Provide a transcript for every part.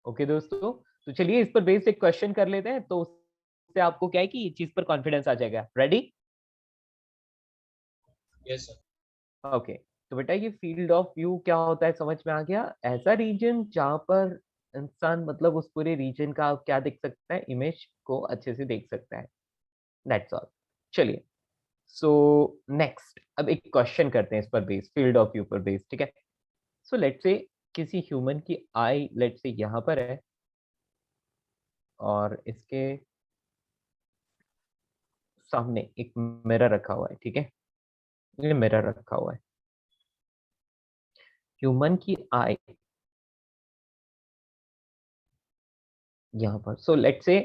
Okay दोस्तों, तो चलिए इस पर बेस्ड एक क्वेश्चन कर लेते हैं, तो उससे आपको क्या है कि ये चीज पर कॉन्फिडेंस आ जाएगा। रेडी? Yes sir. ओके, तो बेटा ये फील्ड ऑफ व्यू क्या होता है समझ में आ गया? ऐसा रीजन जहां पर इंसान मतलब उस पूरे रीजन का आप क्या देख सकता है, इमेज को अच्छे से देख सकता है। That's all. चलिए, सो नेक्स्ट अब एक क्वेश्चन करते हैं इस पर बेस, फील्ड ऑफ व्यू पर बेस, ठीक है? सो लेट्स से किसी ह्यूमन की आई लेट्स से यहाँ पर है और इसके सामने एक मिरर रखा हुआ है, ठीक है? ये मिरर रखा हुआ है, ह्यूमन की आई यहाँ पर। सो लेट्स से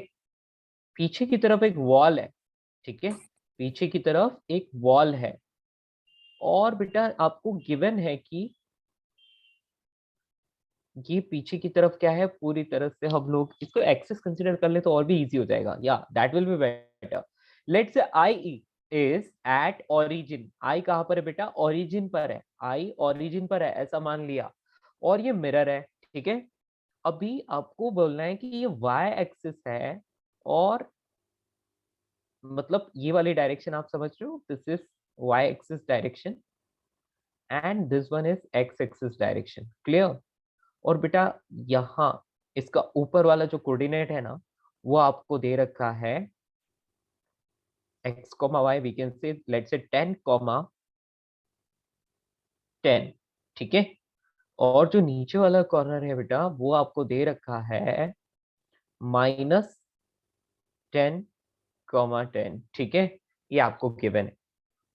पीछे की तरफ एक वॉल है, ठीक है? पीछे की तरफ एक वॉल है और बेटा आपको गिवन है कि ये पीछे की तरफ क्या है, पूरी तरह से हम लोग इसको एक्सेस कंसीडर कर ले तो और भी इजी हो जाएगा, या that will be better. Let's say I is at origin. I कहां पर है बेटा? ओरिजिन पर है। आई ओरिजिन पर है ऐसा मान लिया, और ये मिरर है, ठीक है? अभी आपको बोलना है कि ये वाई एक्सिस है, और मतलब ये वाली डायरेक्शन आप समझ रहे हो, this is y axis direction and this one is x axis direction. Clear? और बेटा यहाँ इसका ऊपर वाला जो कोऑर्डिनेट है ना, वो आपको दे रखा है x, y, we can say let's say 10, 10, ठीक है? और जो नीचे वाला कॉर्नर है बेटा, वो आपको दे रखा है -10, 10, ठीक है? ये आपको गिवन है,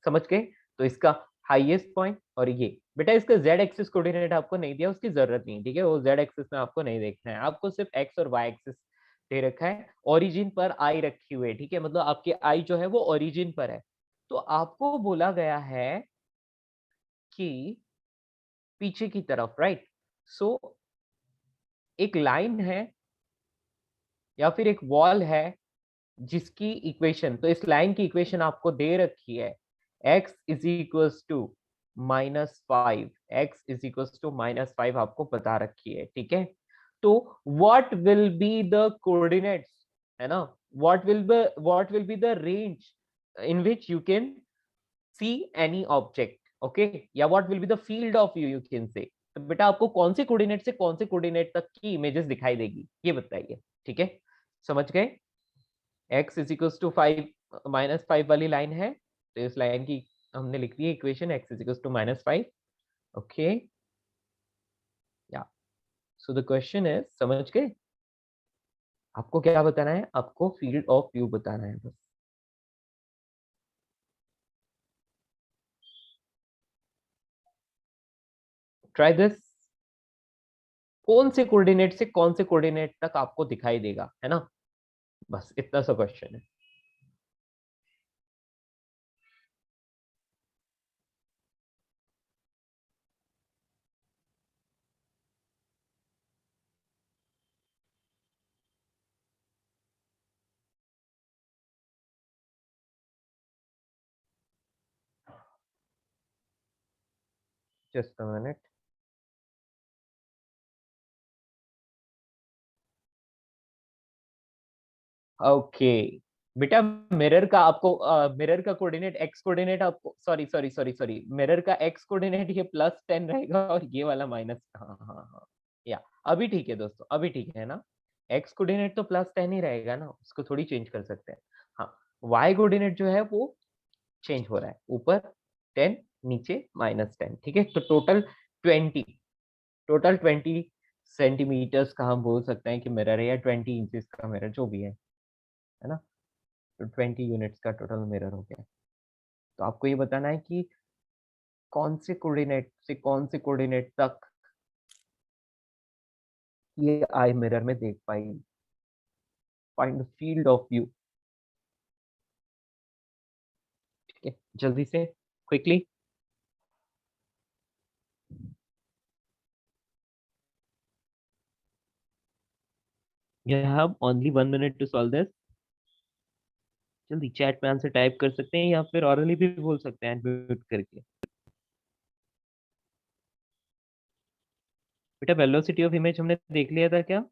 समझ गए? तो इसका हाईएस्ट पॉइंट और ये बेटा इसका z एक्सिस कोऑर्डिनेट आपको नहीं दिया, उसकी जरूरत नहीं, ठीक है? वो z एक्सिस में आपको नहीं देखना है, आपको सिर्फ x और y एक्सिस दे रखा है। ओरिजिन पर आई रखी हुई है, ठीक है? मतलब आपके आई जो है वो ओरिजिन पर है। तो आपको बोला गया है कि पीछे की तरफ, राइट? सो एक लाइन है या फिर एक वॉल है जिसकी इक्वेशन, तो इस लाइन की इक्वेशन आपको दे रखी है, x is equals to -5, x is equals to -5 आपको बता रखी है, ठीक है? तो what will be the coordinates, है ना? What will be the range in which you can see any object, okay? या what will be the field of view, you can say. तो बेटा आपको कौन से कोऑर्डिनेट से कौन से कोऑर्डिनेट तक की इमेजेस दिखाई देगी, ये बताइए, ठीक है? समझ गए? x इज इक्वल टू 5, -5 वाली लाइन है, तो इस लाइन की हमने लिख दी है equation, x is equal to -5, okay? या सो द क्वेश्चन इज, समझ गए? आपको क्या बताना है? आपको फील्ड ऑफ व्यू बताना है बस। Try this. कौन से कोऑर्डिनेट से कौन से कोऑर्डिनेट तक आपको दिखाई देगा, है ना? बस इतना सा क्वेश्चन है। Just a minute. ओके बेटा, मिरर का आपको मिरर का कोऑर्डिनेट एक्स कोऑर्डिनेट आपको, sorry sorry sorry sorry, mirror का एक्स कोऑर्डिनेट ये +10 रहेगा और ये वाला माइनस, हाँ हाँ हाँ, या अभी ठीक है दोस्तों, अभी ठीक है ना? एक्स कोऑर्डिनेट तो +10 ही रहेगा ना, उसको थोड़ी चेंज कर सकते हैं। हाँ, वाई कोऑर्डिनेट जो है वो चेंज हो रहा है, ऊपर 10, नीचे -10, ठीक है? तो टोटल 20 सेंटीमीटर्स का हम बोल सकते हैं कि मिरर है, या 20 इंचेस का मिरर जो भी है ना? तो 20 यूनिट्स का टोटल मिरर हो गया। तो आपको ये बताना है कि कौन से कोऑर्डिनेट से कौन से कोऑर्डिनेट तक ये आई मिरर में देख पाएगी। Find the field of view, ठीक है? जल्दी से, quickly. You have only 1 minute to solve this. जल्दी चैट में आंसर टाइप कर सकते हैं या फिर ऑरली भी बोल सकते हैं म्यूट करके। बेटा वेलोसिटी ऑफ इमेज हमने देख लिया था क्या?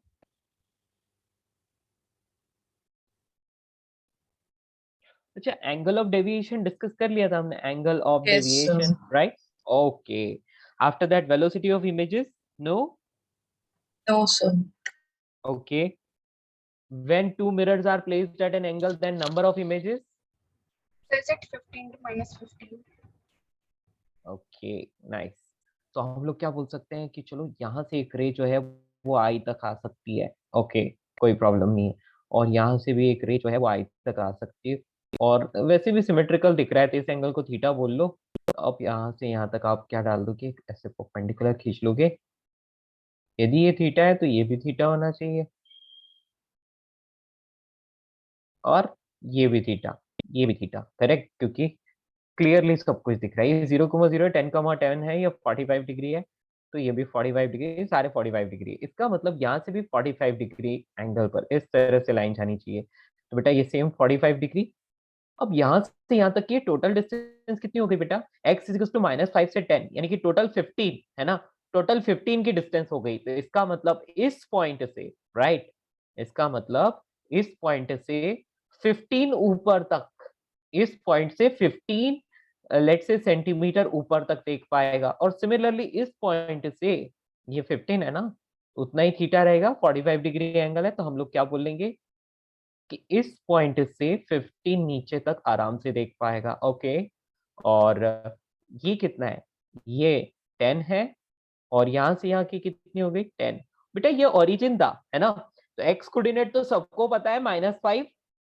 अच्छा, एंगल ऑफ डेविएशन डिस्कस कर लिया था हमने, angle of Yes, sir. Deviation, right? Okay, after that velocity of images, no? No, sir. Okay, when two mirrors are placed at an angle, then number of images? Is it 15 to minus 15? Okay, nice. तो हम लोग क्या बोल सकते हैं कि चलो यहाँ से एक रे जो है वो आई तक आ सकती है, ओके, कोई प्रॉब्लम नहीं है। और यहाँ से भी एक रे जो है वो आई तक आ सकती है, और वैसे भी सिमेट्रिकल दिख रहा है, तो इस एंगल को थीटा बोल लो। अब यहाँ से यहाँ तक आप क्या डाल दोगे, ऐसे परपेंडिकुलर खींच लोगे। यदि ये थीटा है तो ये भी थीटा होना चाहिए, और ये भी थीटा, ये भी थीटा, करेक्ट, क्योंकि क्लियरली सब कुछ दिख रहा है। ये 0,0, 10,10 है, ये 45 डिग्री है, तो ये भी 45 डिग्री, सारे 45 डिग्री। इसका मतलब यहाँ से भी 45 डिग्री एंगल पर इस तरह से लाइन जानी चाहिए। तो बेटा ये सेम 45 डिग्री। अब यहाँ से यहाँ तक की टोटल डिस्टेंस कितनी हो गई बेटा, x इज टू -5 से 10, यानी कि टोटल 15 है ना, टोटल 15 की डिस्टेंस हो गई। तो इसका मतलब इस पॉइंट से, राइट, इसका मतलब इस पॉइंट से 15 ऊपर तक, इस पॉइंट से 15 लेट से सेंटीमीटर ऊपर तक देख पाएगा। और सिमिलरली इस पॉइंट से ये 15 है ना, उतना ही थीटा रहेगा, 45 डिग्री एंगल है, तो हम लोग क्या बोलेंगे कि इस पॉइंट से 15 नीचे तक आराम से देख पाएगा, ओके। और ये कितना है, ये 10 है, और यहां से यहाँ की कितनी हो गई, 10। बेटा ये ओरिजिन था, है ना, तो एक्स कोऑर्डिनेट तो सबको पता है -5।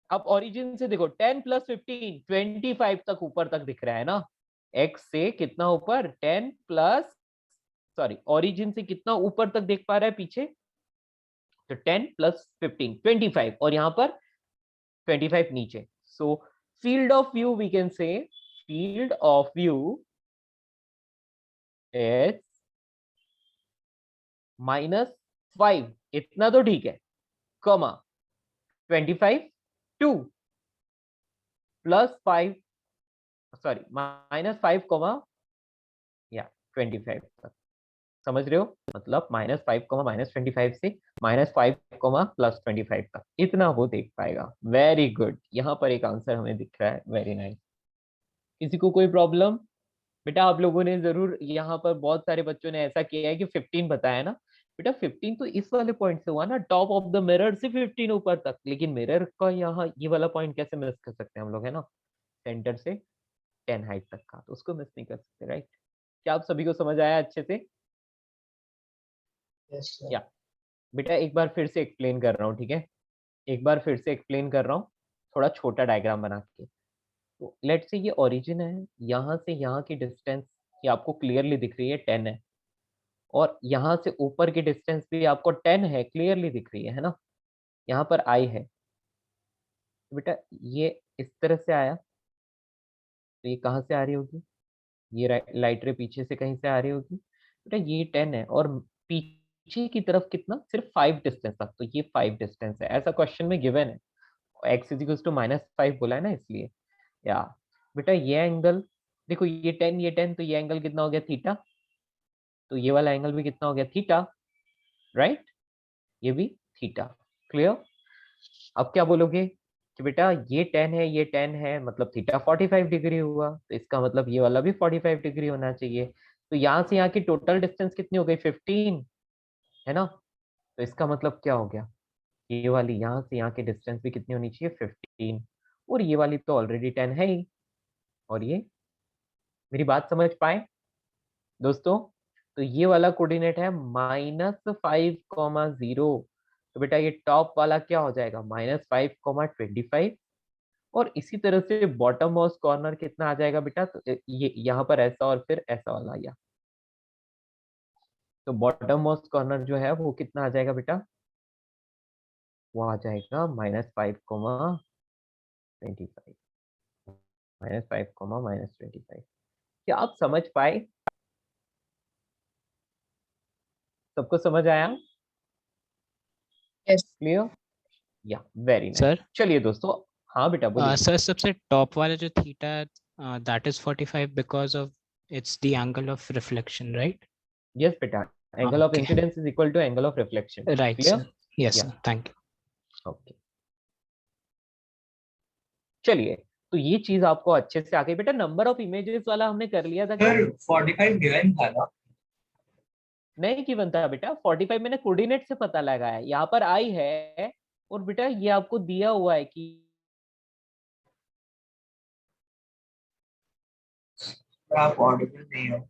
अब ओरिजिन से देखो, 10 + 15 25 तक ऊपर तक दिख रहा है ना, एक्स से कितना ऊपर, 10 प्लस, सॉरी, ओरिजिन से कितना ऊपर तक देख पा रहा है पीछे, तो 10 + 15 25, और यहाँ पर 25 नीचे। सो field of view, we can say field of view is -5, इतना तो ठीक है, कॉमा 25 2 +5, सॉरी -5 कॉमा या 25 तक, समझ रहे हो, मतलब -5 -25 से -5 +25 तक, इतना वो देख पाएगा। वेरी गुड, यहाँ पर एक आंसर हमें दिख रहा है, वेरी नाइस। किसी को कोई प्रॉब्लम? बेटा आप लोगों ने जरूर, यहाँ पर बहुत सारे बच्चों ने ऐसा किया है कि 15 बताया ना, बेटा 15 तो इस वाले पॉइंट से हुआ ना, टॉप ऑफ द मिरर से 15 ऊपर तक, लेकिन मिरर का यहाँ ये वाला पॉइंट कैसे मिस कर सकते हैं हम लोग, है ना, सेंटर से 10 हाइट तक का, तो उसको मिस नहीं कर सकते, राइट? क्या आप सभी को समझ आया अच्छे से? Yes, sir. या बेटा एक बार फिर से एक्सप्लेन कर रहा हूँ, ठीक है, एक बार फिर से एक्सप्लेन कर रहा हूँ, थोड़ा छोटा डायग्राम बना के। तो लेट से ये ओरिजिन है, यहाँ से यहाँ की डिस्टेंस ये आपको क्लियरली दिख रही है, 10 है, और यहाँ से ऊपर की डिस्टेंस भी आपको 10 है, क्लियरली दिख रही है ना, यहाँ पर आई है। तो बेटा ये इस तरह से आया, तो ये कहाँ से आ रही होगी, ये लाइट रे पीछे से कहीं से आ रही होगी। बेटा ये 10 है, और पीछे की तरफ कितना, सिर्फ 5 डिस्टेंस तक, तो ये 5 डिस्टेंस है, ऐसा क्वेश्चन में गिवन है, x इज टू -5 बोला है ना, इसलिए। या बेटा ये एंगल देखो, ये 10 ये 10, तो ये एंगल कितना हो गया, थीटा, तो ये वाला एंगल भी कितना हो गया, थीटा, राइट, ये भी थीटा, क्लियर? अब क्या बोलोगे कि बेटा ये 10 है, ये 10 है, मतलब थीटा 45 डिग्री हुआ, तो इसका मतलब ये वाला भी 45 डिग्री होना चाहिए। तो यहाँ से यहाँ की टोटल डिस्टेंस कितनी हो गई, 15, है ना, तो इसका मतलब क्या हो गया, ये वाली यहाँ से यहाँ की डिस्टेंस भी कितनी होनी चाहिए, 15, और ये वाली तो ऑलरेडी 10 है ही। और ये, मेरी बात समझ पाए दोस्तों? तो ये वाला कोऑर्डिनेट है -5,0, तो बेटा ये टॉप वाला क्या हो जाएगा, -5,25, और इसी तरह से बॉटम मोस्ट कॉर्नर कितना आ जाएगा बेटा, तो ये यहाँ पर ऐसा और फिर ऐसा वाला आया, तो बॉटम मोस्ट कॉर्नर जो है वो कितना आ जाएगा बेटा, वो आ जाएगा -5,25, -5,25। क्या आप समझ पाए? सबको समझ आया? Yes. क्लियर? या वेरी नाइस। सर चलिए दोस्तों, हाँ बेटा बोलिए। सर सबसे टॉप वाला जो theta that is 45 because of it's the angle of reflection, right? Yes बेटा, angle of Okay. Incidence is equal to angle of reflection, right clear? Sir, yes Yeah. Sir, thank you. Okay, चलिए तो ये चीज आपको अच्छे से आ गई बेटा। नंबर ऑफ इमेजेस वाला हमने कर लिया था क्या? सर 45 गिवन था ना? नहीं गिवन था बेटा, 45 मैंने कोऑर्डिनेट से पता लगाया है, यहाँ पर आई है और बेटा ये आपको दिया हुआ है कि आप ऑडिबल नहीं हो।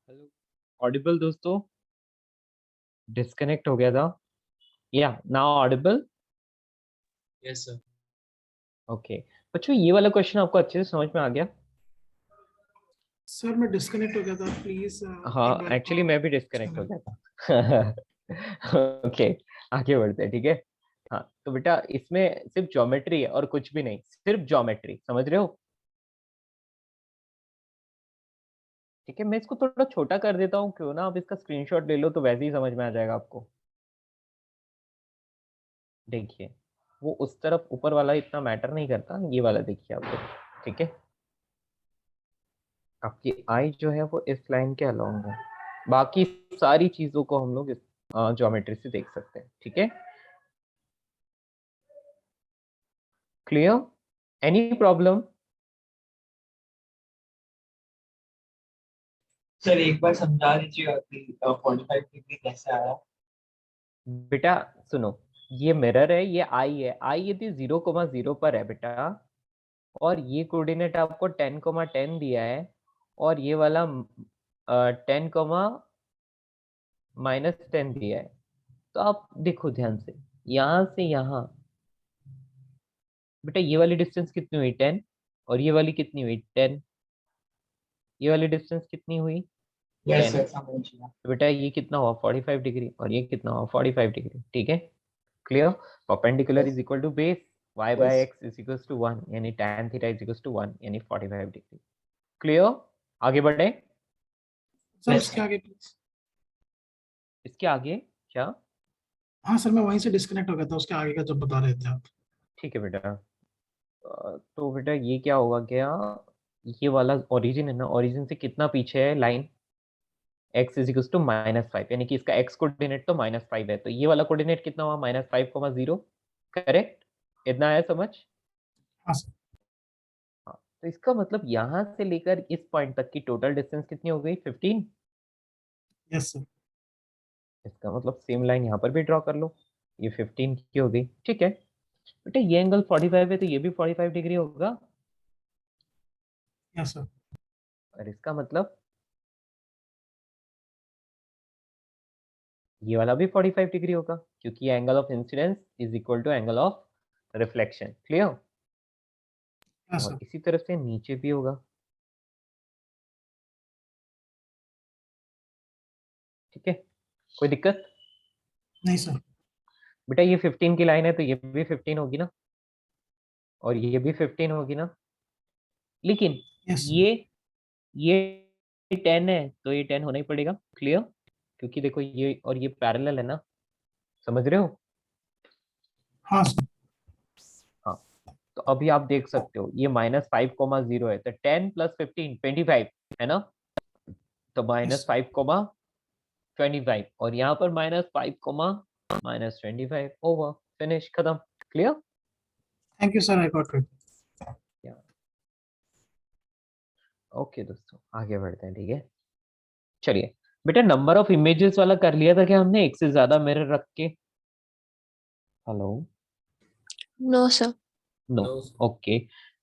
हेलो ऑडिबल दोस्तों, डिस्कनेक्ट हो गया था। या now Audible? Yes sir. Okay बच्चों, ये वाला क्वेश्चन आपको अच्छे से समझ में आ गया? सर मैं डिस्कनेक्ट हो गया था, प्लीज हाँ एक्चुअली मैं भी डिस्कनेक्ट हो गया था। ओके आगे बढ़ते हैं, ठीक है। हाँ तो बेटा इसमें सिर्फ ज्योमेट्री है और कुछ भी नहीं, सिर्फ ज्योमेट्री, समझ रहे हो? ठीक है, मैं इसको थोड़ा छोटा कर देता हूँ, क्यों ना आप इसका स्क्रीनशॉट ले लो तो वैसे ही समझ में आ जाएगा आपको। देखिए वो उस तरफ ऊपर वाला इतना मैटर नहीं करता, ये वाला देखिए आप लोग, ठीक है। आपकी आई जो है वो इस लाइन के अलोंग है, बाकी सारी चीजों को हम लोग इस ज्योमेट्री से देख सकते हैं, ठीक है। क्लियर? Any problem? सर एक बार समझा दीजिएगा कि 45 डिग्री कैसे आया? बेटा सुनो, ये मिरर है, ये आई है, आई यदि 0,0 पर है बेटा, और ये कोऑर्डिनेट आपको 10,10 दिया है, और ये वाला 10,-10 दिया है, तो आप देखो ध्यान से, यहाँ से यहाँ बेटा ये वाली डिस्टेंस कितनी हुई 10, और ये वाली कितनी हुई 10, ये वाली डिस्टेंस कितनी हुई यस 10। सर समझ गया। तो बेटा ये कितना हुआ 45 डिग्री, और ये कितना हुआ 45 डिग्री, ठीक है। Clear? Perpendicular is equal to base, y by Yes. x is equal to 1, यानी tan theta is equal to 1, यानी 45 डिग्री। क्लियर? आगे बढ़े? सर Yes, उसके sir. आगे प्लीज। इसके आगे क्या? हाँ सर मैं वहीं से डिस्कनेक्ट हो गया था, उसके आगे का जब बता रहे थे आप। ठीक है बेटा। तो बेटा ये क्या होगा क्या, ये वाला ओरिजिन है ना, ओरिजिन से कितना पीछे है line, x is equal to -5, यानी कि इसका x कोऑर्डिनेट तो -5 है, तो ये वाला कोऑर्डिनेट कितना हुआ -5,0, करेक्ट? इतना आया समझ? हाँ सर। हाँ तो इसका मतलब यहाँ से लेकर इस पॉइंट तक की टोटल डिस्टेंस कितनी हो गई 15। Yes sir. इसका मतलब सेम लाइन यहाँ पर भी ड्रॉ कर लो, ये 15 की हो गई, ठीक है बेटा। ये एंगल 45 है तो ये भी 45 डिग्री होगा, यस सर। और इसका मतलब ये वाला भी 45 डिग्री होगा, क्योंकि angle of incidence is equal to angle of reflection. Clear? Yes और सर। इसी तरह से नीचे भी होगा, ठीक है, कोई दिक्कत? नहीं सर। बेटा ये 15 की लाइन है तो ये भी 15 होगी ना, और ये भी 15 होगी ना, लेकिन यस सर। ये 10 है तो ये 10 होना ही पड़ेगा। क्लियर? क्योंकि देखो ये और ये पैरेलल है ना, समझ रहे हो? हाँ सर। हाँ, तो अभी आप देख सकते हो ये -5,0 है, तो 10 + 15 25 है ना, तो -5,25, और यहाँ पर -5, ओवर, फिनिश, खत्म। Clear? Thank you sir, I got it. Okay दोस्तों, आगे बढ़ते हैं, ठीक है। चलिए बेटा, नंबर ऑफ इमेजेस वाला कर लिया था क्या हमने, एक से ज्यादा मिरर रख के? Hello? No, sir. No. Okay,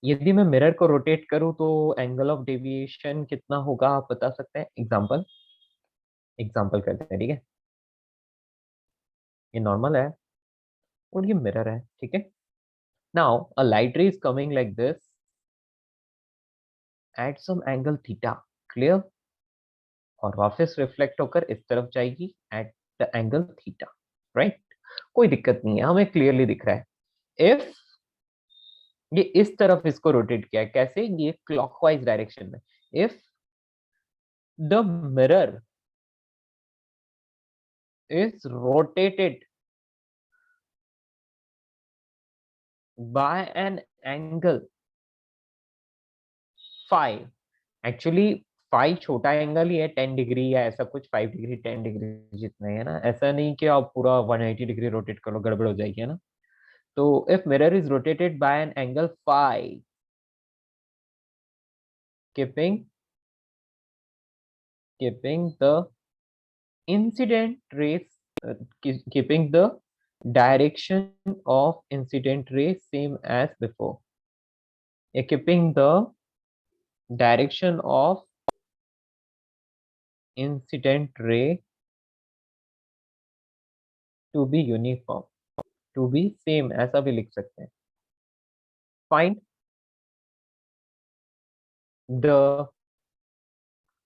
यदि मैं मिरर को रोटेट करूं तो एंगल ऑफ डेविएशन कितना होगा, आप बता सकते हैं? एग्जांपल करते हैं, ठीक है। ये नॉर्मल है और ये मिरर है, ठीक है। Now a light ray is coming like this at some angle theta. Clear? और वापस रिफ्लेक्ट होकर इस तरफ जाएगी at the angle theta, right? कोई दिक्कत नहीं है, हमें क्लियरली दिख रहा है। इफ ये इस तरफ इसको रोटेट किया है, कैसे? ये क्लॉकवाइज डायरेक्शन में। If the mirror is rotated by an angle phi, actually phi छोटा एंगल ही है, 10 डिग्री या ऐसा कुछ, 5 डिग्री 10 डिग्री जितना ही है ना, ऐसा नहीं कि आप पूरा 180 डिग्री रोटेट कर लो, गड़बड़ हो जाएगी, है ना। तो if mirror is rotated by an angle phi, keeping the incident rays, keeping the direction of incident ray same as before, keeping the direction of incident ray to be uniform, to be same, ऐसा भी लिख सकते हैं। Find the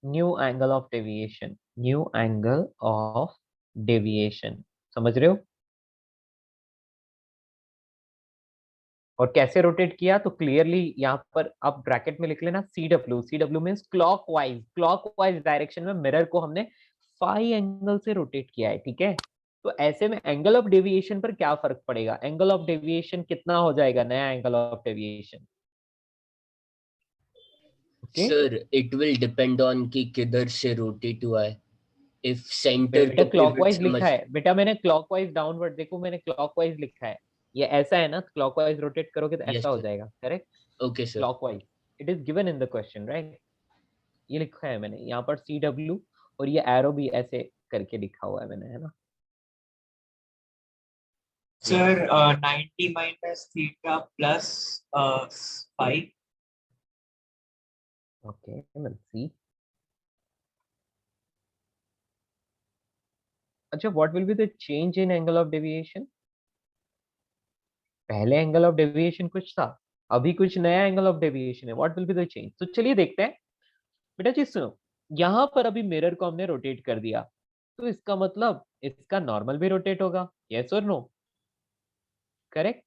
new angle of deviation, new angle of deviation, समझ रहे हो? और कैसे रोटेट किया, तो क्लियरली यहाँ पर आप ब्रैकेट में लिख लेना CW। CW means clockwise direction में मिरर को हमने फाई एंगल से रोटेट किया है, ठीक है। तो ऐसे में एंगल ऑफ डेविएशन पर क्या फर्क पड़ेगा, एंगल ऑफ डेविएशन कितना हो जाएगा, नया angle of deviation? Okay sir it will depend on कि किधर से रोटेट हुआ है। इफ सेंटर बेटा तो क्लॉकवाइज लिखा है बेटा, मैंने क्लॉकवाइज डाउनवर्ड, देखो मैंने क्लॉकवाइज लिखा है, ये ऐसा है ना, क्लॉकवाइज रोटेट करोगे तो यस ऐसा हो सर। जाएगा, correct? Okay sir. Clockwise, it is given in the question, right? ये लिखा है मैंने यहाँ पर CW, और ये एरो भी ऐसे करके लिखा हुआ है मैंने, है ना। Sir 90 minus theta plus 5. Okay, let's see. अच्छा, what will be the change in angle of deviation? पहले एंगल ऑफ डेविएशन कुछ था, अभी कुछ नया एंगल ऑफ डेविएशन है, what will be the change? तो चलिए देखते हैं। बेटा जी सुनो, यहाँ पर अभी मिरर को हमने रोटेट कर दिया, तो इसका मतलब इसका नॉर्मल भी रोटेट होगा, यस और नो? करेक्ट?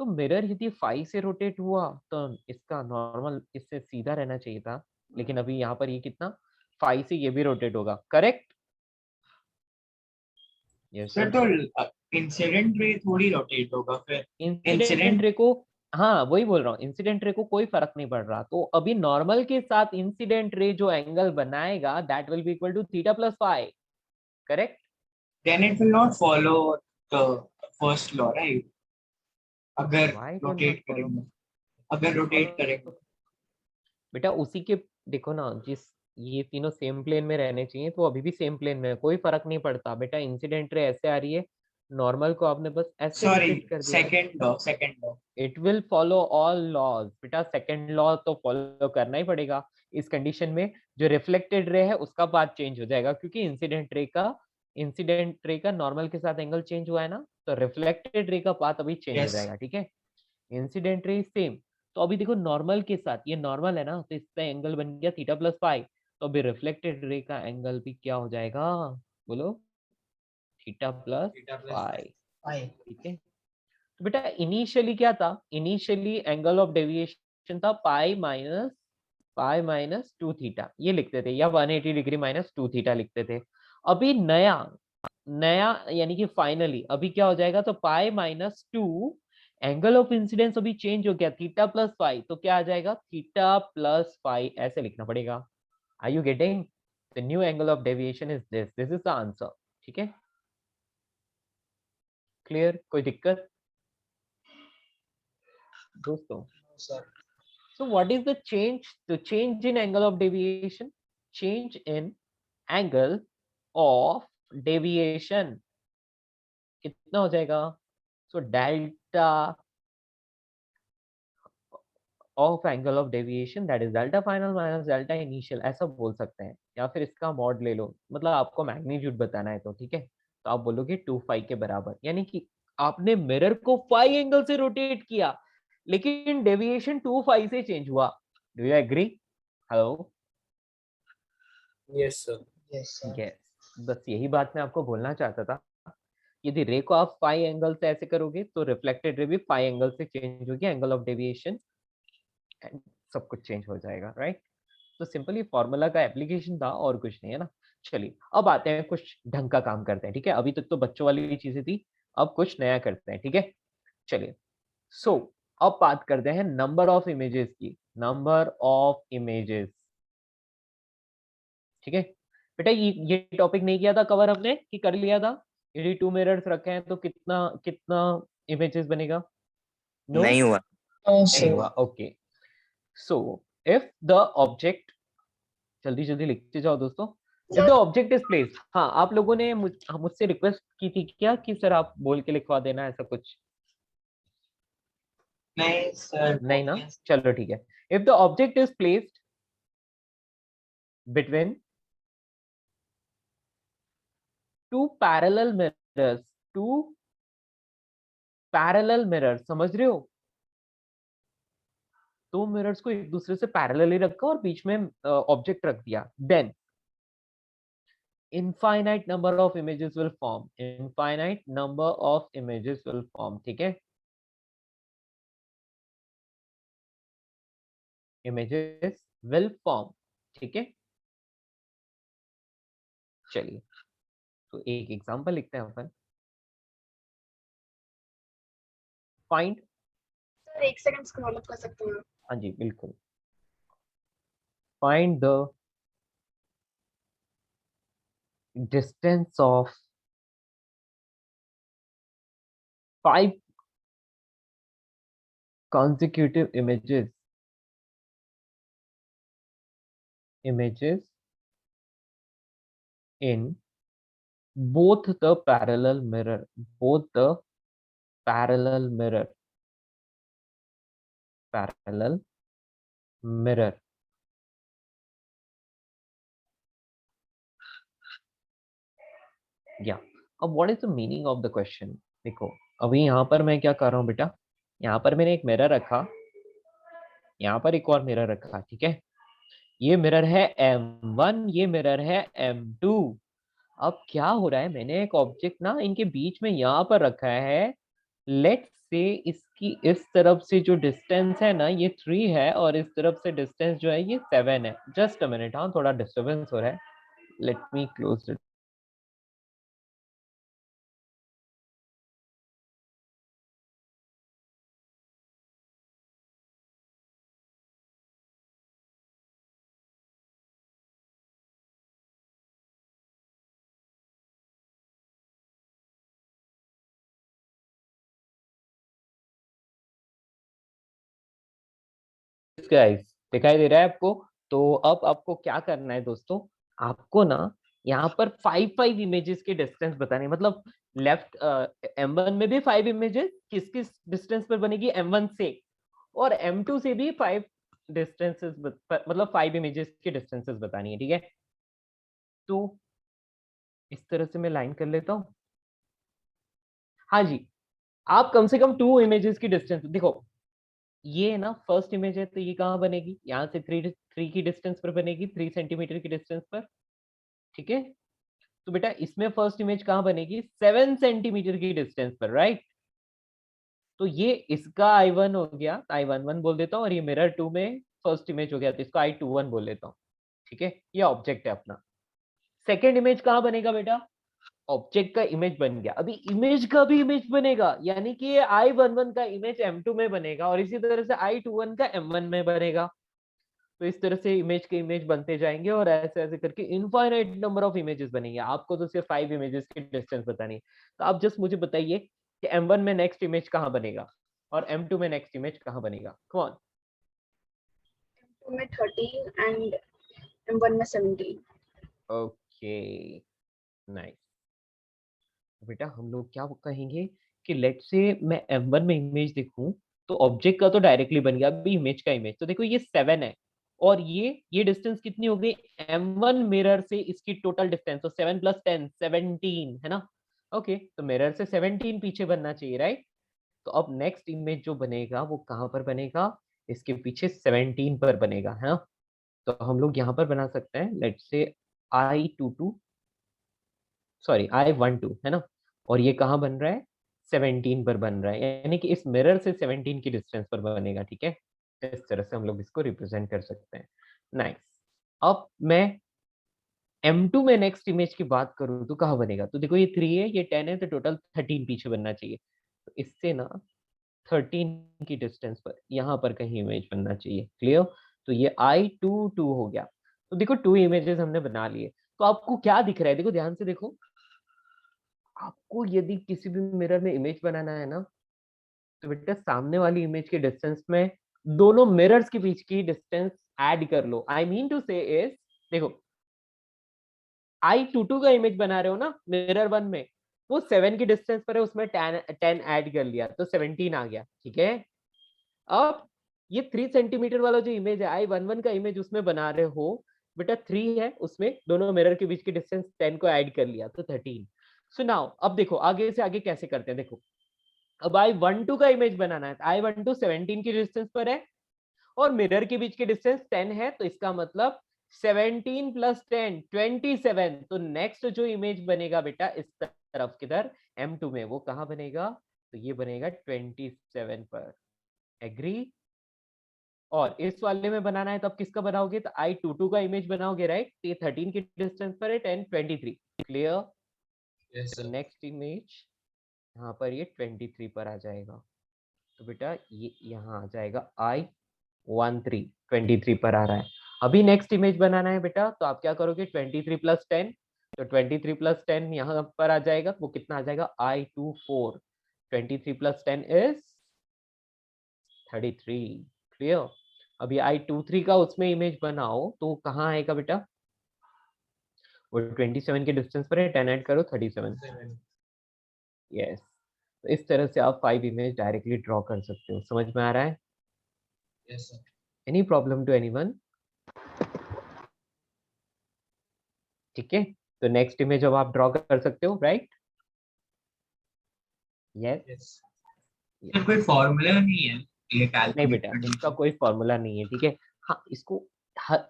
तो मिरर यदि फाई से रोटेट हुआ तो इसका नॉर्मल इससे सीधा रहना चाहिए था, लेकिन अभी यहाँ पर ये कितना, फाई से ये भी रोटेट होगा, करेक्ट? यस सर तो इंसिडेंट रे थोड़ी रोटेट होगा फिर। इंसिडेंट रे को, हाँ वही बोल रहा हूँ, इंसिडेंट रे को कोई फर्क नहीं पड़ रहा, तो अभी नॉर्मल के साथ इंसिडेंट रे जो एंगल बनाएगा that will be equal to theta plus phi, correct? Then it will not follow the first law, right? अगर Why it will rotate not follow? करेंगे, अगर रोटेट करेंगे। बेटा उसी के, देखो ना, जिस ये तीनों सेम प्लेन में रहने चाहिए, तो अभी भी सेम प्लेन में है, कोई फर्क नहीं पड़ता बेटा। इंसिडेंट रे ऐसे आ रही है, नॉर्मल को आपने बस ऐसे सॉरी, रोटेट कर दिया। Second law. It will follow all laws बेटा, सेकंड लॉ तो फॉलो करना ही पड़ेगा इस कंडीशन में। जो रिफ्लेक्टेड रे है उसका पाथ चेंज हो जाएगा, क्योंकि इंसिडेंट रे का नॉर्मल के साथ एंगल चेंज हुआ है ना, तो रिफ्लेक्टेड रे का पाथ अभी चेंज हो Yes. जाएगा, ठीक है। इंसिडेंट रे सेम, तो अभी देखो नॉर्मल के साथ, ये नॉर्मल है ना, तो इसका एंगल बन गया थीटा प्लस पाई, तो अभी रिफ्लेक्टेड रे का एंगल भी क्या हो जाएगा, बोलो, थीटा प्लस पाई, ठीक है। तो बेटा इनिशियली क्या था, इनिशियली एंगल ऑफ डेविएशन था पाई माइनस 2 थीटा, ये लिखते थे, या 180 डिग्री माइनस 2 थीटा लिखते थे। अभी नया नया यानी कि फाइनली अभी क्या हो जाएगा, तो pi minus 2, angle of incidence अभी चेंज हो गया, थीटा प्लस पाई, तो क्या आ जाएगा, थीटा प्लस पाई, ऐसे लिखना पड़ेगा। Are you getting? The new angle of deviation is this is the answer, ठीक है। क्लियर, कोई दिक्कत दोस्तों? So what is the change? The change in angle of deviation. Change in angle of deviation कितना हो जाएगा? So delta of angle of deviation, that is delta final minus delta initial, ऐसा बोल सकते हैं, या फिर इसका मॉड ले लो, मतलब आपको मैग्नीट्यूड बताना है तो, ठीक है। तो आप बोलोगे 2 फाई के बराबर, यानी कि आपने मिरर को फाई एंगल से रोटेट किया, लेकिन डेविएशन 2 फाई से चेंज हुआ। Do you agree? Hello? Yes, sir. Yes, बस यही बात मैं आपको बोलना चाहता था। यदि रे को आप फाई एंगल से ऐसे करोगे, तो रिफ्लेक्टेड रे भी फाई एंगल से चेंज होगी, एंगल ऑफ डेविएशन एंड सब कुछ चेंज हो जाएगा, राइट। तो सिंपली फॉर्मूला का एप्लीकेशन था, और कुछ नहीं है ना। चलिए अब आते हैं, कुछ ढंग का काम करते हैं, ठीक है। अभी तक तो बच्चों वाली चीजें थी, अब कुछ नया करते हैं, ठीक है। चलिए, सो अब बात करते हैं नंबर ऑफ इमेजेस की, नंबर ऑफ इमेजेस, ठीक है। बेटा ये टॉपिक नहीं किया था कवर हमने, कि कर लिया था? यदि 2 मिरर्स रखे हैं तो कितना कितना इमेजेस बनेगा? नो, नहीं हुआ। नहीं हुआ, okay. So if the object, जल्दी जल्दी लिखते जाओ दोस्तों। If the object is placed, हाँ आप लोगों ने मुझसे रिक्वेस्ट की थी क्या कि सर आप बोल के लिखवा देना, ऐसा कुछ? नहीं सर, नहीं ना, चलो ठीक है। If the object is placed between two parallel mirrors, two parallel mirrors, समझ रहे हो? दो मिरर्स को एक दूसरे से पैरेलली रखा और बीच में ऑब्जेक्ट रख दिया, then infinite number of images will form, infinite number of images will form, ठीक है। images will form, ठीक है। चलिए, तो एक एग्जांपल लिखते हैं अपन। फाइंड, सर एक सेकंड स्क्रॉल अप कर सकते हो? हाँ जी बिल्कुल। Find the distance of 5 consecutive images in both the parallel mirror, both the parallel mirror, या अब what is the meaning of the question? देखो अभी यहाँ पर मैं क्या कर रहा हूँ बेटा, यहाँ पर मैंने एक मिरर रखा, यहाँ पर एक और मिरर रखा, ठीक है। ये मिरर है M1, ये मिरर है M2। अब क्या हो रहा है, मैंने एक ऑब्जेक्ट ना इनके बीच में यहाँ पर रखा है। लेट्स से इसकी इस तरफ से जो डिस्टेंस है ना ये 3 है, और इस तरफ से डिस्टेंस जो है ये 7 है। जस्ट अ मिनट, हाँ थोड़ा डिस्टर्बेंस हो रहा है, let me close it. Guys दिखाई दे रहा है आपको? तो अब आपको क्या करना है दोस्तों, आपको ना यहाँ पर 5 इमेजेस के डिस्टेंस बताने, मतलब लेफ्ट M1 में भी 5 इमेजेस किस किस डिस्टेंस पर बनेगी, M1 से, और M2 से भी 5 डिस्टेंसेस, मतलब 5 इमेजेस के डिस्टेंसेस बतानी है, ठीक है। तो इस तरह से मैं लाइन कर लेता हूँ। हाँ जी, आप कम से कम 2 इमेजेस की डिस्टेंस देखो, ये ना फर्स्ट इमेज है तो ये कहाँ बनेगी, यहाँ से 3 की डिस्टेंस पर बनेगी, 3 सेंटीमीटर की डिस्टेंस पर, ठीक है। तो बेटा इसमें फर्स्ट इमेज कहाँ बनेगी, 7 सेंटीमीटर की डिस्टेंस पर, राइट। तो ये इसका I1 हो गया, I11 बोल देता हूँ, और ये मिरर 2 में फर्स्ट इमेज हो गया तो इसको I21 बोल लेता हूँ, ठीक है। ये ऑब्जेक्ट है अपना। सेकेंड इमेज कहाँ बनेगा बेटा, ऑब्जेक्ट का इमेज बन गया, अभी इमेज का भी इमेज बनेगा, यानी कि ये I11 का इमेज M2 में बनेगा और इसी तरह से I21 का M1 में बनेगा। तो इस तरह से इमेज के इमेज बनते जाएंगे और ऐसे ऐसे करके इनफाइनाइट नंबर ऑफ इमेजेस बनेंगे। आपको तो सिर्फ 5 इमेजेस की डिस्टेंस बतानी है। तो आप जस्ट मुझे बताइए कि M1 में नेक्स्ट इमेज कहाँ बनेगा और M2 में नेक्स्ट इमेज कहाँ बनेगा, कम ऑन। M2 में 13 एंड M1 में 17। Okay nice. बेटा हम लोग क्या कहेंगे कि लेट से मैं M1 में इमेज देखूं तो ऑब्जेक्ट का तो डायरेक्टली बन गया, अभी इमेज का इमेज तो देखो ये 7 है और ये डिस्टेंस कितनी हो गई, M1 मिरर से इसकी टोटल डिस्टेंस, तो 7 + 10 17 है ना। ओके तो मिरर से 17 पीछे बनना चाहिए, राइट। तो अब नेक्स्ट इमेज जो बनेगा वो कहाँ पर बनेगा, इसके पीछे 17 पर बनेगा, है ना। तो हम लोग यहाँ पर बना सकते हैं, लेट से I22 सॉरी I12 है ना, और ये कहाँ बन रहा है, 17 पर बन रहा है, यानी कि इस मिरर से 17 की डिस्टेंस पर बनेगा, ठीक है। इस तरह से हम लोग इसको रिप्रेजेंट कर सकते हैं। नाइस। अब मैं M2 में नेक्स्ट इमेज की बात करूं तो कहाँ बनेगा, तो देखो ये 3 है, ये 10 है, तो टोटल 13 पीछे बनना चाहिए। तो इससे ना 13 की डिस्टेंस पर यहाँ पर कहीं इमेज बनना चाहिए, क्लियर। तो ये I22 हो गया। तो देखो 2 इमेजेस हमने बना लिए। तो आपको क्या दिख रहा है, देखो ध्यान से देखो, आपको यदि किसी भी मिरर में इमेज बनाना है ना, तो बेटा सामने वाली इमेज के डिस्टेंस में दोनों मिरर्स के बीच की डिस्टेंस ऐड कर लो। आई मीन टू से इज, देखो I22 का इमेज बना रहे हो ना मिरर 1 में, वो 7 की डिस्टेंस पर है, उसमें 10 ऐड कर लिया तो 17 आ गया, ठीक है। अब ये 3 सेंटीमीटर वाला जो इमेज है I11 का इमेज उसमें बना रहे हो बेटा, 3 है उसमें, दोनों मिरर के बीच की डिस्टेंस 10 को ऐड कर लिया तो 13। सो नाउ अब देखो आगे से आगे कैसे करते हैं, देखो अब I12 का इमेज बनाना है, I12 17 की डिस्टेंस पर है और मिरर के बीच की डिस्टेंस 10 है, तो इसका मतलब 17 + 10 27। तो नेक्स्ट जो इमेज बनेगा बेटा इस तरफ किधर, M2 में, वो कहाँ बनेगा, तो ये बनेगा 27 पर, एग्री। और इस वाले में बनाना है तो आप किसका बनाओगे, तो I22 का इमेज बनाओगे, राइट। तो ये 13 की डिस्टेंस पर है, 10 23, क्लियर। Yes, तो sir. नेक्स्ट इमेज यहाँ पर ये 23 पर आ जाएगा, तो बेटा ये यहाँ आ जाएगा I13 23 पर आ रहा है। अभी नेक्स्ट इमेज बनाना है बेटा, तो आप क्या करोगे, 23 + 10, तो 23 + 10 यहाँ पर आ जाएगा, वो कितना आ जाएगा, I24, 23 + 10 इज 33, क्लियर। अभी I23 का उसमें इमेज बनाओ तो कहाँ आएगा बेटा, वो 27 के डिस्टेंस पर है, 10 ऐड करो 37, यस। तो इस तरह से आप 5 इमेज डायरेक्टली ड्रॉ कर सकते हो, समझ में आ रहा है। Yes, sir. Any problem to anyone, ठीक है। तो नेक्स्ट इमेज अब आप ड्रॉ कर सकते हो, राइट, यस। Yes. इसमें कोई फॉर्मूला नहीं है ये नहीं कैलकुलेट बेटा करने इसका का? कोई फॉर्मूला नहीं है, ठीक है। हाँ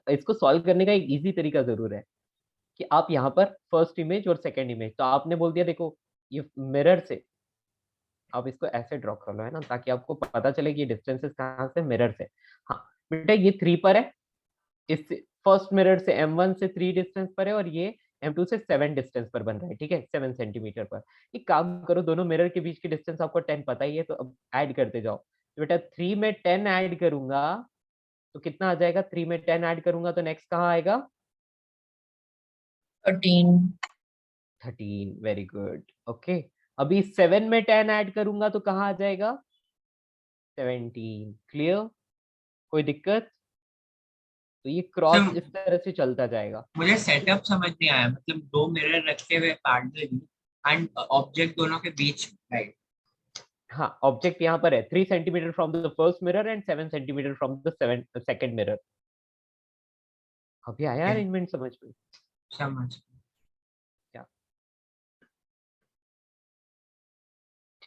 इसको सॉल्व करने का एक इजी तरीका जरूर है कि आप यहाँ पर फर्स्ट इमेज और सेकंड इमेज, तो आपने बोल दिया देखो ये मिरर से, आप इसको ऐसे ड्रॉ कर लो, है ना, ताकि आपको पता चले कि ये डिस्टेंसेस कहाँ से, मिरर से। हाँ बेटा ये 3 पर है, इस फर्स्ट मिरर से M1 से 3 डिस्टेंस पर है और ये M2 से 7 डिस्टेंस पर बन रहा है, ठीक है, 7 सेंटीमीटर पर। एक काम करो, दोनों मिरर के बीच की डिस्टेंस आपको 10 पता ही है, तो अब ऐड करते जाओ। तो बेटा 3 में 10 ऐड करूंगा तो कितना आ जाएगा, 3 में 10 ऐड करूंगा तो नेक्स्ट कहाँ आएगा, 13, 13, वेरी गुड, ओके। अभी 7 में 10 ऐड करूंगा तो कहाँ आ जाएगा, 17, क्लियर, कोई दिक्कत। तो ये क्रॉस So- इस तरह से चलता जाएगा। मुझे सेटअप समझ नहीं आया, मतलब दो मिरर रखे हुए पैरेलली एंड ऑब्जेक्ट दोनों के बीच, राइट? हाँ, ऑब्जेक्ट यहाँ पर है 3 centimetre from the first mirror and 7 centimetre from the second mirror. अभी आया अरेंजमेंट समझ में? समझ।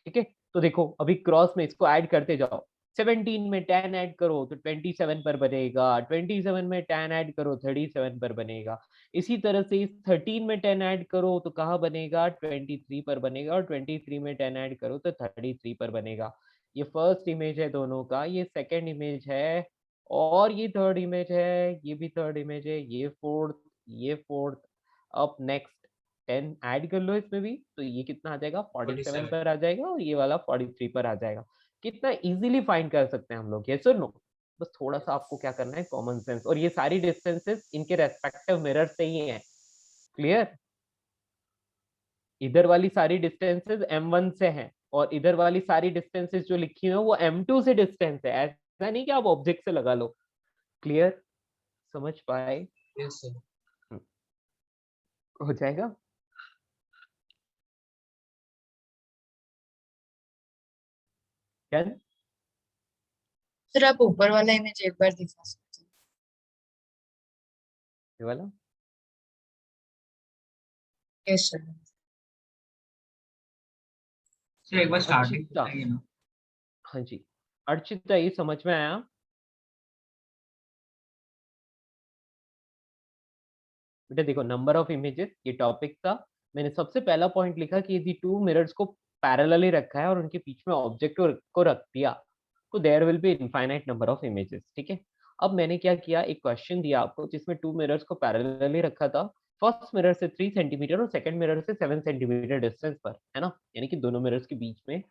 ठीक है, तो देखो अभी क्रॉस में इसको ऐड करते जाओ। 17 में 10 ऐड करो तो 27 पर बनेगा, 27 में 10 ऐड करो 37 पर बनेगा। इसी तरह से इस 13 में 10 ऐड करो तो कहाँ बनेगा, 23 पर बनेगा, और 23 में 10 ऐड करो तो 33 पर बनेगा। ये फर्स्ट इमेज है दोनों का, ये सेकेंड इमेज है, और ये थर्ड इमेज है, ये भी थर्ड इमेज है, ये फोर्थ। अब नेक्स्ट 10 ऐड कर लो इसमें भी, तो ये कितना आ जाएगा, 47 पर आ जाएगा, और ये वाला 43 पर आ जाएगा। कितना इजीली फाइंड कर सकते हैं हम लोग, यस और नो? बस थोड़ा सा आपको क्या करना है, कॉमन सेंस। और ये सारी डिस्टेंसेस इनके रेस्पेक्टिव मिरर से ही है। क्लियर? इधर वाली सारी डिस्टेंसेस m1 से हैं, और इधर वाली सारी डिस्टेंसेस जो लिखी हुई है वो m2 से डिस्टेंस है। ऐसा नहीं कि आप ऑब्जेक्ट से लगा लो। क्लियर? समझ पाए? Yes sir. हो जाएगा। क्या सर आप ऊपर वाला इमेज एक बार दिखा सकते हैं? ये वाला? Yes sir. सर एक बार स्टार्टिंग अच्छा। बताइए ना। हाँ जी, अर्चिता ये समझ में आया? बेटा देखो, नंबर ऑफ इमेजेस ये टॉपिक था। मैंने सबसे पहला पॉइंट लिखा कि यदि टू मिरर्स को पैरेलली रखा है और उनके बीच में ऑब्जेक्ट को रख दिया तो there will be infinite number of images. ठीक है, अब मैंने क्या किया, एक क्वेश्चन दिया आपको जिसमें टू मिरर्स को पैरेलली रखा था, फर्स्ट मिरर से 3 सेंटीमीटर और सेकंड मिरर से 7 सेंटीमीटर डिस्टेंस पर, है ना, यानी कि दोनों मिरर्स के बीच में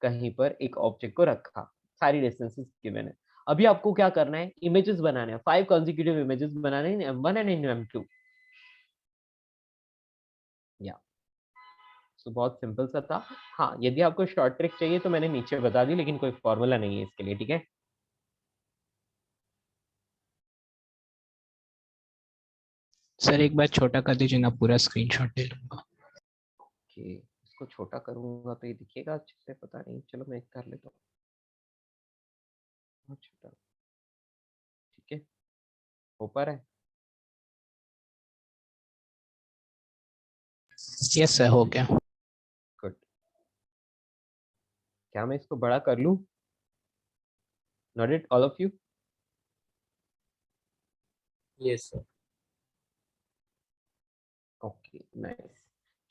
कहीं पर एक ऑब्जेक्ट को रखा। सारी डिस्टेंसेस गिवन है। अभी आपको क्या करना है, इमेजेस बनाने हैं, 5 कंसेक्यूटिव इमेजेस बनाने हैं इन M1 एंड इन M2। या तो बहुत सिंपल सा था। हाँ, यदि आपको शॉर्ट ट्रिक चाहिए तो मैंने नीचे बता दी, लेकिन कोई फॉर्मूला नहीं है इसके लिए। ठीक है, सर एक बार छोटा कर दीजिए ना, पूरा स्क्रीनशॉट ले लूंगा। कि इसको छोटा करूंगा तो ये दिखेगा अच्छे से, पता नहीं, चलो मैं कर लेता हूँ बहुत छोटा। ठीक है, ऊपर है। यस सर, हो गया। गुड। क्या मैं इसको बड़ा कर लूं? Not it all of you? Yes sir. Okay nice.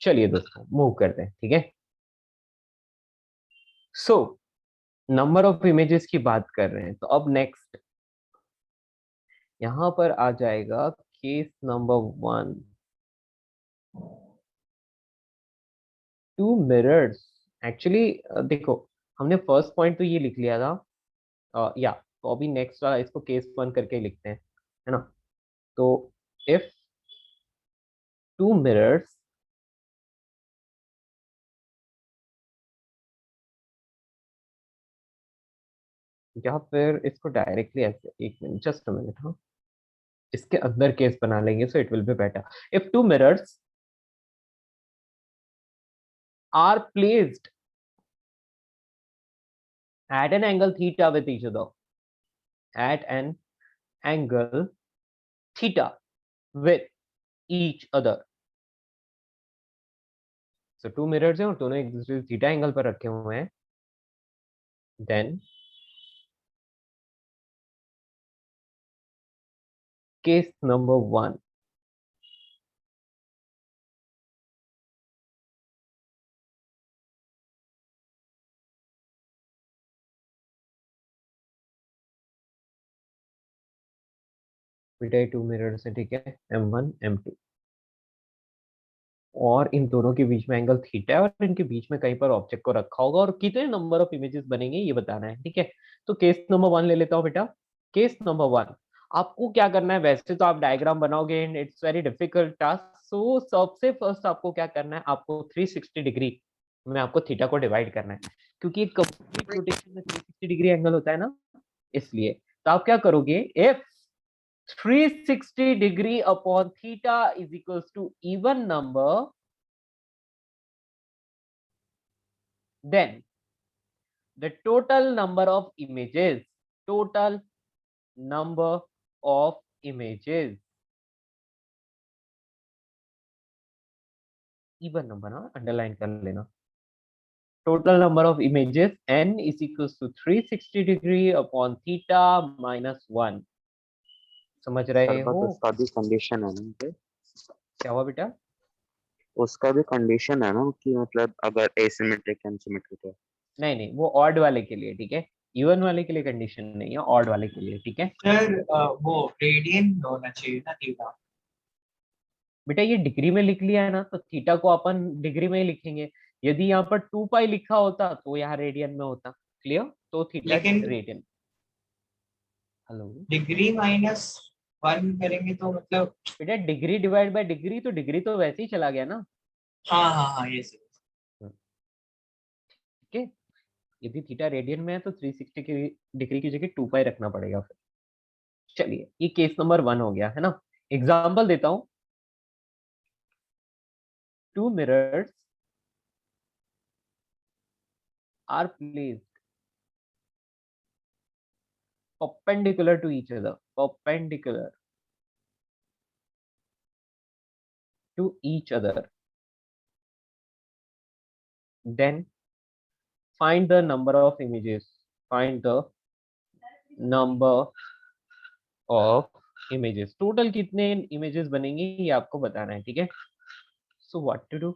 चलिए दोस्तों मूव करते हैं। ठीक है, सो नंबर ऑफ इमेजेस की बात कर रहे हैं, तो अब नेक्स्ट यहां पर आ जाएगा case number 1, two mirrors. Actually देखो, हमने फर्स्ट पॉइंट तो ये लिख लिया था, या तो अभी नेक्स्ट वाला इसको केस 1 करके लिखते हैं, है ना। तो इफ टू मिरर्स या फिर इसको डायरेक्टली ऐसे, एक मिनट, जस्ट अ मिनट, हाँ, इसके अंदर केस बना लेंगे so it will be better. If two mirrors are placed at an angle theta with each other, at an angle theta with each other, so two mirrors हैं और दोनों एक दूसरे से थीटा एंगल पर रखे हुए हैं, then case number 1, बेटा टू मिरर्स है, ठीक है, M1 M2, और इन दोनों के बीच में एंगल थीटा है और इनके बीच में कहीं पर ऑब्जेक्ट को रखा होगा, और कितने नंबर ऑफ इमेजेस बनेंगे ये बताना है। ठीक है, तो केस नंबर 1 ले लेता हूँ बेटा। केस नंबर 1 आपको क्या करना है, वैसे तो आप डायग्राम बनाओगे and it's very difficult task. So सबसे फर्स्ट आपको क्या करना है, आपको 360 डिग्री में आपको थीटा को डिवाइड करना है, क्योंकि कंप्लीट रोटेशन में 360 डिग्री एंगल होता है ना, इसलिए। तो आप क्या करोगे, if 360 degree upon theta is equals to even number, then the total number of images, total number of images, even number ना, underline कर लेना, total number of images n is equals to 360 degree upon theta minus 1. समझ रहे sir but हो उसका भी condition है ना कि क्या हुआ बेटा? उसका भी कंडीशन है ना कि मतलब अगर एसिमेट्रिक एनसिमेट्रिक है। नहीं नहीं, वो ऑड वाले के लिए, ठीक है, इवन वाले के लिए कंडीशन नहीं है, ऑड वाले के लिए, ठीक है सर वो रेडियन होना चाहिए ना थीटा। बेटा। ये डिग्री में लिख लिया है ना, तो थीटा को अपन डिग्री में ही लिखेंगे। यदि यहाँ पर 2 पाई लिखा होता तो यहाँ रेडियन में होता। क्लियर? तो थीटा लेकिन रेडियन। हेलो डिग्री -1 करेंगे तो मतलब बेटा, डिग्री डिवाइड बाय डिग्री, तो डिग्री तो वैसे ही चला गया ना। हाँ ये सर। ठीक है, यदि थीटा रेडियन में है तो 360 की डिग्री की जगह 2 पाई रखना पड़ेगा फिर। चलिए, ये केस नंबर 1 हो गया है ना। एग्जाम्पल देता हूं। 2 mirrors are placed perpendicular to each other, perpendicular to each other. Then find the number of images. Find the number of images. Total कितने images बनेंगे ये आपको बताना है, ठीक है। So what to do?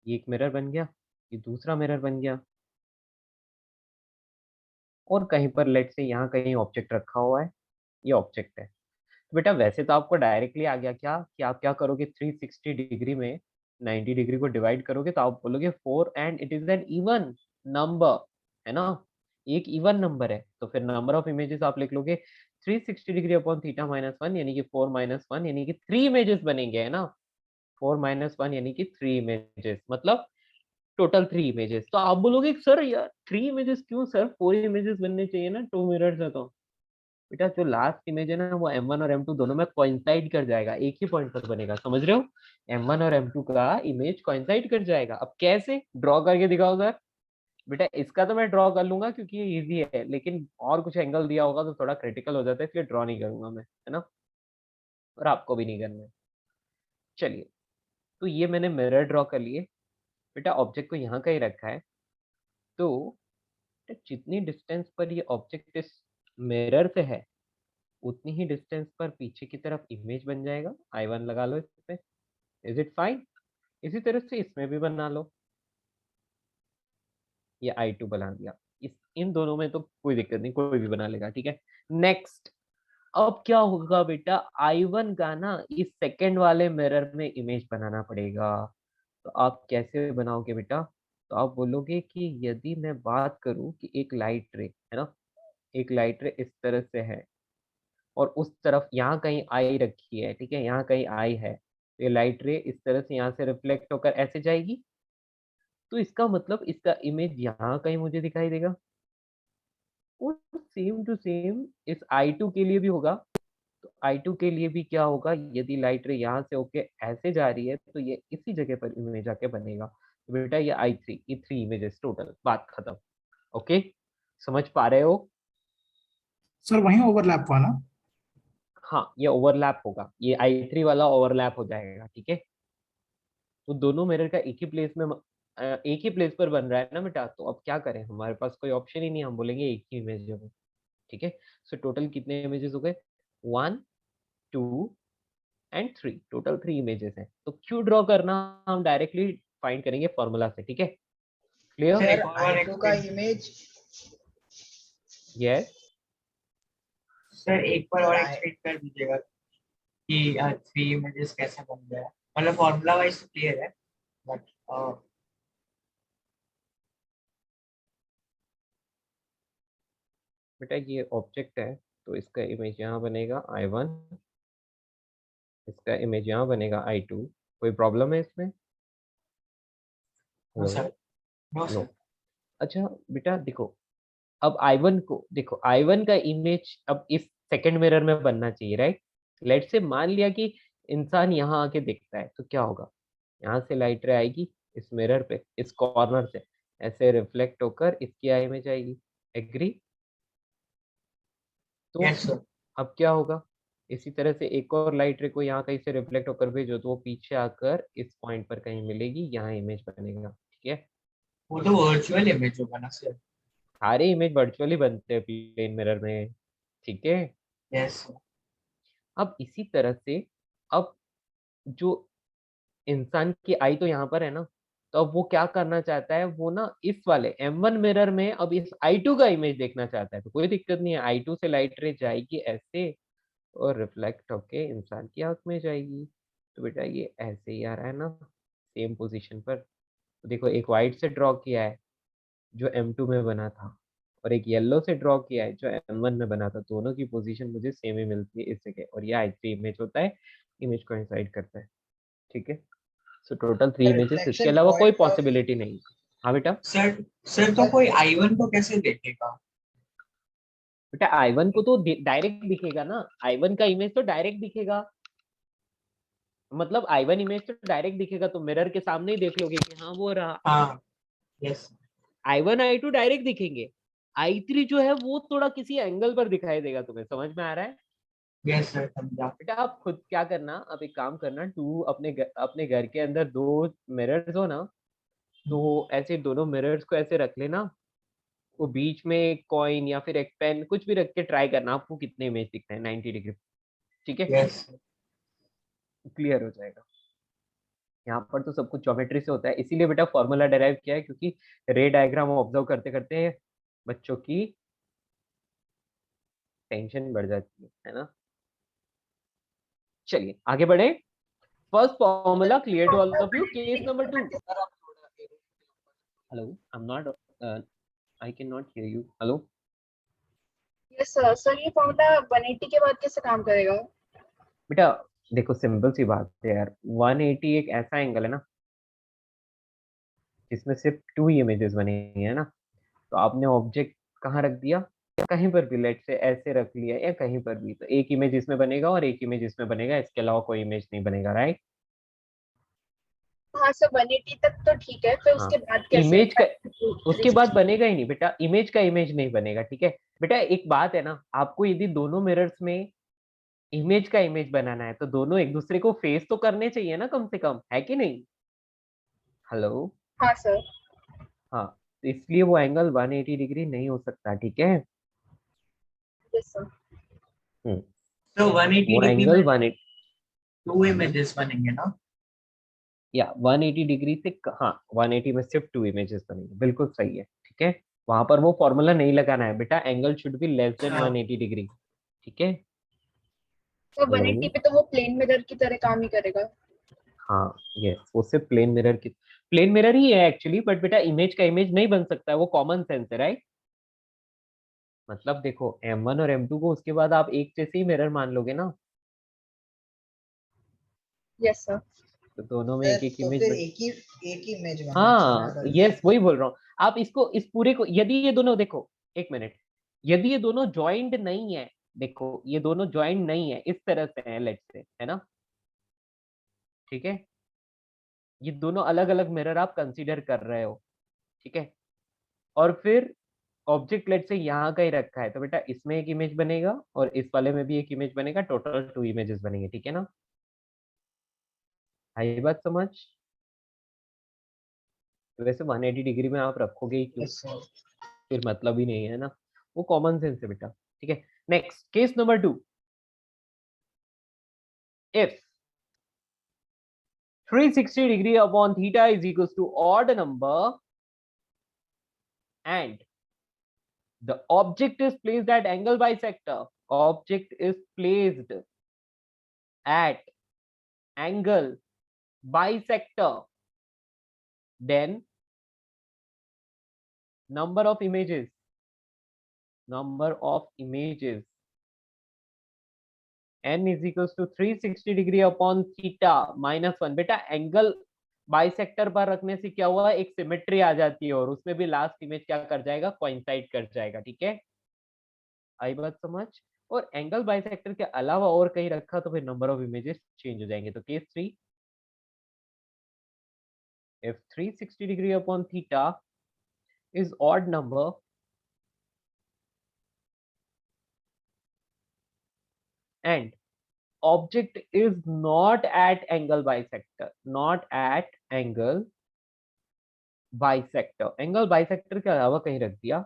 ये एक मिरर बन गया, ये दूसरा मिरर बन गया, और कहीं पर लेट से यहाँ कहीं ऑब्जेक्ट रखा हुआ है, ये ऑब्जेक्ट है। तो बेटा वैसे तो आपको डायरेक्टली आ गया क्या कि आप क्या करोगे, 360 डिग्री में 90 डिग्री को डिवाइड करोगे तो आप बोलोगे 4 and it is an even number, है ना, एक इवन नंबर है। तो फिर नंबर ऑफ इमेजेस आप लिख लोगे 360 डिग्री अपॉन थीटा माइनस 1, यानी कि 4 माइनस 1 यानी कि 3 इमेजेस बनेंगे, है ना। 4 माइनस 1 यानी कि 3 इमेजेस, मतलब टोटल 3 इमेजेस। तो आप बोलोगे सर यार 3 इमेजेस क्यों सर, 4 इमेजेस बनने चाहिए ना, 2 मिरर्स है तो। बेटा जो लास्ट इमेज है ना, वो M1 और M2 दोनों में कोइंसाइड कर जाएगा, एक ही पॉइंट पर बनेगा, समझ रहे हो। M1 और M2 का इमेज कोइंसाइड कर जाएगा। अब कैसे ड्रॉ करके दिखाओ सर? बेटा इसका तो मैं ड्रॉ कर लूंगा क्योंकि ये इजी है, लेकिन और कुछ एंगल दिया होगा तो थोड़ा क्रिटिकल हो जाता है, इसलिए ड्रॉ नहीं करूंगा मैं, है ना, और आपको भी नहीं करना है। चलिए, तो ये मैंने मिरर ड्रॉ कर लिए। बेटा ऑब्जेक्ट को यहाँ कहीं रखा है, तो जितनी डिस्टेंस पर ये ऑब्जेक्ट इस मिरर से है उतनी ही डिस्टेंस पर पीछे की तरफ इमेज बन जाएगा। I1 लगा लो इस पे। Is it fine? इसी तरह से इसमें भी बना लो, ये I2 बना दिया। इस इन दोनों में तो कोई दिक्कत नहीं, कोई भी बना लेगा, ठीक है। नेक्स्ट, अब क्या होगा बेटा, I1 का ना इस सेकंड वाले मिरर में इमेज बनाना पड़ेगा। तो आप कैसे बनाओगे बेटा? तो आप बोलोगे कि यदि मैं बात करूं कि एक लाइट रे है ना, एक लाइट रे इस तरह से है और उस तरफ यहाँ कहीं आई रखी है, ठीक है, यहाँ कहीं आई है, तो ये लाइट रे इस तरह से यहाँ से रिफ्लेक्ट होकर ऐसे जाएगी, तो इसका मतलब इसका इमेज यहाँ कहीं मुझे दिखाई देगा। और सेम टू सेम इस I2 के लिए भी होगा। तो I2 के लिए भी क्या होगा, यदि लाइट रे यहाँ से होके ऐसे जा रही है तो ये इसी जगह पर इमेज आके बनेगा। तो बेटा ये I3, ये 3 इमेजेस टोटल, बात खत्म। ओके, समझ पा रहे हो? सर वहीं ओवरलैप हुआ ना? हाँ, ये ओवरलैप होगा, ये I3 वाला ओवरलैप हो जाएगा, ठीक है। तो दोनों मिरर का एक ही प्लेस में एक ही प्लेस पर बन रहा है ना बेटा, तो अब क्या करें, हमारे पास कोई ऑप्शन ही नहीं, हम बोलेंगे एक ही इमेज है वो, ठीक है। सो टोटल कितने इमेजेस हो गए, 1 2 एंड 3, टोटल 3 इमेजेस हैं। तो क्यों ड्रॉ करना, हम डायरेक्टली फाइंड करेंगे फॉर्मूला से, ठीक है। क्लियर? सर सर एक और I2 का इमेज यस, सर एक बार और एक्सप्लेन कर दीजिएगा कि 3 इमेजेस कैसे बन गया। मतलब फॉर्मूला वाइज तो क्लियर है बट बेटा ये ऑब्जेक्ट है तो इसका इमेज यहाँ बनेगा I1, इसका इमेज यहाँ बनेगा I2। कोई प्रॉब्लम है इसमें? No sir, no no. Sir. अच्छा बेटा देखो, अब I1 को देखो, I1 का इमेज अब इस सेकंड मिरर में बनना चाहिए, राइट। लेट से मान लिया कि इंसान यहाँ आके देखता है, तो क्या होगा, यहाँ से लाइट रे आएगी इस मिरर पे, इस कॉर्नर से ऐसे रिफ्लेक्ट होकर इसकी आई में जाएगी। एग्री? तो यस सर। अब क्या होगा, इसी तरह से एक और लाइट रे को यहाँ कहीं से रिफ्लेक्ट होकर भेजो तो वो पीछे आकर इस पॉइंट पर कहीं मिलेगी, यहाँ इमेज बनेगा। ठीक है, वो तो वर्चुअल इमेज होगा ना सर। सारे इमेज वर्चुअली बनते हैं प्लेन मिरर में। ठीक है, यस सर। अब इसी तरह से अब जो इंसान की आई तो यहाँ पर है ना, तो अब वो क्या करना चाहता है, वो ना इस वाले M1 मिरर में अब इस I2 का इमेज देखना चाहता है। तो कोई दिक्कत नहीं है, I2 से लाइट रे जाएगी ऐसे और रिफ्लेक्ट होके इंसान की आंख में जाएगी। तो बेटा ये ऐसे ही आ रहा है ना सेम पोजीशन पर। तो देखो एक व्हाइट से ड्रॉ किया है जो M2 में बना था, और एक येलो से ड्रॉ किया है जो M1 में बना था। दोनों की पोजीशन मुझे सेम ही मिलती है इस जगह, और ये I3 इमेज होता है, इमेज कोइंसाइड करता है। ठीक है, सो टोटल 3 इमेजेस, इसके अलावा कोई पॉसिबिलिटी नहीं। हाँ बेटा, सर सर तो कोई I1 को कैसे देखेगा? बेटा I1 को तो डायरेक्ट दिखेगा ना, I1 का इमेज तो डायरेक्ट दिखेगा। मतलब I1 इमेज तो डायरेक्ट दिखेगा, तो मिरर के सामने ही देख लोगे कि हाँ वो रहा। हाँ यस। I1 I2 डायरेक्ट दिखेंगे, I3 जो है वो थोड़ा किसी एंगल पर दिखाई देगा। तुम्हें समझ में आ रहा है? यस सर समझा। बेटा आप खुद क्या करना, आप एक काम करना, टू अपने घर के अंदर 2 मिरर्स हो ना, तो ऐसे दोनों मिरर्स को ऐसे रख लेना, वो बीच में एक कॉइन या फिर एक पेन कुछ भी रख के ट्राई करना, आपको कितने इमेज दिखते हैं 90 डिग्री। ठीक है, यस क्लियर हो जाएगा। यहाँ पर तो सब कुछ ज्योमेट्री से होता है, इसीलिए बेटा फॉर्मूला डेराइव किया है, क्योंकि रे डायग्राम ऑब्जर्व करते करते बच्चों की टेंशन बढ़ जाती है ना। चलिए आगे बढ़े। First formula clear to all of you. Case number 2। Hello, I am not, I can not hear you. Hello yes sir, ये फॉर्मूला 180 के बाद कैसे काम करेगा? बेटा, देखो सिंपल सी बात है यार, 180 एक ऐसा एंगल है ना जिसमें सिर्फ 2 इमेजेस बनेंगे, है ना। तो आपने ऑब्जेक्ट कहाँ रख दिया, कहीं पर भी, लेट से ऐसे रख लिया या कहीं पर भी, तो एक इमेज इसमें बनेगा और एक इमेज इसमें बनेगा, इसके अलावा कोई इमेज नहीं बनेगा, राइट। हाँ सर, 180 तक तो ठीक है, फिर हाँ, उसके बाद कैसे? इमेज का उसके बाद बनेगा ही नहीं बेटा, इमेज का इमेज नहीं बनेगा। ठीक है बेटा, एक बात है ना, आपको यदि दोनों मिरर्स में इमेज का इमेज बनाना है तो दोनों एक दूसरे को फेस तो करने चाहिए ना, कम से कम, है कि नहीं। हेलो, हाँ सर। हाँ, तो इसलिए वो एंगल 180 डिग्री नहीं हो सकता। ठीक है, यस सर। तो 180 वो डिग्री एंगल में 180 2 इमेजेस बनेंगे ना? या 180 डिग्री से, हाँ 180 में सिर्फ 2 इमेजेस बनेंगे, बिल्कुल सही है। ठीक है, वहां पर वो फॉर्मूला नहीं लगाना है बेटा, angle should be less than 180 degree. ठीक है, तो हेलो, 180 पे तो वो प्लेन मिरर की तरह काम ही करेगा। हाँ यस, वो सिर्फ प्लेन मिरर ही है एक्चुअली, बट बेटा इमेज का इमेज नहीं बन सकता है, वो कॉमन सेंस है, राइट। मतलब देखो M1 और M2 को उसके बाद आप एक जैसे ही मिरर मान लोगे ना, यस सर। तो दोनों में सर एक एक तो इमेज फिर बन। एक ही इमेज बनना चाहिए ना हाँ अगर यस, वही बोल रहा हूँ। आप इसको, इस पूरे को, यदि ये दोनों, देखो एक मिनट, यदि ये दोनों ज्वाइंट नहीं है, देखो ये दोनों ज्वाइंट नहीं है, इस तरह से है, लेट से, है ना। ठीक है, ये दोनों अलग अलग मिरर आप कंसीडर कर रहे हो। ठीक है, और फिर ऑब्जेक्ट लेट से यहाँ का ही रखा है, तो बेटा इसमें एक इमेज बनेगा और इस वाले में भी एक इमेज बनेगा, टोटल 2 इमेजेस बनेंगे। ठीक है ना, आई बात समझ। वैसे 180 डिग्री में आप रखोगे ही क्यों, यस सर। फिर मतलब ही नहीं है ना, वो कॉमन सेंस है बेटा। ठीक है, next case number 2। if 360 degree upon theta is equals to odd number and the object is placed at angle bisector, object is placed at angle bisector, then number of images n is equals to 360 degree upon theta minus 1। बेटा angle bisector पर रखने से क्या हुआ, एक symmetry आ जाती है और उसमें भी लास्ट इमेज क्या कर जाएगा, कोइंसाइड कर जाएगा। ठीक है, आई बात समझ। और एंगल बाइसेक्टर के अलावा और कहीं रखा तो फिर नंबर ऑफ इमेजेस चेंज हो जाएंगे। तो case 3, if 360 degree upon theta is odd number and object is not at angle bisector, not at angle bisector, angle bisector के अलावा कहीं रख दिया,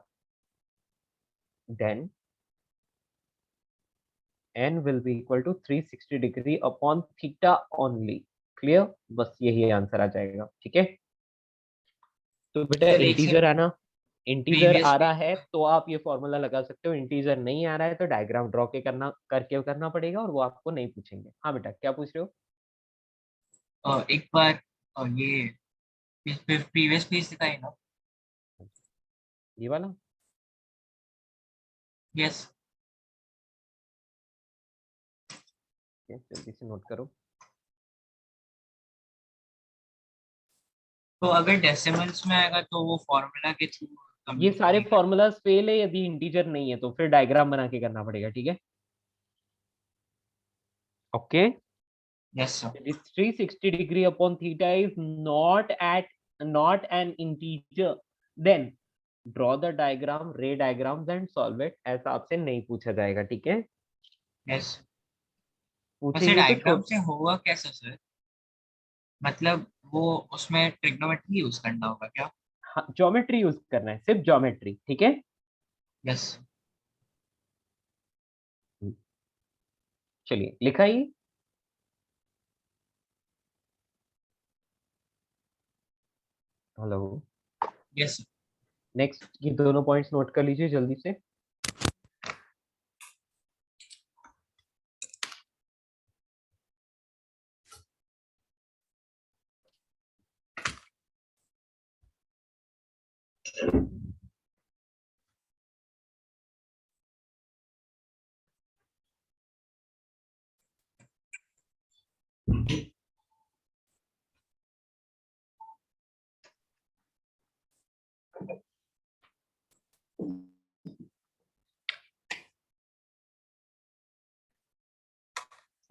then n will be equal to 360 degree upon theta only। Clear? बस यही answer आ जाएगा। ठीक है, तो बेटा सर, एक इंटीजर आना, इंटीजर previous आ रहा है तो आप ये फॉर्मूला लगा सकते हो, इंटीजर नहीं आ रहा है तो डायग्राम ड्रॉ के करना पड़ेगा और वो आपको नहीं पूछेंगे। हाँ बेटा, क्या पूछ रहे हो? एक बार ये प्रीवियस पेज दिखाई ना। ये वाला? यस, जल्दी से नोट करो। तो अगर डेसिमल्स में आएगा तो वो फॉर्मूला के थ्रू ये सारे फॉर्मूलाज फेल है यदि इंटीजर नहीं है तो फिर डायग्राम बना के करना पड़ेगा। ठीक है, okay. Yes sir. This 360 degree upon theta is not an integer, then draw the diagram, ray diagrams and solve it। ऐसा आपसे नहीं पूछा जाएगा। ठीक है, यस, वैसे पूछेंगे तो डायग्राम से होगा कैसे सर? मतलब वो उसमें ट्रिग्नोमेट्री यूज करना होगा क्या? ज्योमेट्री यूज करना है, सिर्फ ज्योमेट्री। ठीक है, यस, चलिए लिखाइए। Hello, yes. नेक्स्ट ये दोनों पॉइंट्स नोट कर लीजिए जल्दी से।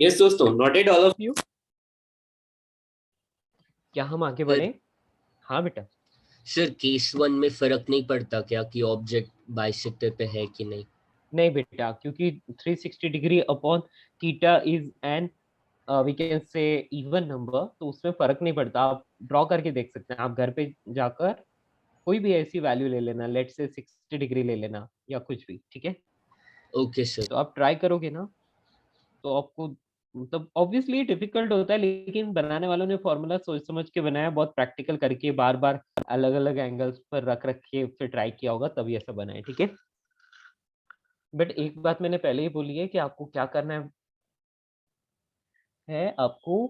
यस दोस्तों, नोटेड ऑल ऑफ यू। क्या हम आगे बढ़े? हाँ बेटा। सर केस 1 में फर्क नहीं पड़ता क्या कि ऑब्जेक्ट बाइसेक्टर पे है कि नहीं? नहीं बेटा, क्योंकि 360 degree upon theta is an we can say even number, तो उसमें फर्क नहीं पड़ता। आप ड्रॉ करके देख सकते हैं। आप घर पे जाकर कोई भी ऐसी वैल्यू ले लेना, लेट से 60 डिग्री ले लेना या कुछ भी। ठीक है, ओके सर। तो आप ट्राई करोगे ना तो आपको, मतलब ऑब्वियसली डिफिकल्ट होता है लेकिन बनाने वालों ने फॉर्मूला सोच समझ के बनाया, बहुत प्रैक्टिकल करके बार बार अलग अलग एंगल्स पर रख रख के फिर ट्राई किया होगा तभी ऐसा बना है। ठीक है, बट एक बात मैंने पहले ही बोली है कि आपको क्या करना है आपको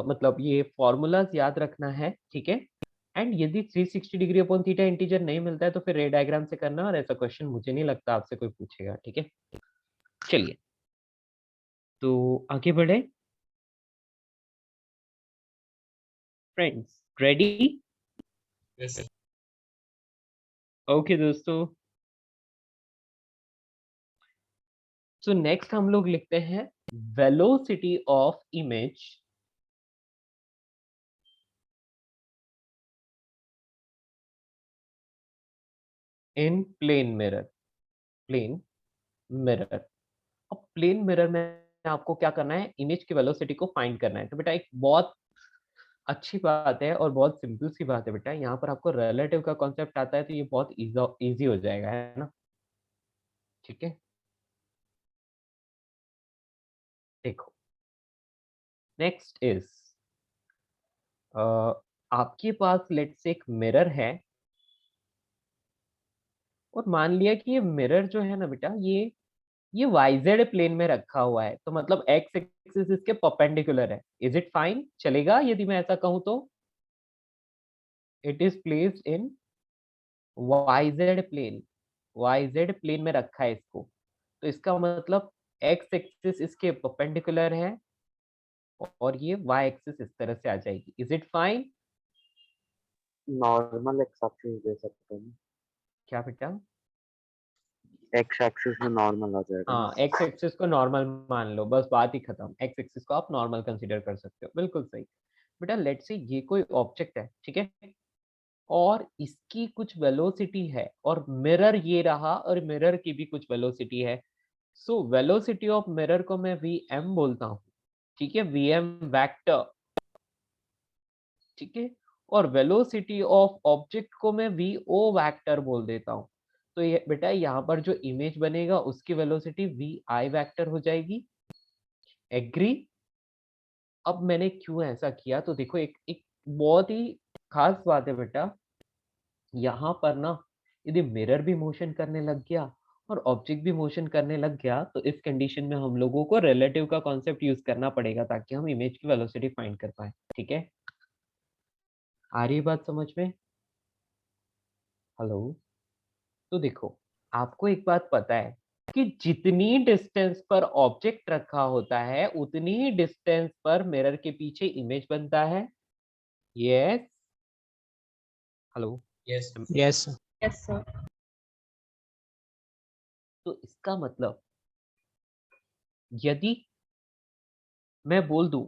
मतलब ये फॉर्मूलाज याद रखना है। ठीक है, एंड यदि 360 डिग्री अपॉन थीटा इंटीजर नहीं मिलता है तो फिर रे डायग्राम से करना, और ऐसा क्वेश्चन मुझे नहीं लगता आपसे कोई पूछेगा। ठीक है, चलिए तो आगे बढ़े friends, ready? Yes sir. Okay दोस्तों, सो नेक्स्ट हम लोग लिखते हैं velocity of image in plane mirror. Plane mirror, अब प्लेन मिरर में आपको क्या करना है, इमेज की वेलोसिटी को फाइंड करना है। तो बेटा एक बहुत अच्छी बात है और बहुत सिंपल सी बात है बेटा, यहाँ पर आपको रिलेटिव का कॉन्सेप्ट आता है तो ये बहुत इजी हो जाएगा, है ना? ठीक है, देखो नेक्स्ट इज आपके पास लेट से एक मिरर है और मान लिया कि ये मिरर जो है ना बेटा, ये वाईजेड प्लेन में रखा हुआ है, तो मतलब एक्स एक्सिस इसके परपेंडिकुलर है। Is it fine? चलेगा यदि मैं ऐसा कहूं तो? It is placed in yz plane में रखा है इसको, तो इसका मतलब एक्स एक्सिस इसके परपेंडिकुलर है और ये वाई एक्सिस इस तरह से आ जाएगी। Is it fine? Normal X axis दे सकते हैं। क्या बेटा? एक्स एक्सिस में नॉर्मल आ जाएगा। हाँ, एक्स एक्सिस को नॉर्मल मान लो, बस बात ही खत्म। एक्स एक्सिस को आप नॉर्मल कंसीडर कर सकते हो, बिल्कुल सही। बेटा लेट्स से ये कोई ऑब्जेक्ट है, ठीक है, और इसकी कुछ वेलोसिटी है, और मिरर ये रहा, और मिरर की भी कुछ वेलोसिटी है। सो वेलोसिटी ऑफ मिरर को मैं vm बोलता हूँ, ठीक है, vm वेक्टर, ठीक है, और वेलोसिटी ऑफ ऑब्जेक्ट को मैं vo वेक्टर बोल देता हूँ। तो ये बेटा यहाँ पर जो इमेज बनेगा उसकी वेलोसिटी vi वेक्टर हो जाएगी। एग्री? अब मैंने क्यों ऐसा किया, तो देखो एक एक बहुत ही खास बात है बेटा, यहाँ पर ना यदि मिरर भी मोशन करने लग गया और ऑब्जेक्ट भी मोशन करने लग गया, तो इस कंडीशन में हम लोगों को रिलेटिव का कॉन्सेप्ट यूज करना पड़ेगा ताकि हम इमेज की वेलोसिटी फाइंड कर पाए। ठीक है, आ रही बात समझ में? हेलो? तो देखो, आपको एक बात पता है कि जितनी डिस्टेंस पर ऑब्जेक्ट रखा होता है उतनी ही डिस्टेंस पर मिरर के पीछे इमेज बनता है। Yes? Hello? Yes. Yes. Yes sir. तो इसका मतलब यदि मैं बोल दूं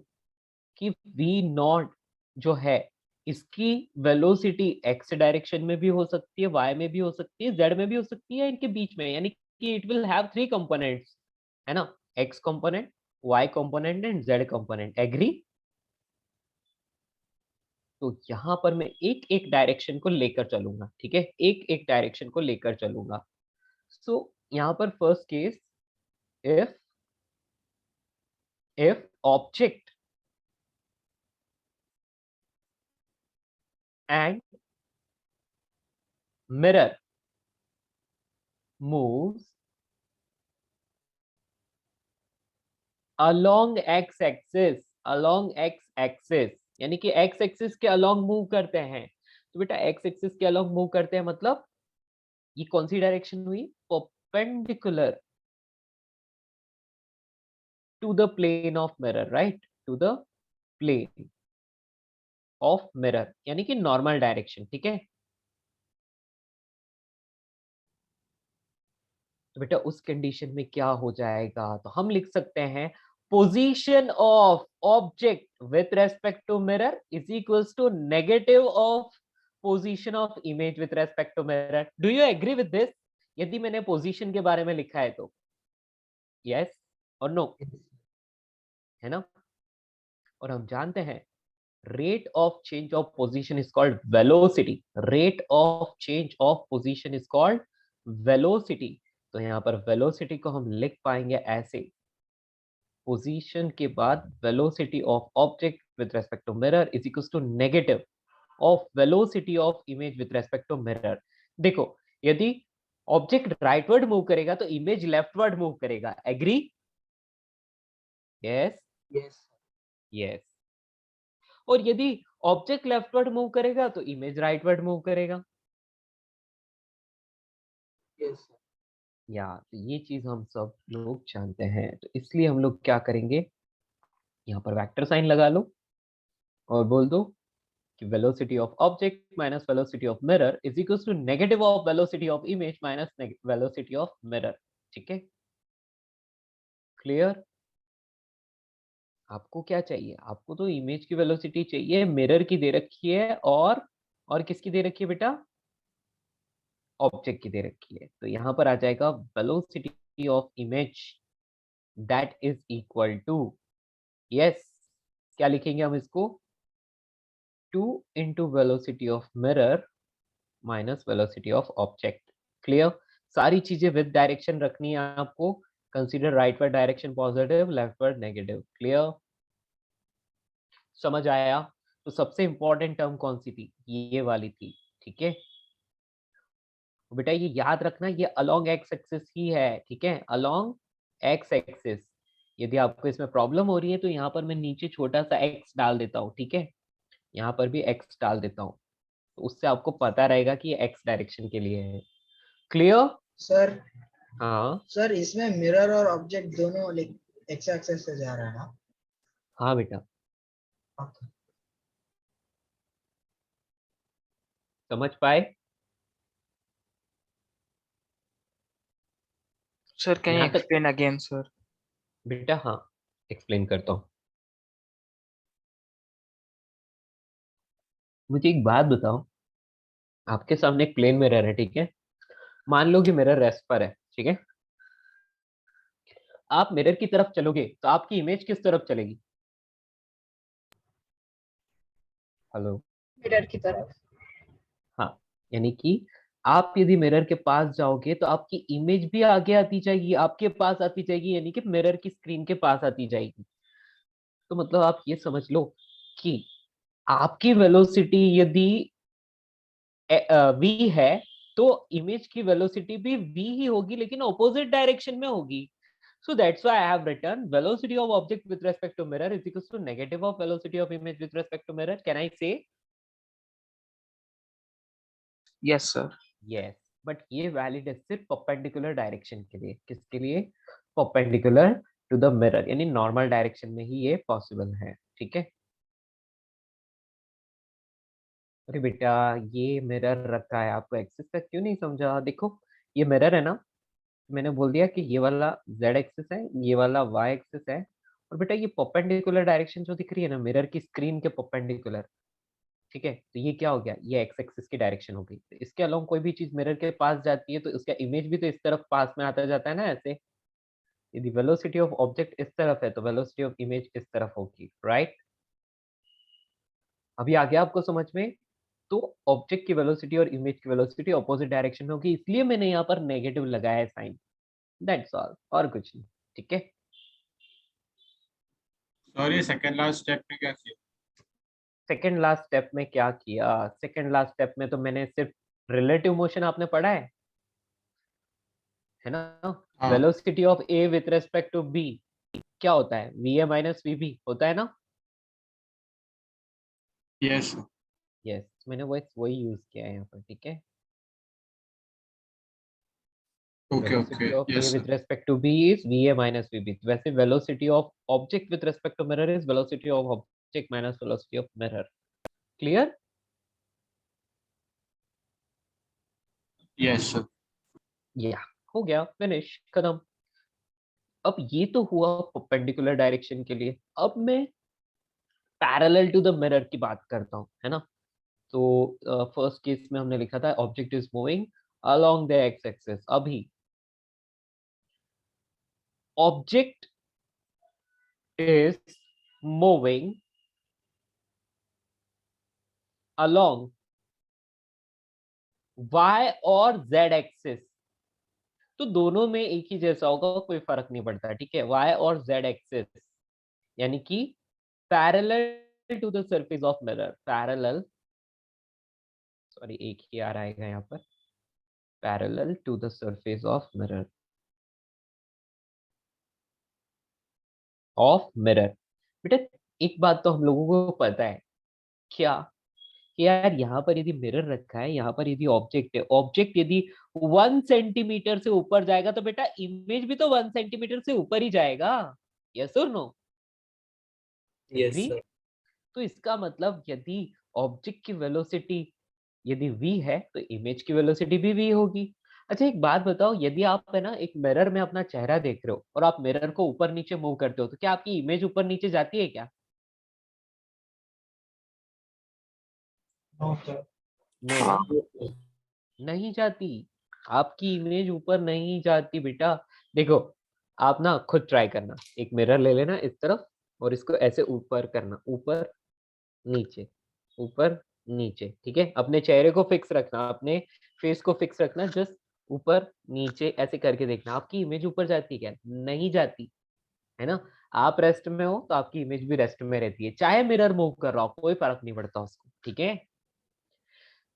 कि v नॉट जो है इसकी वेलोसिटी x डायरेक्शन में भी हो सकती है, y में भी हो सकती है, z में भी हो सकती है, इनके बीच में, यानी कि इट विल हैव 3 कंपोनेंट्स, है ना, x component, y component and z component. Agree? तो यहाँ पर मैं एक एक डायरेक्शन को लेकर चलूंगा, ठीक है, एक एक डायरेक्शन को लेकर चलूंगा। सो यहाँ पर first case, if object and mirror moves along x axis, यानी कि x एक्सिस के अलोंग मूव करते हैं। तो बेटा x एक्सिस के अलोंग मूव करते हैं मतलब ये कौन सी डायरेक्शन हुई? Perpendicular to the plane of mirror, right, to the plane of mirror, यानी कि नॉर्मल डायरेक्शन। ठीक है, तो बेटा उस कंडीशन में क्या हो जाएगा, तो हम लिख सकते हैं position of object with respect to mirror is equals to negative of position of image with respect to mirror. Do you agree with this? यदि मैंने पोजीशन के बारे में लिखा है तो यस और नो, है ना? और हम जानते हैं rate of change of position is called velocity, rate of change of position is called velocity। तो यहाँ पर velocity को हम लिख पाएंगे ऐसे, पोजीशन के बाद velocity of object with respect to mirror is equals to negative of velocity of image with respect to mirror। देखो, यदि ऑब्जेक्ट राइटवर्ड मूव करेगा तो इमेज लेफ्टवर्ड मूव करेगा। एग्री? यस? Yes yes. और यदि ऑब्जेक्ट लेफ्टवर्ड मूव करेगा तो image rightward move करेगा। यस या तो ये चीज हम सब लोग जानते हैं, तो इसलिए हम लोग क्या करेंगे, यहाँ पर वेक्टर साइन लगा लो और बोल दो कि velocity of object minus velocity of mirror is equals to negative of velocity of image minus velocity of mirror. ठीक है, क्लियर? आपको क्या चाहिए? आपको तो इमेज की वेलोसिटी चाहिए, मिरर की दे रखी है, और किसकी दे रखी है बेटा? ऑब्जेक्ट की दे रखी है। तो यहाँ पर आ जाएगा velocity of image that is equal to, yes, क्या लिखेंगे हम इसको? 2 into velocity of mirror minus velocity of object। Clear? सारी चीजें विद डायरेक्शन रखनी है आपको, consider rightward direction positive, leftward negative. Clear? समझ आया? तो सबसे इंपॉर्टेंट टर्म कौन सी थी? ये वाली थी। ठीक है, तो बेटा ये याद रखना, ये अलोंग एक्स एक्सिस ही है। ठीक है, अलोंग एक्स एक्सिस। यदि आपको इसमें प्रॉब्लम हो रही है तो यहाँ पर मैं नीचे छोटा सा एक्स डाल देता हूँ। ठीक है, यहाँ पर भी एक्स डाल देता हूँ, तो उससे आपको पता रहेगा कि ये एक्स डायरेक्शन के लिए है। क्लियर? सर हाँ सर इसमें मिरर और ऑब्जेक्ट दोनों एक्स एक्सिस से जा रहा है ना? हाँ बेटा, ओके। समझ पाए? Sir, can you यहाँ तक explain again, sir? बेटा, हाँ एक्सप्लेन करता हूँ। मुझे एक बात बताओ, आपके सामने एक प्लेन मिरर है, ठीक है? मान लो कि मिरर रेस्ट पर है, ठीक है? आप मिरर की तरफ चलोगे तो आपकी इमेज किस तरफ चलेगी? हेलो? मिरर की तरफ। हाँ, यानी कि आप यदि मिरर के पास जाओगे तो आपकी इमेज भी आगे आती जाएगी, आपके पास आती जाएगी, यानी कि मिरर की स्क्रीन के पास आती जाएगी। तो मतलब आप ये समझ लो कि आपकी वेलोसिटी यदि v है तो इमेज की वेलोसिटी भी v ही होगी, लेकिन ऑपोजिट डायरेक्शन में होगी। So that's why I have written velocity of object with respect to mirror is equals to negative of velocity of image with respect to mirror. Can I say? Yes, sir. Yes. But ये valid है सिर्फ perpendicular direction के लिए। किसके लिए? Perpendicular to the mirror, यानी normal direction में ही ये possible है, ठीक है? अरे बेटा, ये मिरर रखा है, आपको एक्सिस का क्यों नहीं समझा? देखो, ये मिरर है ना, मैंने बोल दिया कि ये वाला z एक्सिस है, ये वाला y एक्सिस है, और बेटा ये परपेंडिकुलर डायरेक्शन जो दिख रही है ना मिरर की स्क्रीन के परपेंडिकुलर, ठीक है? तो ये क्या हो गया? ये x एक्सिस की डायरेक्शन हो गई। तो इसके अलावा कोई भी चीज मिरर के पास जाती है तो उसका इमेज भी तो इस तरफ पास में आता जाता है ना, ऐसे। यदि वेलोसिटी ऑफ ऑब्जेक्ट इस तरफ है तो वेलोसिटी ऑफ इमेज इस तरफ होगी, राइट? अभी आ गया आपको समझ में? तो ऑब्जेक्ट की वेलोसिटी और इमेज की वेलोसिटी ऑपोजिट डायरेक्शन में होगी, इसलिए मैंने यहाँ पर नेगेटिव लगाया है साइन। दैट्स ऑल, और कुछ नहीं, ठीक है? सॉरी, सेकंड लास्ट स्टेप में क्या किया? सेकेंड लास्ट स्टेप में क्या किया? सेकेंड लास्ट स्टेप में तो मैंने सिर्फ रिलेटिव मोशन आपने पढ़ा है ना? हाँ। Velocity of A with respect to B क्या होता है? V A minus V B होता है ना? यस। यस, मैंने वही यूज किया है यहाँ पर, ठीक है? Okay velocity okay, of a yes with sir. Respect to B is V A minus V B. वैसे velocity of object with respect to mirror is velocity of object minus velocity of mirror. Clear? Yes sir. या हो गया, finish, खत्म। अब ये तो हुआ perpendicular direction के लिए। अब मैं पैरेलल टू द मिरर की बात करता हूँ, है ना? तो फर्स्ट केस में हमने लिखा था object is moving along the X axis. अभी object is moving along y और z एक्सिस, तो दोनों में एक ही जैसा होगा, कोई फर्क नहीं पड़ता, ठीक है? y और z एक्सिस यानी कि parallel to the surface of mirror, parallel, sorry एक ही आ रहा है यहाँ पर, parallel to the surface of mirror, of mirror. बेटा एक बात तो हम लोगों को पता है, क्या? कि यार यहाँ पर यदि मिरर रखा है, यहाँ पर यदि ऑब्जेक्ट है, ऑब्जेक्ट यदि 1 सेंटीमीटर से ऊपर जाएगा तो बेटा इमेज भी तो 1 सेंटीमीटर से ऊपर ही जाएगा। यस और नो? Yes agree? सर। तो इसका मतलब यदि ऑब्जेक्ट की वेलोसिटी यदि v है तो इमेज की वेलोसिटी भी v होगी। अच्छा एक बात बताओ, यदि आप है ना एक मिरर में अपना चेहरा देख रहे हो और आप मिरर को ऊपर नीचे मूव करते हो तो क्या आपकी इमेज ऊपर नीचे जाती है क्या? No, sir. नो, नहीं जाती। आपकी इमेज ऊपर नहीं जाती बेटा। देखो, आप ना खुद ट्राई करना, एक मिरर ले लेना इस तरफ और इसको ऐसे ऊपर करना, ऊपर नीचे, ऊपर नीचे, ठीक है? अपने चेहरे को फिक्स रखना, अपने फेस को फिक्स रखना, जस्ट ऊपर नीचे ऐसे करके देखना, आपकी इमेज ऊपर जाती है क्या? नहीं जाती, है ना? आप रेस्ट में हो तो आपकी इमेज भी रेस्ट में रहती है, चाहे मिरर मूव कर रहा हो, कोई फर्क नहीं पड़ता उसको, ठीक है?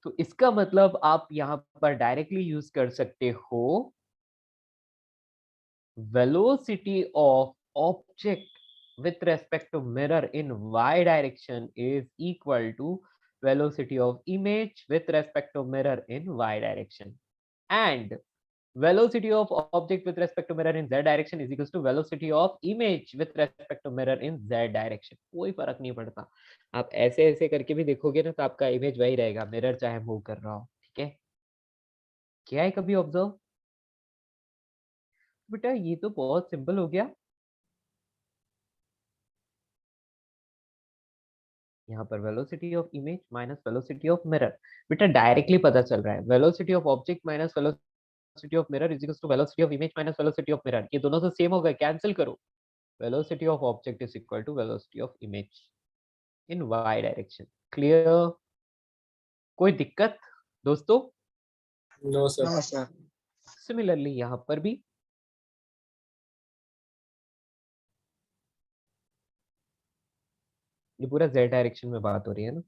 तो इसका मतलब आप यहाँ पर डायरेक्टली यूज कर सकते हो velocity of object with respect to mirror in y direction is equal to velocity of image with respect to mirror in y direction, and velocity of object with respect to mirror in z direction is equals to velocity of image with respect to mirror in z direction। कोई फर्क नहीं पड़ता, आप ऐसे ऐसे करके भी देखोगे ना तो आपका इमेज वही रहेगा, मिरर चाहे मूव कर रहा हो, ठीक है? किया है कभी ऑब्जर्व? बेटा ये तो बहुत सिंपल हो गया। यहाँ पर velocity of image minus velocity of mirror, बेटा डायरेक्टली पता चल रहा है velocity of object minus velocity of mirror is equal to velocity of image minus velocity of mirror, ये दोनों से सेम हो गए, कैंसिल करो। Velocity of object is equal to velocity of image in Y direction. Clear? कोई दिक्कत दोस्तों? No हाँ सर। सिमिलरली यहाँ पर भी ये पूरा z डायरेक्शन में बात हो रही है ना।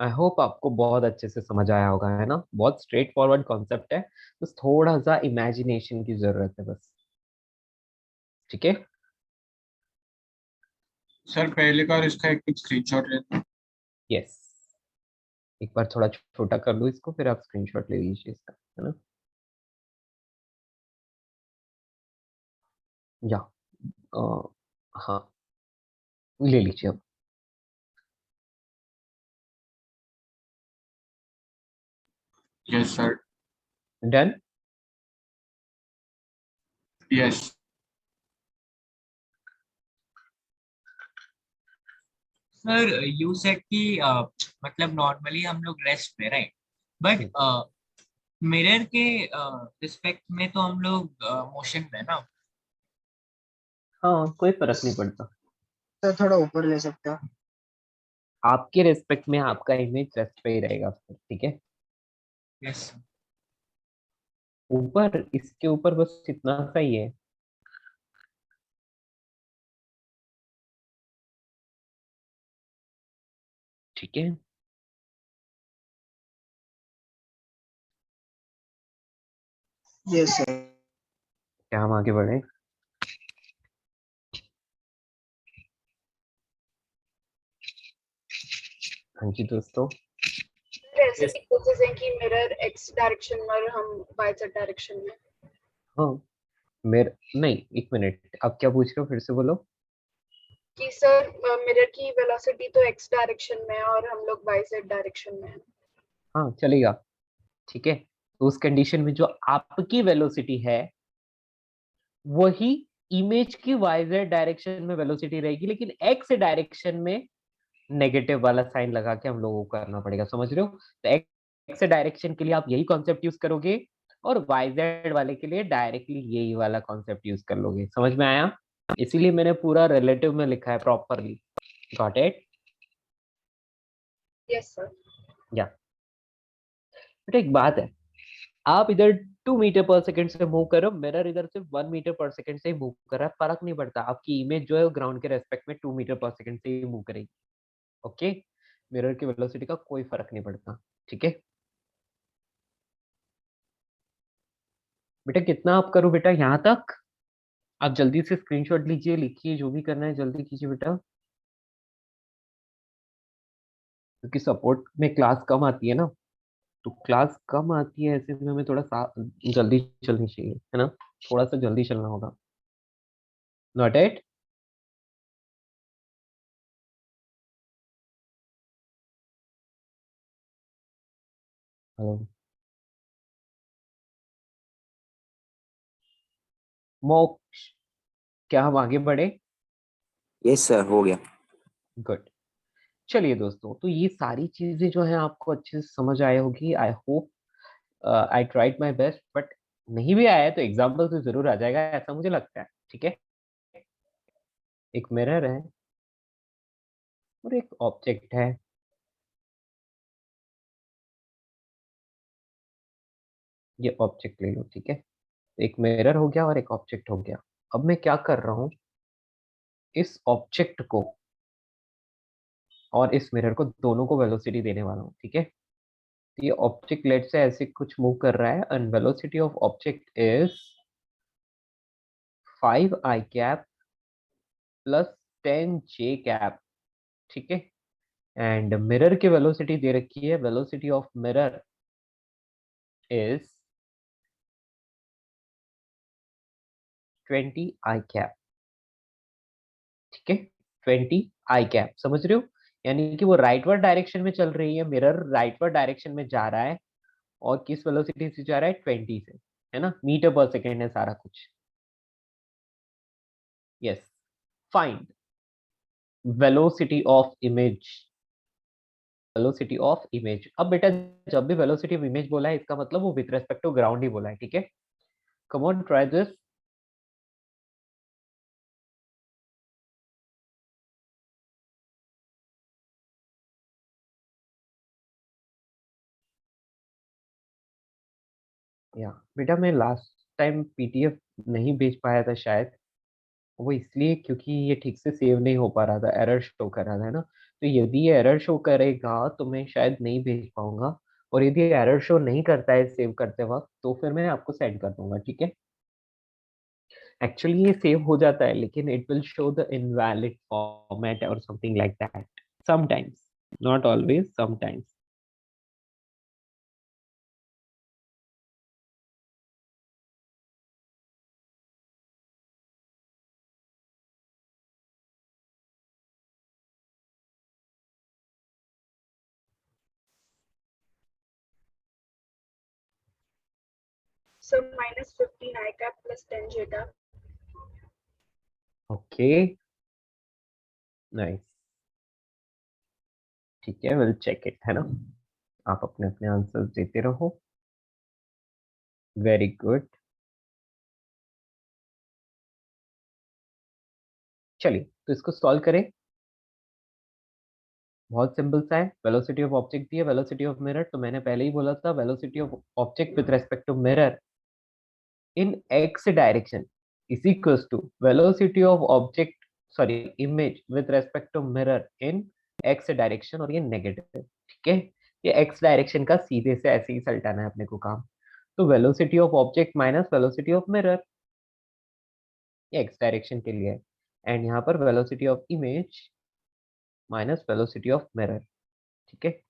आई होप आपको बहुत अच्छे से समझ आया होगा, है ना। बहुत स्ट्रेट फॉरवर्ड कॉन्सेप्ट है, बस थोड़ा सा इमेजिनेशन की जरूरत है बस। ठीक है सर पहले बार इसका एक स्क्रीनशॉट लेते। यस, एक बार थोड़ा छोटा कर लो इसको, फिर आप स्क्रीनशॉट ले लीजिए इसका, है ना। या हाँ ले लीजिए अब। Yes sir. Done. Yes sir you said कि मतलब नॉर्मली हम लोग रेस्ट में, राइट, बट मिरर के रिस्पेक्ट में तो हम लोग मोशन में ना। हाँ कोई फर्क नहीं पड़ता, सर थोड़ा ऊपर ले सकते हो? आपके रेस्पेक्ट में आपका इमेज रेस्ट पे ही रहेगा फिर, ठीक है। यस। ऊपर इसके ऊपर बस इतना सा ही है। ठीक है यस सर। क्या हम आगे बढ़े? हाँ जी दोस्तों। ऐसे केसेस हैं कि मिरर एक्स डायरेक्शन में और हम वाई जेड डायरेक्शन में। हाँ मेरे नहीं, एक मिनट, आप क्या पूछ रहे हो, फिर से बोलो। कि सर मिरर की वेलोसिटी तो एक्स डायरेक्शन में है और हम लोग वाई जेड डायरेक्शन में हैं। हाँ चलेगा, ठीक है। तो उस कंडीशन में जो आपकी वेलोसिटी है वही इमेज की वाईजेड डायरेक्शन में वेलोसिटी रहेगी, लेकिन एक्स डायरेक्शन में नेगेटिव वाला साइन लगा के हम लोगों को करना पड़ेगा, समझ रहे हो। तो एक्स डायरेक्शन के लिए आप यही कॉन्सेप्ट यूज करोगे और वाईजेड वाले के लिए डायरेक्टली यही वाला कॉन्सेप्ट यूज कर लोगे। समझ में आया? इसीलिए मैंने पूरा रिलेटिव में लिखा है properly. Got it? Yes sir. या बेटा एक बात है, आप इधर 2 मीटर पर सेकंड से मूव करो, मिरर इधर सिर्फ 1 मीटर पर सेकंड से ही मूव कर रहा है, फर्क नहीं पड़ता। आपकी इमेज जो है वो ग्राउंड के रेस्पेक्ट में 2 मीटर पर सेकंड से ही मूव करेगी। ओके, मिरर की वेलोसिटी का कोई फर्क नहीं पड़ता, ठीक है। बेटा कितना आप करो बेटा यहाँ तक? आप जल्दी से स्क्रीनशॉट लीजिए, लिखिए, जो भी करना है जल्दी कीजिए बेटा, क्योंकि सपोर्ट में क्लास कम आती है ना। तो क्लास कम आती है, ऐसे में हमें थोड़ा जल्दी चलनी चाहिए, है ना। थोड़ा सा जल्दी चलना होगा। Not it? हेलो मोक्ष, क्या हम आगे बढ़े? यस सर, हो गया। गुड। चलिए दोस्तों, तो ये सारी चीजें जो हैं आपको अच्छे से समझ आए होगी, I hope. I tried my best, but नहीं भी आया है तो एग्जाम्पल से जरूर आ जाएगा, ऐसा मुझे लगता है, ठीक है। एक मिरर है और एक ऑब्जेक्ट है। ये ऑब्जेक्ट ले लो, ठीक है। एक मिरर हो गया और एक ऑब्जेक्ट हो गया। अब मैं क्या कर रहा हूँ, इस ऑब्जेक्ट को और इस मिरर को दोनों को वेलोसिटी देने वाला हूँ, ठीक है। तो ये ऑब्जेक्ट लेट से ऐसे कुछ मूव कर रहा है and velocity of object is 5i cap plus 10j cap, ठीक है। एंड मिरर की वेलोसिटी दे रखी है, velocity of mirror is 20i cap, ठीक है। 20i कैप, समझ रहे हो। यानी कि वो राइटवर्ड डायरेक्शन में चल रही है, मिरर राइटवर्ड डायरेक्शन में जा रहा है और किस वेलोसिटी से जा रहा है, 20 से, है ना, मीटर पर सेकेंड है सारा कुछ। Yes, find velocity of image, velocity of image. अब बेटा जब भी वेलोसिटी ऑफ इमेज बोला है इसका मतलब वो विथ रेस्पेक्ट टू ग्राउंड ही बोला है, ठीक है। Come on try this. या बेटा मैं लास्ट टाइम पीडीएफ नहीं भेज पाया था शायद, वो इसलिए क्योंकि ये ठीक से सेव नहीं हो पा रहा था, एरर शो कर रहा था, है ना। तो यदि ये एरर शो करेगा तो मैं शायद नहीं भेज पाऊंगा, और यदि एरर शो नहीं करता है सेव करते वक्त तो फिर मैं आपको सेंड कर दूंगा, ठीक है। एक्चुअली ये सेव हो जाता है लेकिन it will show the invalid format और something like that sometimes, not always, sometimes. So -15 I cap plus 10 j cap. Okay, nice, ठीक है, विल चेक इट, है ना। आप अपने अपने आंसर्स देते रहो। Very good. चलिए तो इसको सॉल्व करें। बहुत सिंपल सा है, वेलोसिटी ऑफ ऑब्जेक्ट दी है, वेलोसिटी ऑफ मिरर, तो मैंने पहले ही बोला था velocity of object with respect to mirror in x direction is equals to velocity of object, sorry image with respect to mirror in x direction, और ये negative, ठीक है। ये एक्स डायरेक्शन का सीधे से ऐसे ही सल्टाना है अपने को काम। तो velocity of object minus velocity of mirror, ये एक्स डायरेक्शन के लिए है, एंड यहाँ पर velocity of image minus velocity of mirror, ठीक है।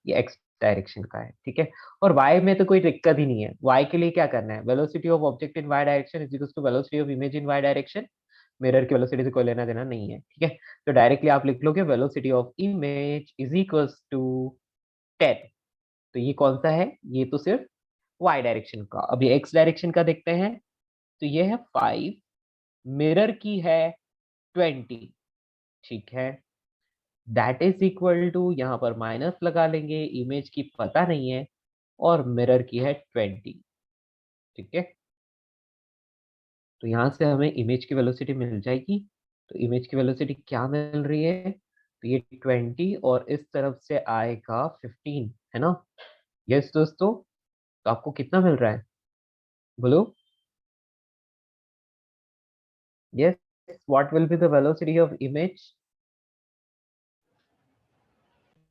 ये एक्स डायरेक्शन का है, ठीक है। और वाई में तो कोई दिक्कत ही नहीं है, वाई के लिए क्या करना है, velocity of object in Y direction is equal to velocity of image in Y direction, mirror की वेलोसिटी से कोई लेना देना नहीं है, ठीक है। तो डायरेक्टली आप लिख लोगे velocity of image is equal to 10। तो ये कौन सा है, ये तो सिर्फ वाई डायरेक्शन का। अभी एक्स डायरेक्शन का देखते हैं, तो ये है 5, मिरर की है 20, ठीक है। दैट इज इक्वल टू, यहाँ पर माइनस लगा लेंगे, इमेज की पता नहीं है और मिरर की है 20, ठीक है। तो यहाँ से हमें इमेज की वेलोसिटी मिल जाएगी। तो इमेज की वेलोसिटी क्या मिल रही है, तो ये 20 और इस तरफ से आएगा 15, है ना। यस दोस्तों, तो आपको कितना मिल रहा है, बोलो। Yes, what will be the velocity of image,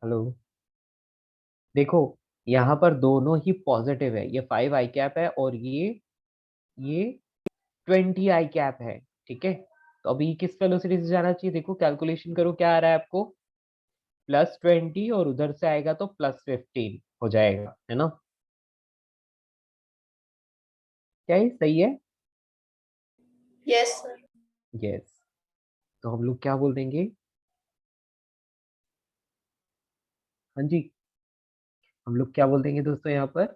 hello. देखो यहाँ पर दोनों ही पॉजिटिव है, ये 5 आई कैप है और ये 20 आई कैप है, ठीक है। तो अभी किस वेलोसिटी से जाना चाहिए, देखो कैलकुलेशन करो क्या आ रहा है आपको, +20 और उधर से आएगा तो +15 हो जाएगा, है ना। क्या ये सही है, यस सर। यस। तो हम लोग क्या बोल देंगे, हाँ जी, हम लोग क्या बोल देंगे दोस्तों यहाँ पर,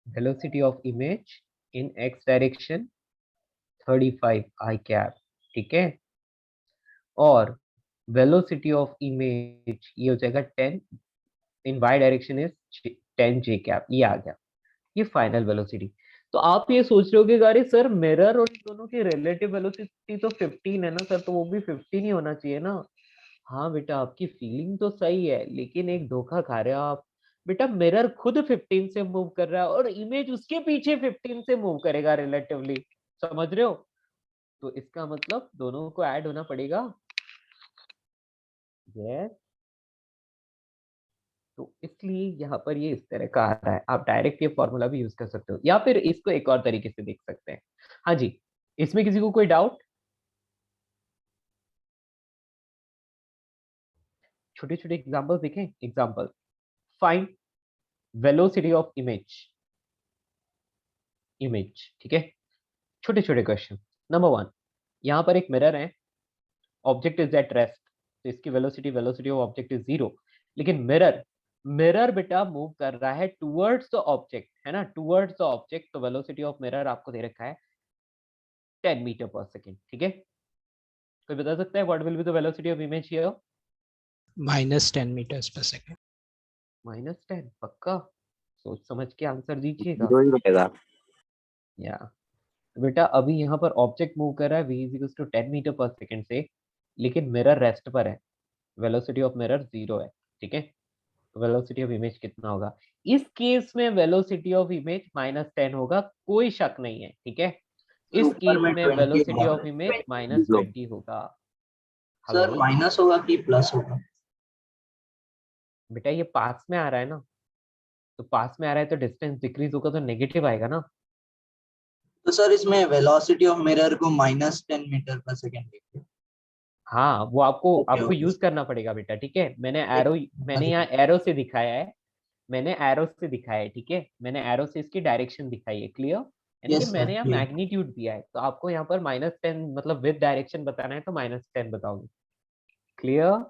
velocity of image in x direction 35 I cap, ठीक है। और वेलोसिटी ऑफ इमेज ये हो जाएगा 10, in Y direction is 10 J cap, ये आ गया, ये फाइनल वेलोसिटी। तो आप ये सोच रहे होगे अरे सर मिरर और इन दोनों की रिलेटिव वेलोसिटी तो 15 है ना सर, तो वो भी 15 ही होना चाहिए ना। हाँ बेटा, आपकी फीलिंग तो सही है लेकिन एक धोखा खा रहे हो आप। बेटा मिरर खुद 15 से मूव कर रहा है और इमेज उसके पीछे 15 से मूव करेगा रिलेटिवली, समझ रहे हो। तो इसका मतलब दोनों को ऐड होना पड़ेगा, यस। तो इसलिए यहाँ पर ये इस तरह का आ रहा है, आप डायरेक्ट ये फॉर्मूला भी यूज कर सकते हो या फिर इसको एक और तरीके से देख सकते हैं। हाँ जी, इसमें किसी को कोई डाउट, छोटे छोटे एग्जाम्पल देखें। Example, find velocity of image, ठीक है। छोटे छोटे क्वेश्चन। नंबर 1, यहाँ पर एक मिरर है, ऑब्जेक्ट इज एट रेस्ट, तो इसकी वेलोसिटी ऑफ ऑब्जेक्ट इज 0। लेकिन मिरर बेटा मूव कर रहा है टुवर्ड्स द ऑब्जेक्ट, है ना, टुवर्ड्स द ऑब्जेक्ट, तो वेलोसिटी ऑफ मिरर आपको दे रखा है 10 मीटर पर सेकेंड। ठीक है, कोई बता सकता है what will be the velocity of image here? -10 meters per second. -10 पक्का? सोच समझ के आंसर दीजिएगा। 0 ही रहेगा। या तो बेटा अभी यहाँ पर ऑब्जेक्ट मूव कर रहा है v is to 10 metre per second से, लेकिन मिरर रेस्ट पर है, वेलोसिटी ऑफ मिरर 0 है। ठीक है, तो वेलोसिटी ऑफ इमेज कितना होगा? इस केस में वेलोसिटी ऑफ इमेज -10 होगा, कोई शक नहीं है। ठीक है, इस ऊपर केस में में 20 वेलोसिटी होगा। ऑफ इमेज -20 होगा। सर हेलो माइनस होगा कि प्लस होगा? बेटा, ये पास में आ रहा है ना, तो पास में आ रहा है तो डिस्टेंस डिक्रीज होगा तो नेगेटिव आएगा ना। तो सर इसमें वेलोसिटी ऑफ मिरर को -10 मीटर पर सेकेंड लिखते हैं। हाँ, वो आपको ओके यूज करना पड़ेगा बेटा। ठीक है, मैंने यहाँ एरो से दिखाया है, ठीक है, मैंने एरो से इसकी डायरेक्शन दिखाई है। क्लियर? यानी कि Yes, sir, मैंने यहाँ clear. मैग्नीट्यूड दिया है, तो आपको यहाँ पर -10 मतलब विद डायरेक्शन बताना है तो -10 बताओगे। क्लियर?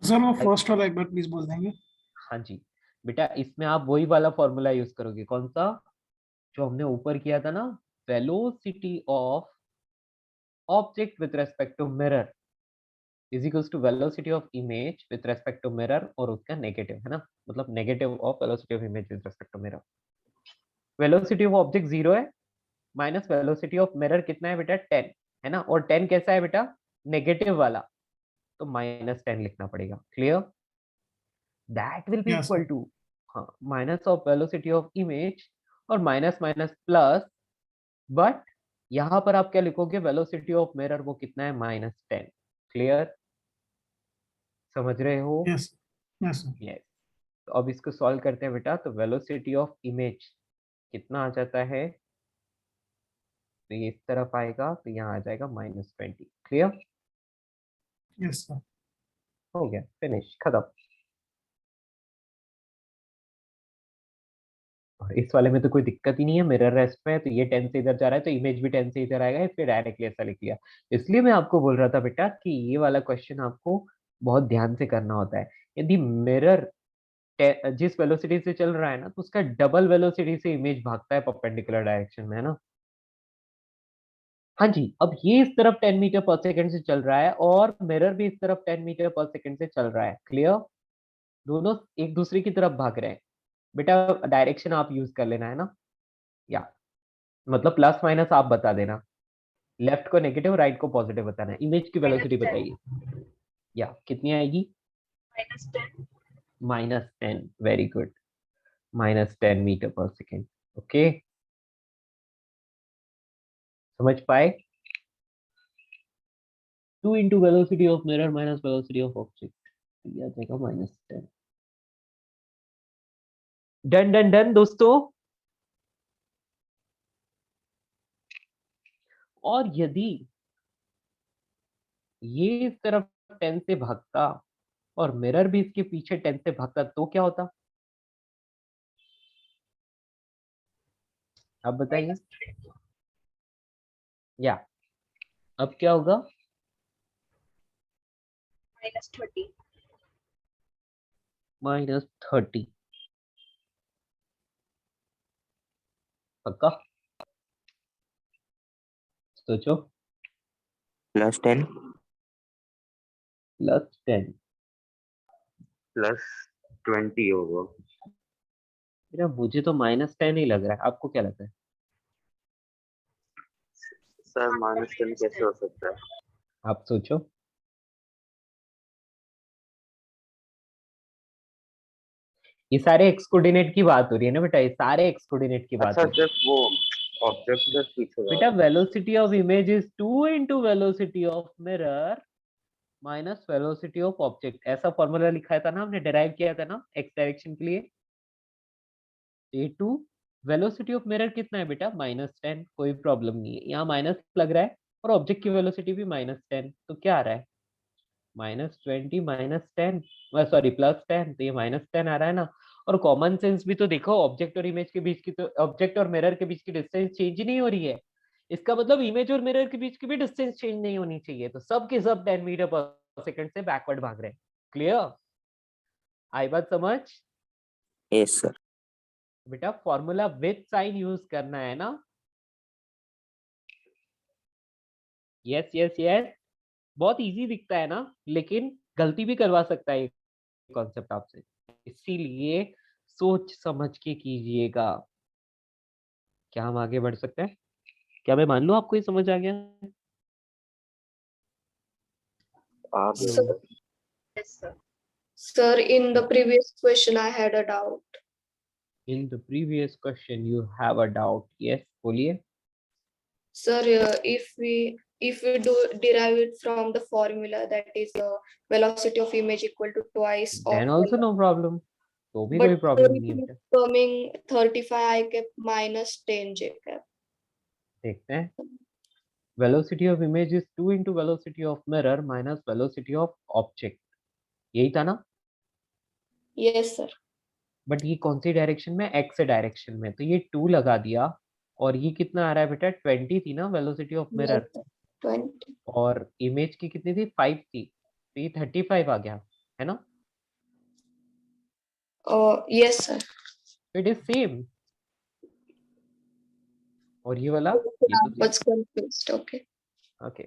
सर वो फर्स्ट वाला एक बार प्लीज बोल देंगे? हाँ जी बेटा, इसमें आप वही वाला फॉर्मूला यूज करोगे। कौन सा? जो हमने ऊपर किया था ना, velocity of object with respect to mirror is equals to velocity of image with respect to mirror, और उसका नेगेटिव, है ना, मतलब negative of velocity of image with respect to mirror. Velocity of object 0 है, माइनस वेलोसिटी ऑफ मिरर कितना है बेटा? 10 है ना, और 10 कैसा है बेटा? नेगेटिव वाला, तो -10 लिखना पड़ेगा। Clear? That will be Yes, equal to, हाँ, minus of velocity of image और माइनस माइनस प्लस, बट यहाँ पर आप क्या लिखोगे? वेलोसिटी ऑफ मिरर वो कितना है? -10। क्लियर? समझ रहे हो? yes, yes, sir. यस। तो अब इसको सॉल्व करते हैं बेटा, तो वेलोसिटी ऑफ इमेज कितना आ जाता है? तो ये इस तरफ आएगा, तो यहाँ आ जाएगा -20। क्लियर? Yes, sir. हो गया, फिनिश, खत्म। और इस वाले में तो कोई दिक्कत ही नहीं है, मिरर रेस्ट में है, तो ये 10 से इधर जा रहा है तो इमेज भी 10 से इधर आएगा, इसलिए डायरेक्टली ऐसा लिख लिया। इसलिए मैं आपको बोल रहा था बेटा कि ये वाला क्वेश्चन आपको बहुत ध्यान से करना होता है। यदि मिरर जिस वेलोसिटी से चल रहा है ना, तो उसका डबल वेलोसिटी से इमेज भागता है परपेंडिकुलर डायरेक्शन में, है ना। हाँ जी, अब ये इस तरफ 10 मीटर पर सेकंड से चल रहा है और मिरर भी इस तरफ 10 मीटर पर सेकंड से चल रहा है। क्लियर? दोनों एक दूसरे की तरफ भाग रहे हैं। बेटा डायरेक्शन आप यूज कर लेना, है ना, या मतलब प्लस माइनस आप बता देना, लेफ्ट को नेगेटिव, राइट को पॉजिटिव बताना है। इमेज की वेलोसिटी -10 बताइए, या कितनी आएगी? -10 -10। Very good, -10 metre per second. Okay, समझ पाए? 2 into velocity of mirror minus velocity of object, ये आ जाएगा -10। डन डन डन दोस्तों। और यदि ये इस तरफ 10 से भागता और मिरर भी इसके पीछे 10 से भागता तो क्या होता? अब बताइए, या अब क्या होगा? -30 -30। पक्का? सोचो। +10 +10 +20 होगा। मेरा मुझे तो -10 ही लग रहा है, आपको क्या लगता है? सर -10 कैसे हो सकता है? आप सोचो। ये सारे एक्स कोऑर्डिनेट की बात हो रही है ना बेटा, ये सारे एक्स कोऑर्डिनेट की बात अच्छा, हो रही है। सिर्फ वो ऑब्जेक्ट जस्ट पीछे जा बेटा रहा है। Velocity of image is 2 into velocity of mirror minus velocity of object, ऐसा फॉर्मूला लिखा था ना हमने, डिराइव किया था ना एक्स डायरेक्शन के लिए। A2 वेलोसिटी ऑफ मिरर कितना है बेटा? -10। कोई प्रॉब्लम नहीं है, यहाँ माइनस लग रहा है और ऑब्जेक्ट की वेलोसिटी भी -10, तो क्या आ रहा है? -20 -10, सॉरी +10, तो ये -10 आ रहा है ना। और कॉमन सेंस भी तो देखो, ऑब्जेक्ट और इमेज के बीच की, तो ऑब्जेक्ट और मिरर के बीच की डिस्टेंस चेंज नहीं हो रही है। इसका मतलब इमेज और मिरर के बीच की भी डिस्टेंस चेंज नहीं होनी चाहिए, तो सब के सब 10 मीटर पर सेकंड से बैकवर्ड भाग रहे हैं। क्लियर? आई बात समझ? Yes sir. बेटा फॉर्मूला विद साइन यूज करना है ना? Yes yes yes. बहुत इजी दिखता है ना, लेकिन गलती भी करवा सकता है ये कॉन्सेप्ट आपसे, इसीलिए सोच समझ के कीजिएगा। क्या हम आगे बढ़ सकते हैं? क्या मैं मान लूं आपको ये समझ आ गया? आप Sir, hello. yes, sir. Sir, in the previous question, I had a doubt. In the previous question you have a doubt, yes बोलिए। Sir, if we do derive it from the formula, that is velocity of image equal to twice of then also no problem, तो भी but कोई problem नहीं है it बेटा। is coming 35 I cap minus 10 j cap. देखते हैं। Velocity of image is 2 into velocity of mirror minus velocity of object, यही था ना? Yes, sir. बट ये कौन सी डायरेक्शन में? एक्स डायरेक्शन में, तो ये 2 लगा दिया। और ये कितना आ रहा है बेटा? 20 थी ना velocity of Yes, mirror, sir. 20. और इमेज की कितनी थी? 5 थी, तो ये 35 आ गया, है ना? Yes, sir. It is same. और ये वाला, ये तो Was confused. Okay. ओके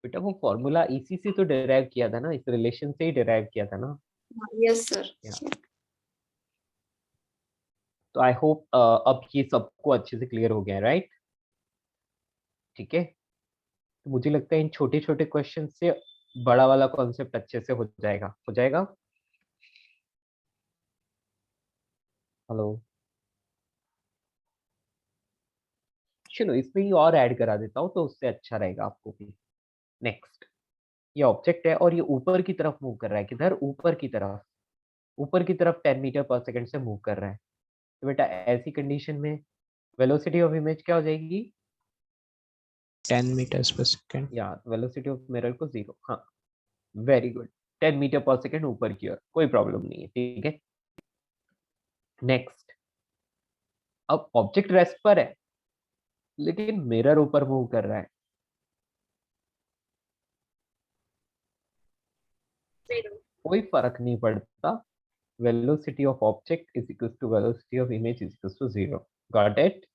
बेटा, वो फॉर्मूला इसी से तो डिराइव किया था ना, इस रिलेशन से ही डिराइव किया था ना। Yes, sir. Yeah. तो आई होप अब ये सबको अच्छे से क्लियर हो गया है, राइट? ठीक है, तो मुझे लगता है इन छोटे छोटे क्वेश्चन से बड़ा वाला कॉन्सेप्ट अच्छे से हो जाएगा, हो जाएगा। हेलो, चलो इसमें ही और ऐड करा देता हूँ तो उससे अच्छा रहेगा आपको भी। नेक्स्ट, ये ऑब्जेक्ट है और ये ऊपर की तरफ मूव कर रहा है, किधर? ऊपर की तरफ, ऊपर की तरफ 10 मीटर पर सेकंड से मूव कर रहा है। तो बेटा ऐसी कंडीशन में वेलोसिटी ऑफ इमेज क्या हो जाएगी? 10 meters per second. या वेलोसिटी ऑफ मिरर को 0। हाँ, वेरी गुड, 10 मीटर पर सेकंड ऊपर की ओर, कोई प्रॉब्लम नहीं है, ठीक है। नेक्स्ट, अब ऑब्जेक्ट रेस्ट पर है लेकिन मिरर ऊपर मूव कर रहा है। Zero. कोई फर्क नहीं पड़ता, velocity of object is equal to velocity of image is equal to 0। Got it?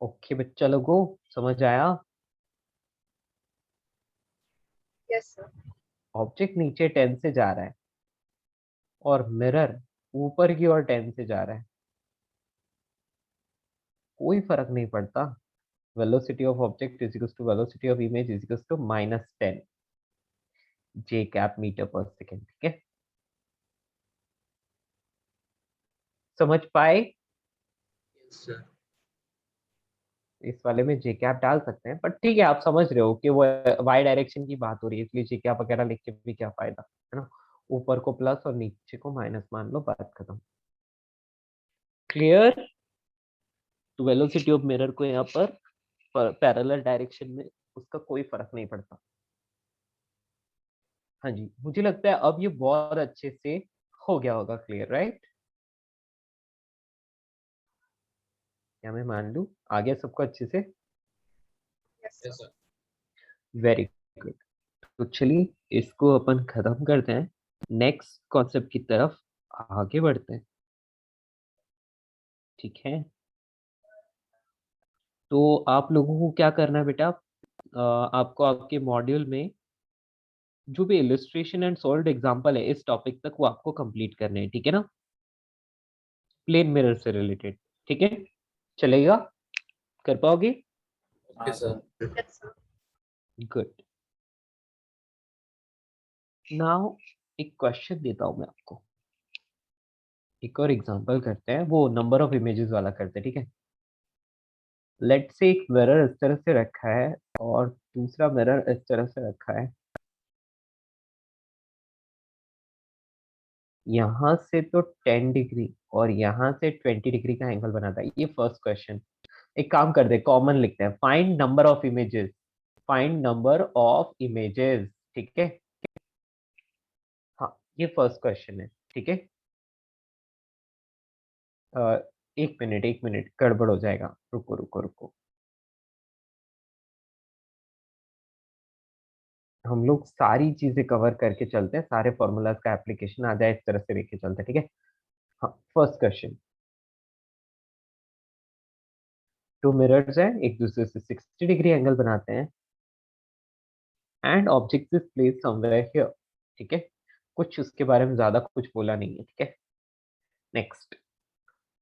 Okay बच्चा लोगों, समझ आया? Yes, sir. ऑब्जेक्ट नीचे 10 से जा रहा है और मिरर ऊपर की ओर 10 से जा रहा है, कोई फर्क नहीं पड़ता, velocity of object is equal to velocity of image is equal to -10 J cap metre per second. ठीक है, समझ पाए? Yes, sir. इस वाले में जे कैप डाल सकते हैं, बट ठीक है, आप समझ रहे हो कि वो वाई डायरेक्शन की बात हो रही है, इसलिए जे कैप वगैरह लिख के भी क्या फायदा, है ना? ऊपर को प्लस और नीचे को माइनस मान लो, बात खत्म। क्लियर? तो वेलोसिटी ऑफ मिरर को यहाँ पर पैरेलल डायरेक्शन में उसका कोई फर्क नहीं पड़ता। हाँ जी, मुझे लगता है अब ये बहुत अच्छे से हो गया होगा क्लियर, राइट? क्या मैं मान लूं आ गया सबको अच्छे से? Yes, sir. Very good. तो चलिए इसको अपन खत्म करते हैं, नेक्स्ट कॉन्सेप्ट की तरफ आगे बढ़ते हैं। ठीक है, तो आप लोगों को क्या करना है बेटा? आपको आपके मॉड्यूल में जो भी इलस्ट्रेशन एंड सॉल्व्ड एग्जांपल है इस टॉपिक तक, वो आपको कंप्लीट करने हैं, ठीक है ना? प्लेन मिरर से रिलेटेड, ठीक है? चलेगा? कर पाओगे? Okay, sir. Yes, sir. Good. Now एक क्वेश्चन देता हूं मैं आपको, एक और एग्जांपल करते हैं, वो नंबर ऑफ इमेजेस वाला करते हैं, ठीक है? लेट से एक मिरर इस तरह से रखा है और दूसरा मिरर इस तरह से रखा है। यहाँ से तो 10 डिग्री और यहाँ से 20 डिग्री का एंगल बनाता है। ये फर्स्ट क्वेश्चन। एक काम करते हैं, कॉमन लिखते हैं, find number of images, find number of images, ठीक है? हाँ, ये फर्स्ट क्वेश्चन है, ठीक है? एक मिनट गड़बड़ हो जाएगा, रुको रुको रुको। हम लोग सारी चीजें कवर करके चलते हैं, सारे फॉर्मूलाज का एप्लीकेशन आ जाए इस तरह से लेके चलते हैं, ठीक है। हाँ, फर्स्ट क्वेश्चन, टू मिरर्स है, एक दूसरे से 60 डिग्री एंगल बनाते हैं and object is place somewhere here, ठीक है। कुछ उसके बारे में ज्यादा कुछ बोला नहीं है, ठीक है। नेक्स्ट,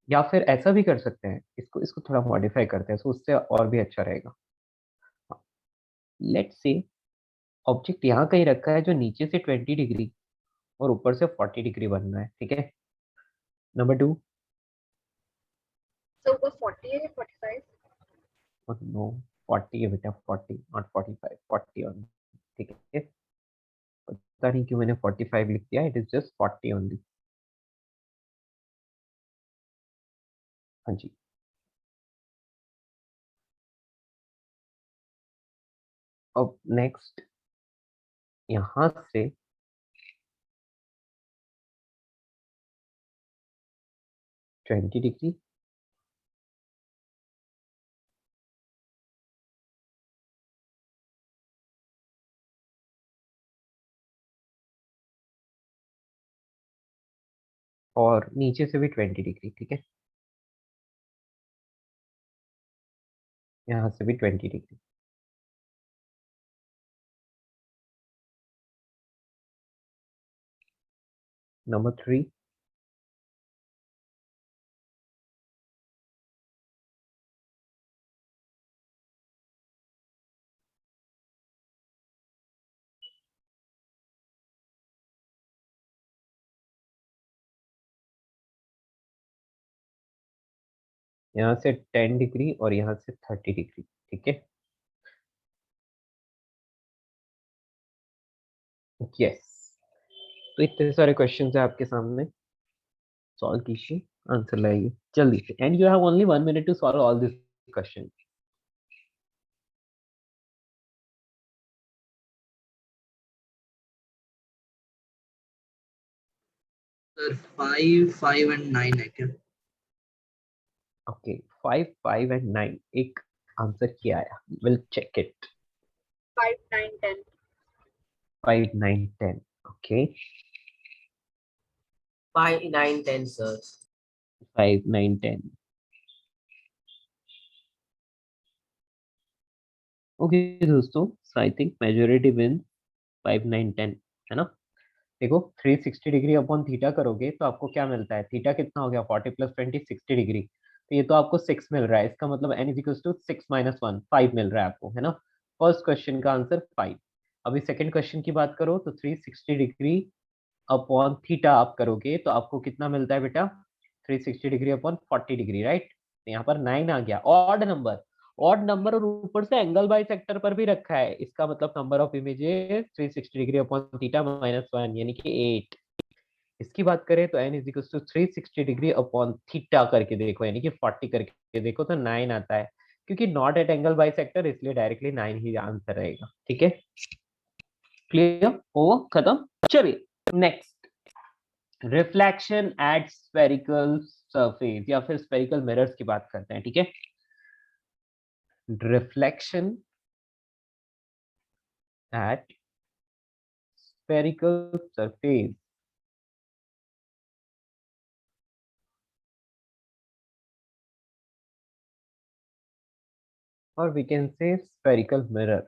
या फिर ऐसा भी कर सकते हैं, इसको इसको थोड़ा मॉडिफाई करते हैं तो उससे और भी अच्छा रहेगा। लेट्स से ऑब्जेक्ट यहाँ कहीं रखा है जो नीचे से 20 डिग्री और ऊपर से 40 डिग्री बन रहा है, ठीक है। नंबर 2, So ऊपर 40 है 45? नो 40 है बेटा, 40 नॉट 45, 40 ओनली, ठीक है। पता नहीं क्यों मैंने 45 लिख दिया, इट इज जस्ट 40 ओनली। हाँ जी, अब नेक्स्ट, यहाँ से ट्वेंटी डिग्री और नीचे से भी 20 डिग्री, ठीक है। यहाँ से भी 20 डिग्री। नंबर 3, यहाँ से 10 डिग्री और यहाँ से 30 डिग्री, ठीक है। यस, तो इतने सारे क्वेश्चंस है आपके सामने, सॉल्व कीजिए, आंसर लाइए जल्दी से, and you have only 1 minute to solve all this question. Sir 5 5 and 9 है क्या? ओके, 5 5 एंड 9 एक आंसर क्या आया, will check it. 5 9 10 5 9 10, okay. 5 9 10 sir. 5 9 10, okay दोस्तों, आई थिंक मेजॉरिटी विन 5 9 10, है ना। देखो 360 डिग्री अपॉन थीटा करोगे तो आपको क्या मिलता है, थीटा कितना हो गया 40 प्लस 20 60 डिग्री, तो ये तो आपको 6 मिल रहा है, इसका मतलब n इक्वल्स टू 6 माइनस 1 5 मिल रहा है आपको, है ना। फर्स्ट क्वेश्चन का आंसर 5। अभी सेकंड क्वेश्चन की बात करो तो 360 डिग्री अपॉन थीटा आप करोगे तो आपको कितना मिलता है बेटा, 360 डिग्री अपॉन 40 डिग्री, राइट। यहाँ पर 9 आ गया, ऑड नंबर, ऑड नंबर और ऊपर से एंगल बाई सेक्टर पर भी रखा है, इसका मतलब number of images 360 degree upon theta minus 1 यानी कि 8। इसकी बात करें तो n is equal to 360 degree upon theta करके देखो यानी कि 40 करके देखो तो 9 आता है, क्योंकि not at angle by sector इसलिए डायरेक्टली 9 ही आंसर रहेगा, ठीक है। क्लियर, ओवर, खत्म। चलिए next, reflection at spherical surface या फिर स्फेरिकल मिरर्स की बात करते हैं, ठीक है। रिफ्लेक्शन एट स्फेरिकल सरफेस, और we can say spherical mirror.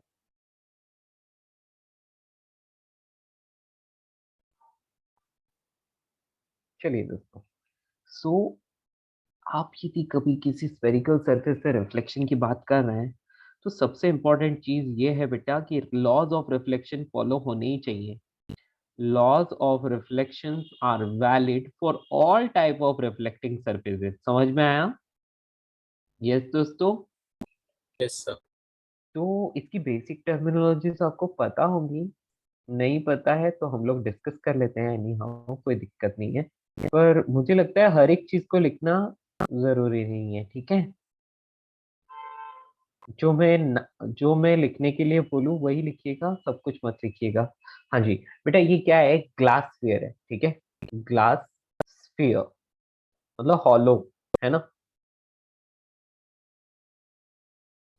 चलिए दोस्तों, सो आप यदि कभी किसी स्फेरिकल सरफेस से रिफ्लेक्शन की बात कर रहे हैं तो सबसे इंपॉर्टेंट चीज ये है बेटा कि लॉज ऑफ रिफ्लेक्शन फॉलो होने ही चाहिए। Laws of reflection are valid for all type of reflecting surfaces, समझ में आया। यस दोस्तों, यस सर। तो इसकी बेसिक टर्मिनोलॉजीज आपको पता होंगी, नहीं पता है तो हम लोग डिस्कस कर लेते हैं, नहीं हाँ कोई दिक्कत नहीं है, पर मुझे लगता है हर एक चीज को लिखना जरूरी नहीं है, ठीक है। जो मैं लिखने के लिए बोलूँ वही लिखिएगा, सब कुछ मत लिखिएगा। हाँ जी बेटा, ये क्या है, ग्लास स्फीयर है, ठीक है। ग्लास स्फीयर मतलब हॉलो, है ना।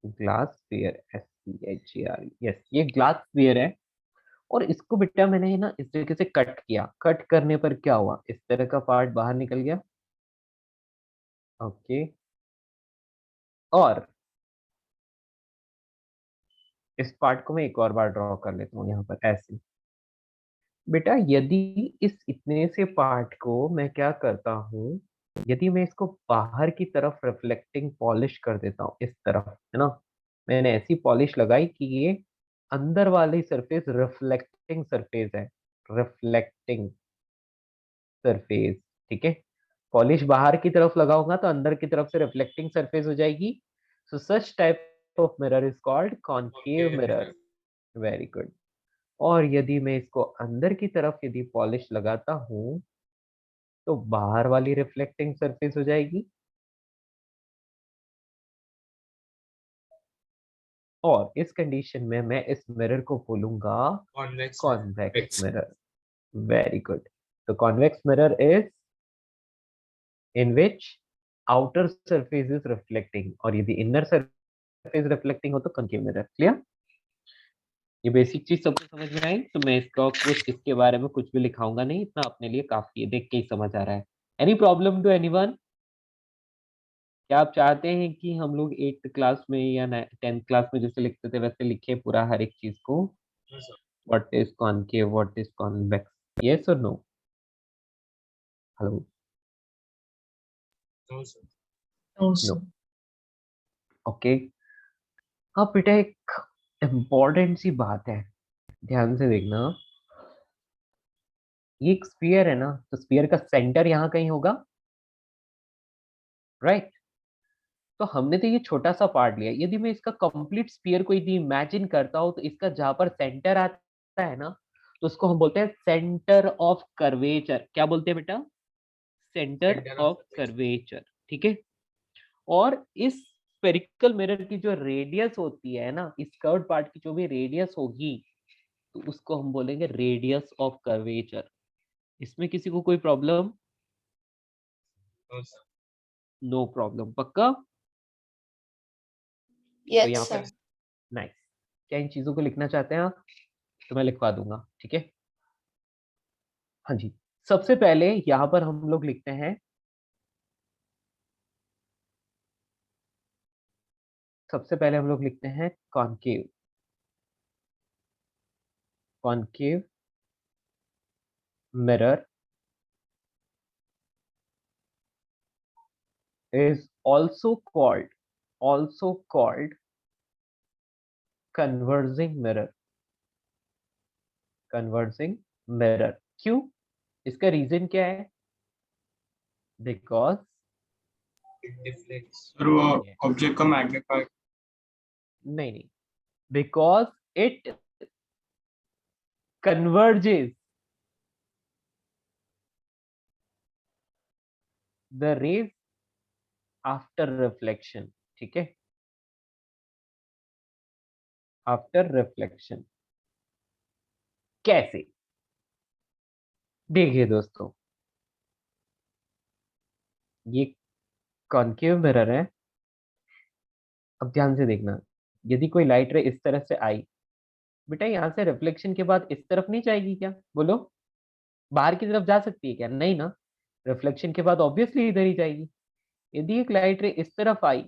ग्लास स्फीयर, SCHER, यस ये ग्लास स्फीयर है। और इसको बेटा मैंने ना इस तरीके से कट किया, कट करने पर क्या हुआ, इस तरह का पार्ट बाहर निकल गया। ओके, और इस पार्ट को मैं एक और बार ड्रॉ कर लेता हूँ यहाँ पर ऐसे। बेटा यदि इस इतने से पार्ट को मैं क्या करता हूँ, यदि मैं इसको बाहर की तरफ रिफ्लेक्टिंग पॉलिश कर देता हूँ इस तरफ, है ना, मैंने ऐसी पॉलिश लगाई कि ये अंदर वाली सरफेस रिफ्लेक्टिंग सरफेस है, रिफ्लेक्टिंग सरफेस, ठीक है। पॉलिश बाहर की तरफ लगाऊंगा तो अंदर की तरफ से रिफ्लेक्टिंग सरफेस हो जाएगी। So such type of mirror is called concave mirror. Very good. और यदि मैं इसको अंदर की तरफ यदि पॉलिश लगाता हूं तो बाहर वाली रिफ्लेक्टिंग सरफेस हो जाएगी, और इस कंडीशन में मैं इस मिरर को बोलूंगा Convex. Convex mirror. Very good. तो convex mirror is in which outer surface is reflecting, और यदि inner surface reflecting हो तो concave mirror। क्लियर? ये बेसिक चीज सबको समझ में आई? तो मैं इसका कुछ इसके बारे में कुछ भी लिखाऊंगा नहीं, इतना अपने लिए काफी है, देख के ही समझ आ रहा है। Any problem to anyone? क्या आप चाहते हैं कि हम लोग 8th क्लास में या 10th क्लास में जैसे लिखते थे वैसे लिखे पूरा हर एक चीज को? What is concave, what is convex, yes और no? Hello? No, sir. No, no. sir. Okay. अब बेटा एक इम्पोर्टेंट सी बात है, ध्यान से देखना। ये एक स्फीयर है ना, तो स्फीयर का सेंटर यहाँ कहीं होगा, राइट? तो हमने तो ये छोटा सा पार्ट लिया, यदि मैं इसका कंप्लीट स्फीयर को यदि इमेजिन करता हूँ तो इसका जहां पर सेंटर आता है ना, तो उसको हम बोलते हैं सेंटर ऑफ कर्वेचर। क्या बोलते हैं बेटा? Centre Center of of curvature. Curvature, ठीक है। और इस स्फेरिकल मिरर की जो रेडियस होती है ना, इस कर्व्ड पार्ट की जो भी रेडियस होगी, तो उसको हम बोलेंगे रेडियस ऑफ कर्वेचर। इसमें किसी को कोई problem? No, sir. No problem, पक्का? तो Yes, यहाँ sir. पर नाइस। क्या इन चीजों को लिखना चाहते हैं आप? तो मैं लिखवा दूंगा, ठीक है। हाँ जी। सबसे पहले यहाँ पर हम लोग लिखते हैं, सबसे पहले हम लोग लिखते हैं concave. Concave mirror is also called converging mirror। converging mirror क्यों? इसका रीजन क्या है? Because It deflects. Sir, वो object का magnify. नहीं, because it converges the rays after reflection, ठीक है, आफ्टर रिफ्लेक्शन। कैसे? देखिए दोस्तों, ये कॉनकेव मिरर है। अब ध्यान से देखना, यदि कोई लाइट रे इस तरह से आई, बेटा यहाँ से रिफ्लेक्शन के बाद इस तरफ नहीं जाएगी क्या? बोलो, बाहर की तरफ जा सकती है क्या? नहीं ना, रिफ्लेक्शन के बाद ऑब्वियसली इधर ही जाएगी। यदि एक लाइट रे इस तरफ आई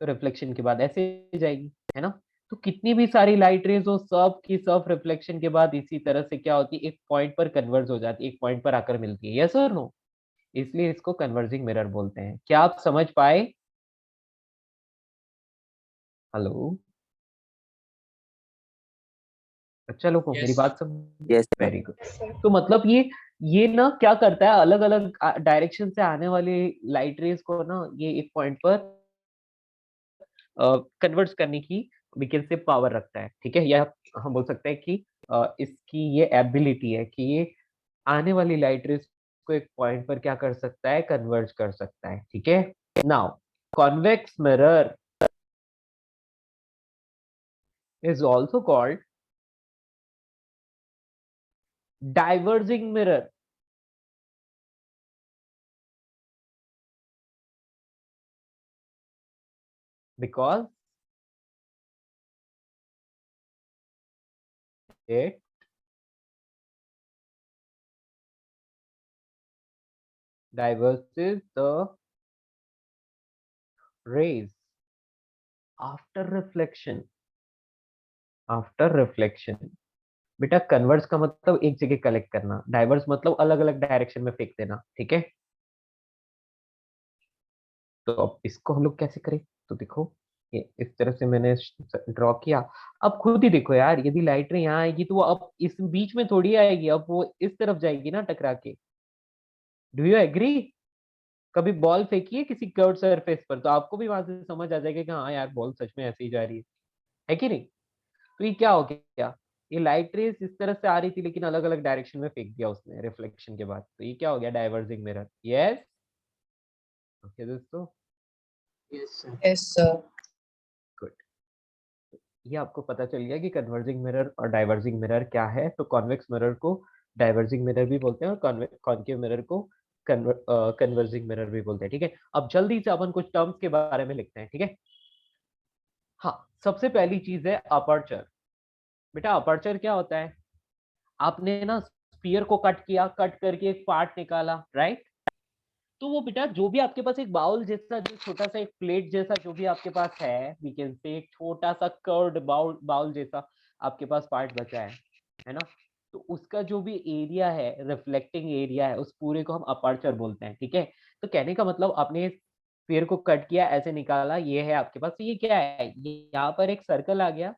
तो रिफ्लेक्शन के बाद ऐसे जाएगी, है ना। तो कितनी भी सारी लाइट रेज हो, सब की सब रिफ्लेक्शन के बाद इसी तरह से क्या होती है, एक पॉइंट पर कन्वर्ज हो जाती है, एक पॉइंट पर आकर मिलती है, यस और नो? इसलिए इसको कन्वर्जिंग मिरर बोलते हैं। क्या आप समझ पाए? हेलो? अच्छा लोगों, मेरी Yes. बात समझ? Yes, sir. Very good. तो मतलब ये ना क्या करता है, अलग अलग डायरेक्शन से आने वाली लाइट रेज को ना ये एक पॉइंट पर कन्वर्ट करने की विकिरण से पावर रखता है, ठीक है। या हम बोल सकते हैं कि इसकी ये एबिलिटी है कि ये आने वाली लाइट रेज को एक पॉइंट पर क्या कर सकता है, कन्वर्ज कर सकता है, ठीक है। Now convex mirror is also called diverging mirror. because it diverges the rays after reflection. बेटा कन्वर्स का मतलब एक जगह कलेक्ट करना, डाइवर्स मतलब अलग अलग डायरेक्शन में फेंक देना, ठीक है। तो अब इसको हम लोग कैसे करें, तो देखो ये इस तरह से मैंने ड्रॉ किया। अब खुद ही देखो यार, यदि लाइट रे यहाँ आएगी तो वो अब इस बीच में थोड़ी आएगी, अब वो इस तरफ जाएगी ना टकरा के। Do you agree? कभी बॉल फेंकी है किसी कर्व सरफेस पर, तो आपको भी वहां से समझ आ जाएगा कि हाँ यार बॉल सच में ऐसे ही जा रही है कि नहीं। तो ये क्या हो गया, ये लाइट रेस इस तरह से आ रही थी लेकिन अलग अलग डायरेक्शन में फेंक दिया उसने रिफ्लेक्शन के बाद, तो ये क्या हो गया, डाइवर्जिंग मिरर। यस ओके दोस्तों, यस सर। गुड। ये आपको पता चल गया कि कन्वर्जिंग मिरर और डाइवर्जिंग मिरर क्या है। तो कॉन्वेक्स मिरर को डाइवर्जिंग मिरर भी बोलते हैं और कॉनकेव मिरर को कन्वर्जिंग मिरर भी बोलते हैं, ठीक है। अब जल्दी से अपन कुछ टर्म्स के बारे में लिखते हैं, ठीक है। हाँ, सबसे पहली चीज है अपर्चर। बेटा अपर्चर क्या होता है, आपने ना स्फीयर को कट किया, कट करके एक पार्ट निकाला, राइट। तो वो बेटा जो भी आपके पास एक बाउल जैसा, जो छोटा सा एक प्लेट जैसा जो भी आपके पास है, वी कैन से एक छोटा सा कर्व्ड बाउल जैसा आपके पास पार्ट बचा है ना। तो उसका जो भी एरिया है, रिफ्लेक्टिंग एरिया है, उस पूरे को हम अपर्चर बोलते हैं, ठीक है। तो कहने का मतलब आपने स्फीयर को कट किया, ऐसे निकाला, ये है आपके पास, तो ये क्या है, ये यहाँ पर एक सर्कल आ गया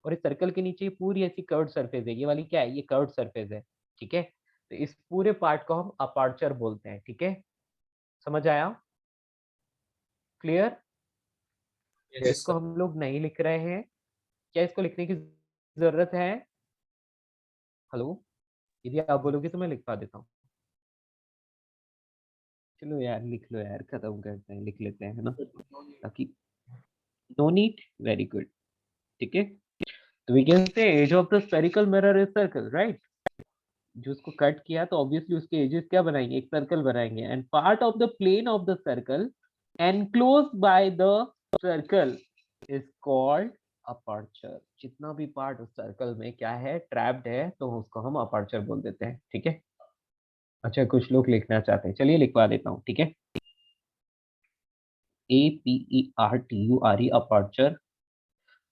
और इस सर्कल के नीचे पूरी ऐसी कर्व्ड सरफेस है, ये वाली क्या है, ये कर्व्ड सरफेस है, ठीक है। तो इस पूरे पार्ट को हम अपर्चर बोलते हैं, ठीक है। समझ आया, क्लियर। इसको हम लोग नहीं लिख रहे हैं, क्या इसको लिखने की जरूरत है? हेलो, यदि आप बोलोगे तो मैं लिखवा देता हूँ। चलो यार लिख लो यार, खत्म करते हैं, लिख लेते हैं, है ना, ताकि नो नीड। वेरी गुड, ठीक है। तो we can say edge of the spherical mirror is circle, right. जो उसको कट किया तो ऑब्वियसली उसके एजेस क्या बनाएंगे, एक सर्कल बनाएंगे, and part of the plane of the circle enclosed by the circle is called aperture. जितना भी पार्ट उस सर्कल में क्या है, ट्रैप्ड है, तो उसको हम अपर्चर बोल देते हैं, ठीक है। अच्छा, कुछ लोग लिखना चाहते हैं, चलिए लिखवा देता हूँ, ठीक है। APERTURE अपर्चर,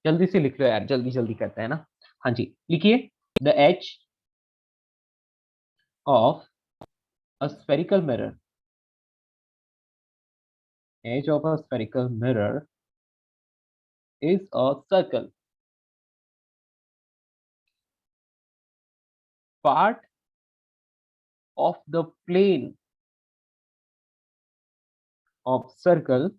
जल्दी से लिख लो यार, जल्दी जल्दी करते हैं ना। हाँ जी लिखिए, the edge of a spherical mirror, edge of a spherical mirror is a circle. Part of the plane of circle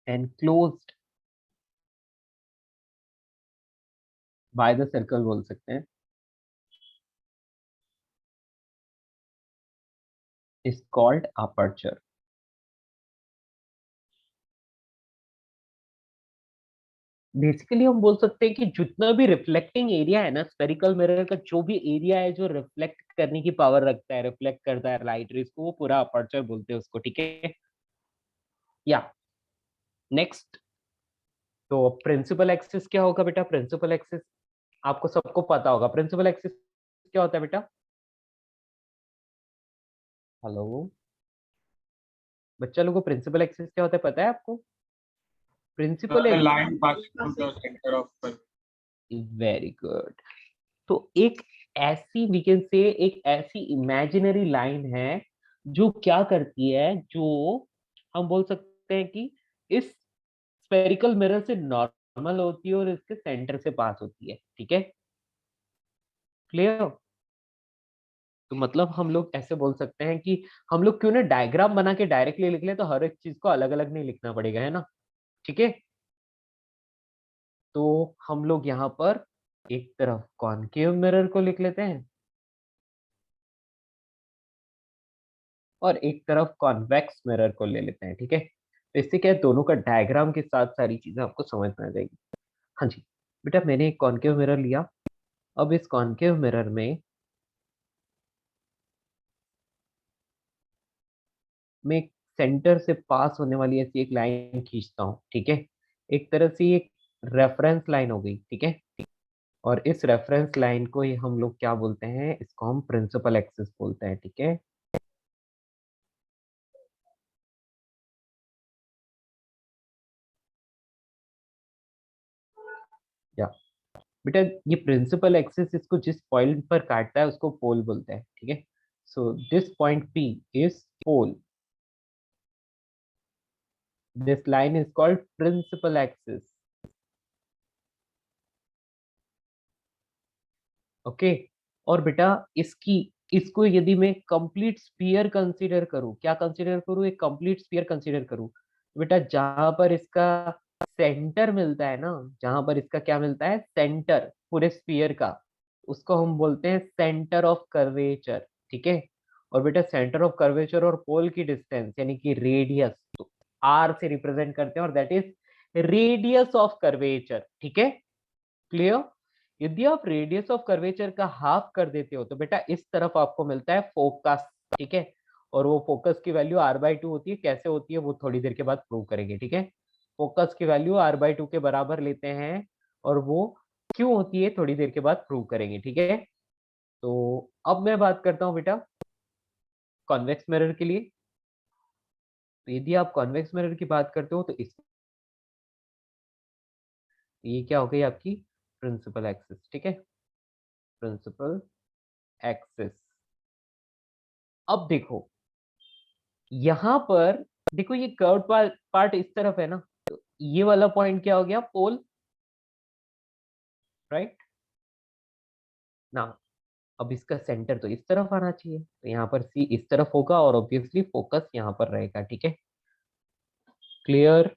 enclosed by the circle बोल सकते हैं, is called aperture. बेसिकली हम बोल सकते हैं कि जितना भी रिफ्लेक्टिंग एरिया है ना स्फेरिकल मिरर का, जो भी एरिया है जो रिफ्लेक्ट करने की पावर रखता है, रिफ्लेक्ट करता है लाइट रेज को, वो पूरा अपर्चर बोलते हैं उसको, ठीक है। या नेक्स्ट, तो प्रिंसिपल एक्सिस क्या होगा बेटा, प्रिंसिपल एक्सिस आपको सबको पता होगा। प्रिंसिपल एक्सिस क्या होता है बेटा, हेलो बच्चा लोगों को प्रिंसिपल एक्सिस क्या होता है पता है आपको? Principal The line passing through the center of curve. Very good. तो एक ऐसी वी कैन से एक ऐसी इमेजिनरी लाइन है जो क्या करती है, जो हम बोल सकते हैं कि इस स्फेरिकल मिरर से नॉर्मल होती है और इसके सेंटर से पास होती है, ठीक है। क्लियर? तो मतलब हम लोग ऐसे बोल सकते हैं कि हम लोग क्यों ना डायग्राम बना के डायरेक्टली लिख लें, तो हर एक चीज को अलग अलग नहीं लिखना पड़ेगा, है ना, ठीक है। तो हम लोग यहाँ पर एक तरफ कॉनकेव मिरर को लिख लेते हैं और एक तरफ कॉन्वेक्स मिरर को ले लेते हैं, ठीक है। तो इससे क्या है, दोनों का डायग्राम के साथ सारी चीजें आपको समझ में आ जाएगी। हाँ जी बेटा, मैंने एक कॉनकेव मिरर लिया। अब इस कॉनकेव मिरर में मैं एक सेंटर से पास होने वाली ऐसी एक लाइन खींचता हूँ, ठीक है। एक तरह से एक रेफरेंस लाइन हो गई, ठीक है। और इस रेफरेंस लाइन को ही हम लोग क्या बोलते हैं, इसको हम प्रिंसिपल एक्सिस बोलते हैं, ठीक है। या बेटा ये प्रिंसिपल एक्सिस इसको जिस पॉइंट पर काटता है उसको पोल बोलते हैं, ठीक है। So this point P is pole, this line is called principal axis, okay. और बेटा इसको यदि मैं कंप्लीट स्फीयर कंसीडर करूं, क्या कंसीडर करूं, एक कंप्लीट स्फीयर कंसीडर करूं, तो बेटा जहां पर इसका सेंटर मिलता है ना, जहां पर इसका क्या मिलता है, सेंटर पूरे स्फीयर का, उसको हम बोलते हैं सेंटर ऑफ कर्वेचर, ठीक है। और बेटा सेंटर ऑफ कर्वेचर और पोल की डिस्टेंस यानी कि रेडियस तो आर से रिप्रेजेंट करते हैं, और that is radius of curvature, ठीक है। क्लियर। यदि आप रेडियस ऑफ कर्वेचर का हाफ कर देते हो तो बेटा इस तरफ आपको मिलता है फोकस, ठीक है। और वो फोकस की वैल्यू r/2 होती है, कैसे होती है वो थोड़ी देर के बाद प्रूव करेंगे, ठीक है। फोकस की वैल्यू r/2 के बराबर लेते हैं, और वो क्यों होती है थोड़ी देर के बाद प्रूव करेंगे, ठीक है। तो अब मैं बात करता हूँ बेटा कॉन्वेक्स मिरर के लिए। तो यदि आप कॉन्वेक्स मिरर की बात करते हो तो ये क्या हो गई आपकी प्रिंसिपल एक्सिस, ठीक है, प्रिंसिपल एक्सिस। अब देखो यहां पर, देखो ये कर्व पार्ट इस तरफ है ना, तो ये वाला पॉइंट क्या हो गया, पोल, राइट ना। अब इसका सेंटर तो इस तरफ आना चाहिए, तो यहाँ पर सी इस तरफ होगा और ऑब्वियसली फोकस यहाँ पर रहेगा, ठीक है। क्लियर।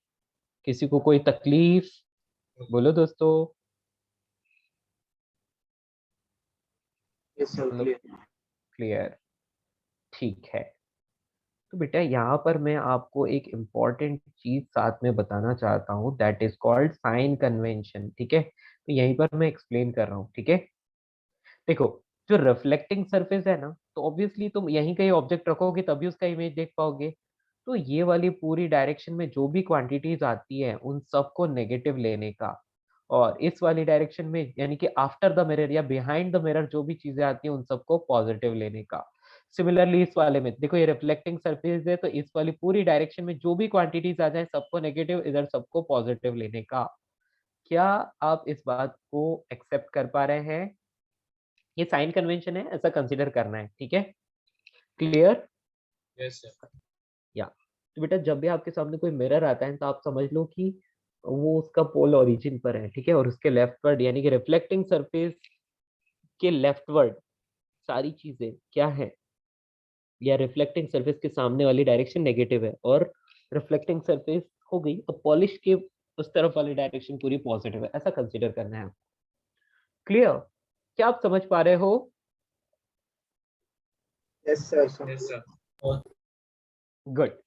किसी को कोई तकलीफ, बोलो दोस्तों। Yes, sir. मतलब Clear. क्लियर, ठीक है। तो बेटा यहाँ पर मैं आपको एक इम्पॉर्टेंट चीज साथ में बताना चाहता हूँ, that is called sign convention, ठीक है। तो यहीं पर मैं एक्सप्लेन कर रहा हूँ, ठीक है। देखो जो रिफ्लेक्टिंग सरफेस है ना, तो ऑब्वियसली तुम यहीं कहीं ऑब्जेक्ट रखोगे तभी उसका इमेज देख पाओगे। तो ये वाली पूरी डायरेक्शन में जो भी क्वांटिटीज आती है उन सबको नेगेटिव लेने का, और इस वाली डायरेक्शन में यानी कि आफ्टर द मिरर या बिहाइंड द मिरर जो भी चीजें आती हैं उन सबको पॉजिटिव लेने का। सिमिलरली इस वाले में देखो ये रिफ्लेक्टिंग सरफेस है, तो इस वाली पूरी डायरेक्शन में जो भी क्वांटिटीज आ जाए सबको नेगेटिव, इधर सबको पॉजिटिव लेने का। क्या आप इस बात को एक्सेप्ट कर पा रहे हैं, ये साइन कन्वेंशन है, ऐसा कंसीडर करना है, ठीक है। क्लियर। Yes, sir. या तो बेटा जब भी आपके सामने कोई मिरर आता है तो आप समझ लो कि वो उसका पोल ओरिजिन पर है, ठीक है, और उसके लेफ्टवर्ड यानी कि रिफ्लेक्टिंग सरफेस के लेफ्टवर्ड सारी चीजें क्या है, या रिफ्लेक्टिंग सरफेस के सामने वाली डायरेक्शन नेगेटिव है, और रिफ्लेक्टिंग सरफेस हो गई अब पॉलिश के उस तरफ वाली डायरेक्शन पूरी पॉजिटिव है, ऐसा कंसीडर करना है। क्लियर। क्या आप समझ पा रहे हो। Yes, sir. Yes, sir. Good.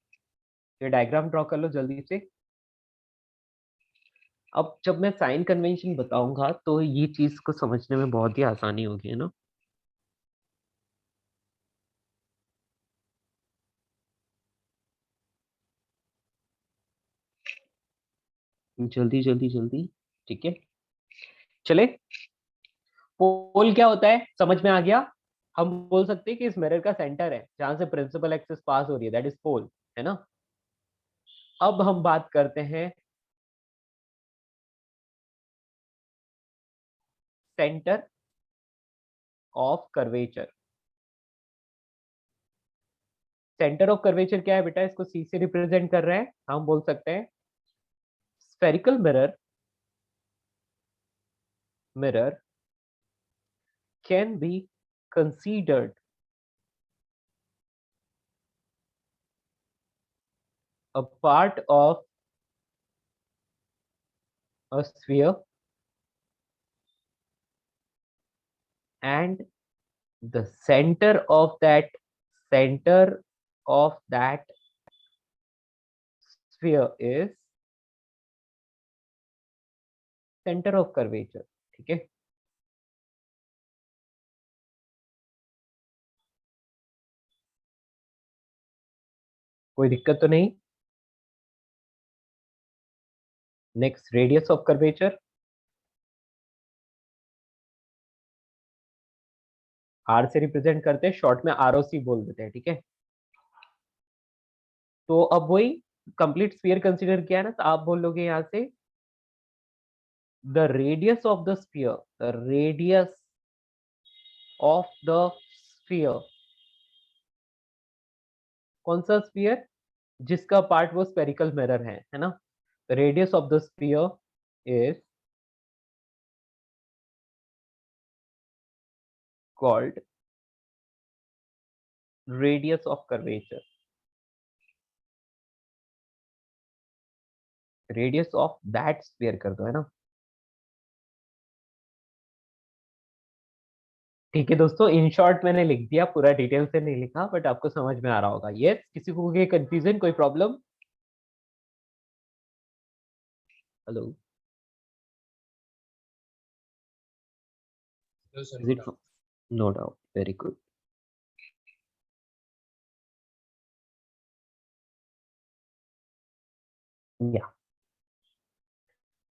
ये डायग्राम ड्रॉ कर लो जल्दी से। अब जब मैं साइन कन्वेंशन बताऊंगा तो ये चीज को समझने में बहुत ही आसानी होगी, है ना। जल्दी जल्दी जल्दी, ठीक है। चले, पोल क्या होता है समझ में आ गया। हम बोल सकते हैं कि इस मिरर का सेंटर है जहां से प्रिंसिपल एक्सिस पास हो रही है, दैट इज पोल, है ना। अब हम बात करते हैं centre of curvature. Centre of curvature क्या है बेटा, इसको सी से रिप्रेजेंट कर रहे हैं, हम बोल सकते हैं spherical mirror can be considered a part of a sphere, and the center of that sphere is center of curvature, ठीक है। कोई दिक्कत तो नहीं? Next, radius of curvature, R से रिप्रेजेंट करते हैं, शॉर्ट में आरओसी बोल देते हैं, ठीक है। तो अब वही कंप्लीट स्फीयर कंसीडर किया ना, तो आप बोल लोगे यहां से the radius of the sphere, the radius of the sphere, कौन सा स्फीयर? जिसका पार्ट वो स्पेरिकल मिरर है ना। Radius of the sphere is called radius of curvature, radius of that sphere कर दो, है ना। ठीक है दोस्तों, इन शॉर्ट मैंने लिख दिया, पूरा डिटेल से नहीं लिखा, बट आपको समझ में आ रहा होगा। यस, किसी को कोई कंफ्यूजन, कोई problem? Hello, No, sir. Is it? No doubt, very good. या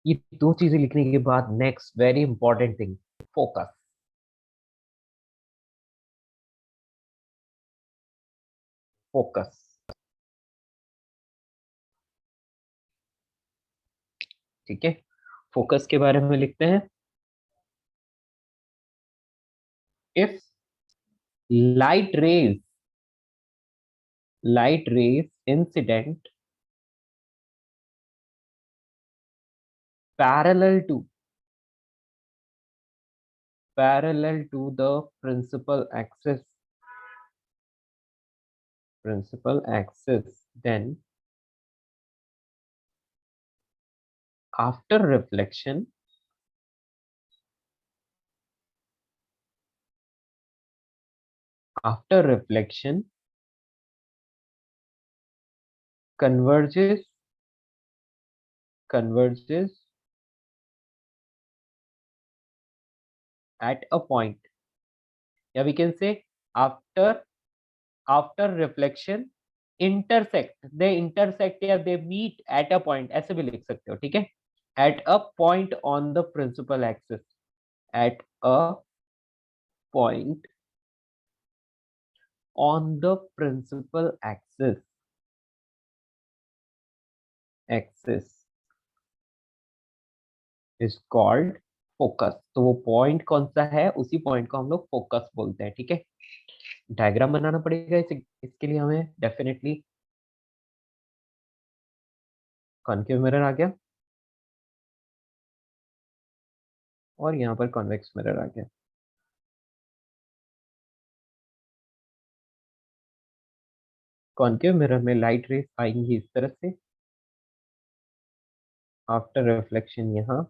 ये दो चीजें लिखने के बाद next very important thing, focus. Focus, ठीक है। फोकस के बारे में लिखते हैं, if light rays, light rays incident parallel to the principal axis, then after reflection converges at a point, या we can say after reflection they intersect या they meet at a point, ऐसे भी लिख सकते हो, ठीक है। at a point on the principal axis, at a point on the principal axis is called focus. तो वो पॉइंट कौन सा है, उसी पॉइंट को हम लोग फोकस बोलते हैं, ठीक है। डायग्राम बनाना पड़ेगा इसके लिए हमें डेफिनेटली। कॉन्केव मिरर आ गया और यहाँ पर कॉन्वेक्स मिरर आ गया। कॉन्केव मिरर में लाइट रेस आएंगी इस तरह से, आफ्टर रिफ्लेक्शन यहाँ,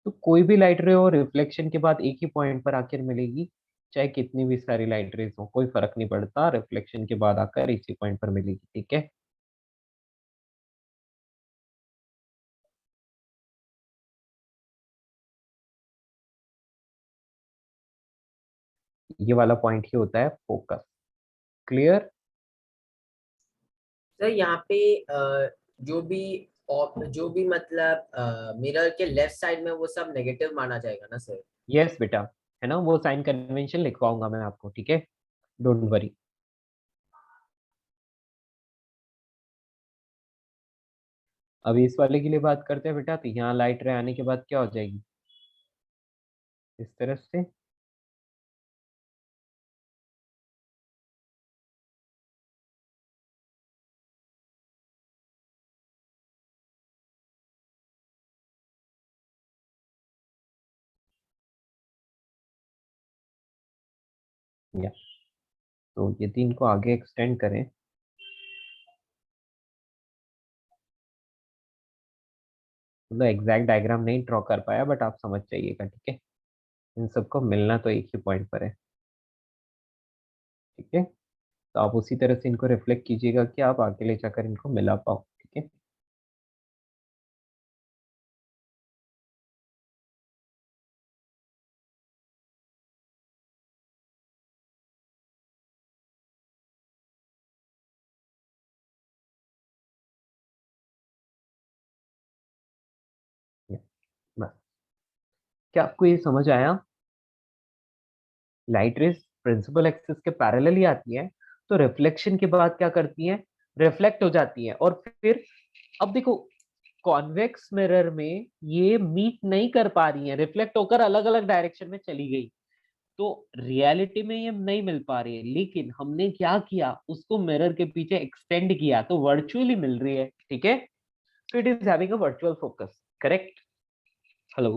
तो कोई भी लाइट रे हो रिफ्लेक्शन के बाद एक ही पॉइंट पर आकर मिलेगी, चाहे कितनी भी सारी लाइट रेस हो, कोई फर्क नहीं पड़ता, रिफ्लेक्शन के बाद आकर इसी पॉइंट पर मिलेगी, ठीक है। ये वाला पॉइंट ही होता है फोकस। क्लियर? सर यहाँ पे जो भी जो भी मतलब मिरर के लेफ्ट साइड में वो सब नेगेटिव माना जाएगा ना सर? यस बेटा, है ना, वो साइन कन्वेंशन लिखवाऊंगा मैं आपको, ठीक है, डोंट वरी। अभी इस वाले के लिए बात करते हैं बेटा। तो यहाँ लाइट रे आने के बाद क्या हो जाएगी, इस तरह से, या तो यदि इनको आगे एक्सटेंड करें, मतलब एग्जैक्ट डायग्राम नहीं ड्रॉ कर पाया, बट आप समझ जाइएगा, ठीक है। इन सबको मिलना तो एक ही पॉइंट पर है, ठीक है। तो आप उसी तरह से इनको रिफ्लेक्ट कीजिएगा कि आप आगे ले जाकर इनको मिला पाओ, ठीक है। बस, क्या आपको ये समझ आया? लाइट रेज प्रिंसिपल एक्सिस के पैरेलल ही आती है, तो रिफ्लेक्शन के बाद क्या करती है? रिफ्लेक्ट हो जाती है। और फिर अब देखो, कॉन्वेक्स मिरर में ये मीट नहीं कर पा रही है, रिफ्लेक्ट होकर अलग अलग डायरेक्शन में चली गई, तो रियलिटी में ये नहीं मिल पा रही है। लेकिन हमने क्या किया, उसको मिरर के पीछे एक्सटेंड किया, तो वर्चुअली मिल रही है। ठीक है, so it is having a virtual focus, correct? Hello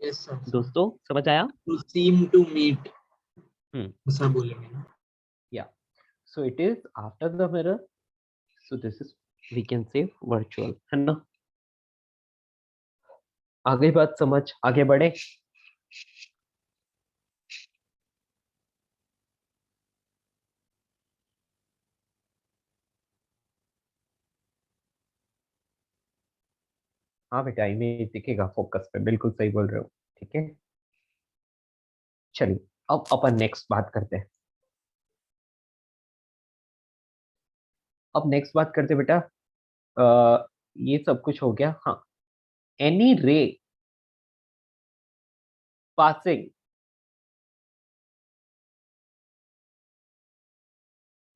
Yes, sir. दोस्तों, समझ आया? To seem to meet. हम्म, बोलेंगे ना? yeah, so it is after the mirror, so this is, we can say, virtual, है ना? आगे बात समझ, आगे बढ़े। हाँ बेटा, इमेज दिखेगा फोकस पे, बिल्कुल सही बोल रहे हो। ठीक है, चलिए अब अपन नेक्स्ट बात करते हैं। अब नेक्स्ट बात करते हैं बेटा, ये सब कुछ हो गया। हाँ, एनी रे passing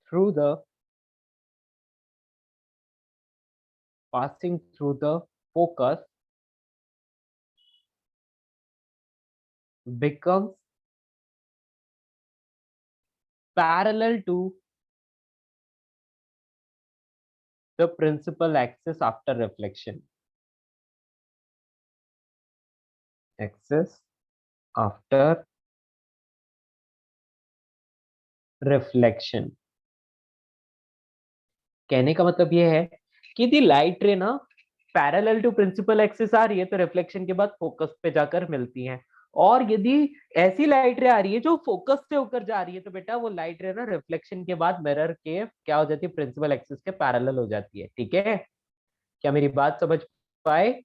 through the focus becomes parallel to the principal axis after reflection. Axis after reflection. कहने का मतलब ये है कि यदि लाइट रे ना पैरेलल टू प्रिंसिपल एक्सिस आ रही है, तो रिफ्लेक्शन के बाद फोकस पे जाकर मिलती हैं। और यदि ऐसी लाइट रे आ रही है जो फोकस से होकर जा रही है, तो बेटा वो लाइट रे ना रिफ्लेक्शन के बाद मिरर के क्या हो जाती है? प्रिंसिपल एक्सिस के पैरेलल हो जाती है। ठीक है, क्या मेरी बात समझ पाए?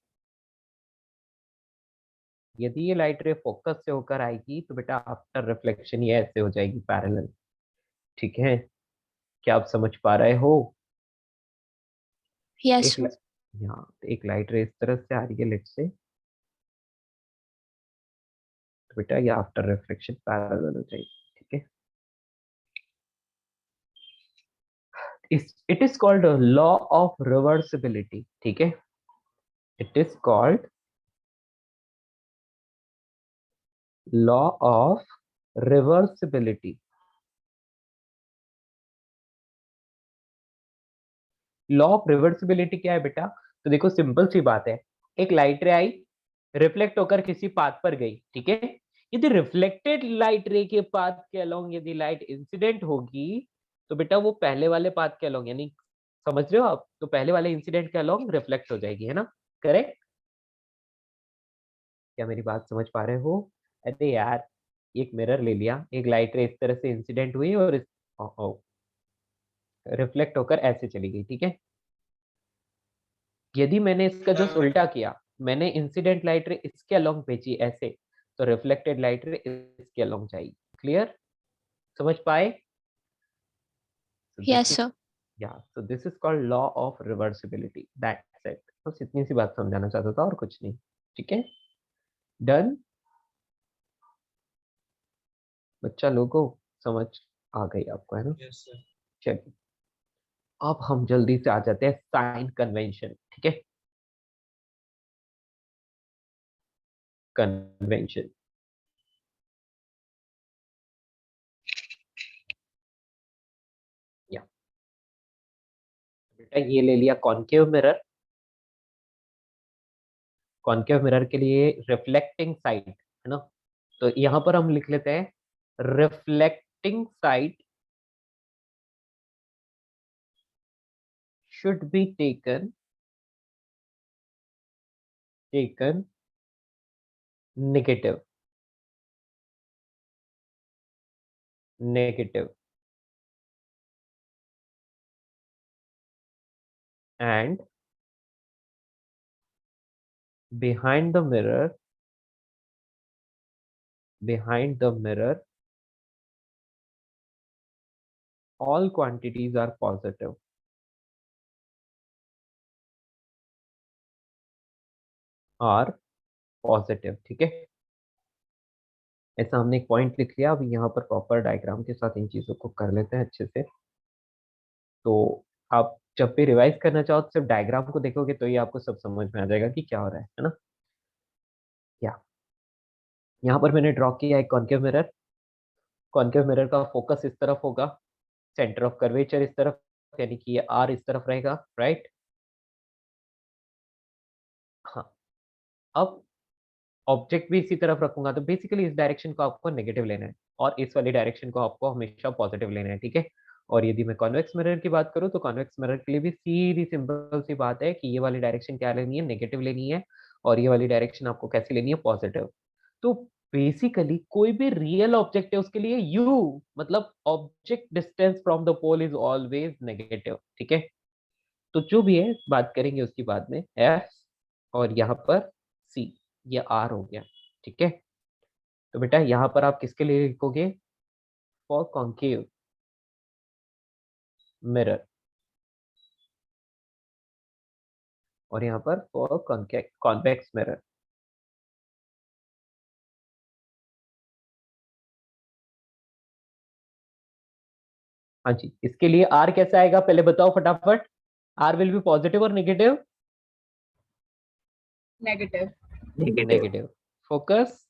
यदि ये लाइट रे फोकस से होकर आएगी, तो बेटा आफ्टर रिफ्लेक्शन ये ऐसे हो जाएगी पैरेलल। ठीक है, क्या आप समझ पा रहे हो? Yes, एक sir. यहाँ एक लाइट रे इस तरह से आ रही है, लेट्स से, तो बेटा ये आफ्टर रिफ्लेक्शन पैरेलल हो जाएगी। ठीक है, it is called law of reversibility. ठीक है, it is called law of reversibility. Law of reversibility क्या है बेटा? तो देखो, सिंपल सी बात है, एक लाइट रे आई, रिफ्लेक्ट होकर किसी पाथ पर गई। ठीक है, यदि रिफ्लेक्टेड लाइट रे के पाथ के अलोंग यदि लाइट इंसिडेंट होगी, तो बेटा वो पहले वाले पाथ के अलोंग, यानी समझ रहे हो आप, तो पहले वाले इंसिडेंट के अलोंग रिफ्लेक्ट हो जाएगी, है ना? करेक्ट? क्या मेरी बात समझ पा रहे हो? अरे यार, एक मिरर ले लिया, एक लाइट रे इस तरह से इंसिडेंट हुई और रिफ्लेक्ट होकर ऐसे चली गई। ठीक है, यदि मैंने इसका जस्ट उल्टा किया, मैंने इंसिडेंट लाइट रे इसके अलोंग भेजी ऐसे, तो रिफ्लेक्टेड लाइट रे इसके अलोंग जाएगी। क्लियर? समझ पाए? Yes, sir. so this is called law of reversibility. That's it. बस इतनी सी बात समझाना चाहता था, और कुछ नहीं। ठीक है, डन। बच्चा लोगों, समझ आ गई आपको, है ना? Yes, sir. चलिए, अब हम जल्दी से आ जाते हैं साइन कन्वेंशन। ठीक है, कन्वेंशन, या बेटा ये ले लिया कॉन्केव मिरर। कॉन्केव मिरर के लिए रिफ्लेक्टिंग साइड, है ना? तो यहां पर हम लिख लेते हैं reflecting side should be taken negative, and behind the mirror all quantities are positive. Are positive, ठीक है। ऐसा हमने एक पॉइंट लिख लिया। अब यहाँ पर प्रॉपर डायग्राम के साथ इन चीजों को कर लेते हैं अच्छे से। तो आप जब भी रिवाइज करना चाहो तो सिर्फ डायग्राम को देखोगे तो ये आपको सब समझ में आ जाएगा कि क्या हो रहा है ना। या यहाँ पर मैंने ड्रॉ किया एक कॉन्केव मिरर। कॉन्केव मिरर का फोकस इस तरफ होगा, सेंटर ऑफ कर्वेचर इस तरफ, यानी कि ये आर इस तरफ रहेगा, राइट। हाँ, अब ऑब्जेक्ट भी इसी तरफ रखूंगा तो बेसिकली इस डायरेक्शन को आपको नेगेटिव लेना है और इस वाली डायरेक्शन को आपको हमेशा पॉजिटिव लेना है, ठीक है। और यदि मैं कॉन्वेक्स मिरर की बात करूँ तो कॉन्वेक्स मिरर के लिए भी सीधी सिंपल सी बात है कि ये वाली डायरेक्शन क्या लेनी है, नेगेटिव लेनी है, और ये वाली डायरेक्शन आपको कैसी लेनी है, पॉजिटिव। तो बेसिकली कोई भी रियल ऑब्जेक्ट है उसके लिए यू मतलब object distance from the pole is always negative, ठीक है। तो जो भी है बात करेंगे उसकी बाद में। एफ और यहाँ पर सी, ये आर हो गया, ठीक है। तो बेटा यहाँ पर आप किसके लिए लिखोगे, फॉर कॉन्केव मिरर, और यहाँ पर फॉर कॉन्वेक्स मिरर। हाँ जी, इसके लिए आर कैसा आएगा पहले बताओ फटाफट। आर विल बी पॉजिटिव और negative? Negative. Negative. Focus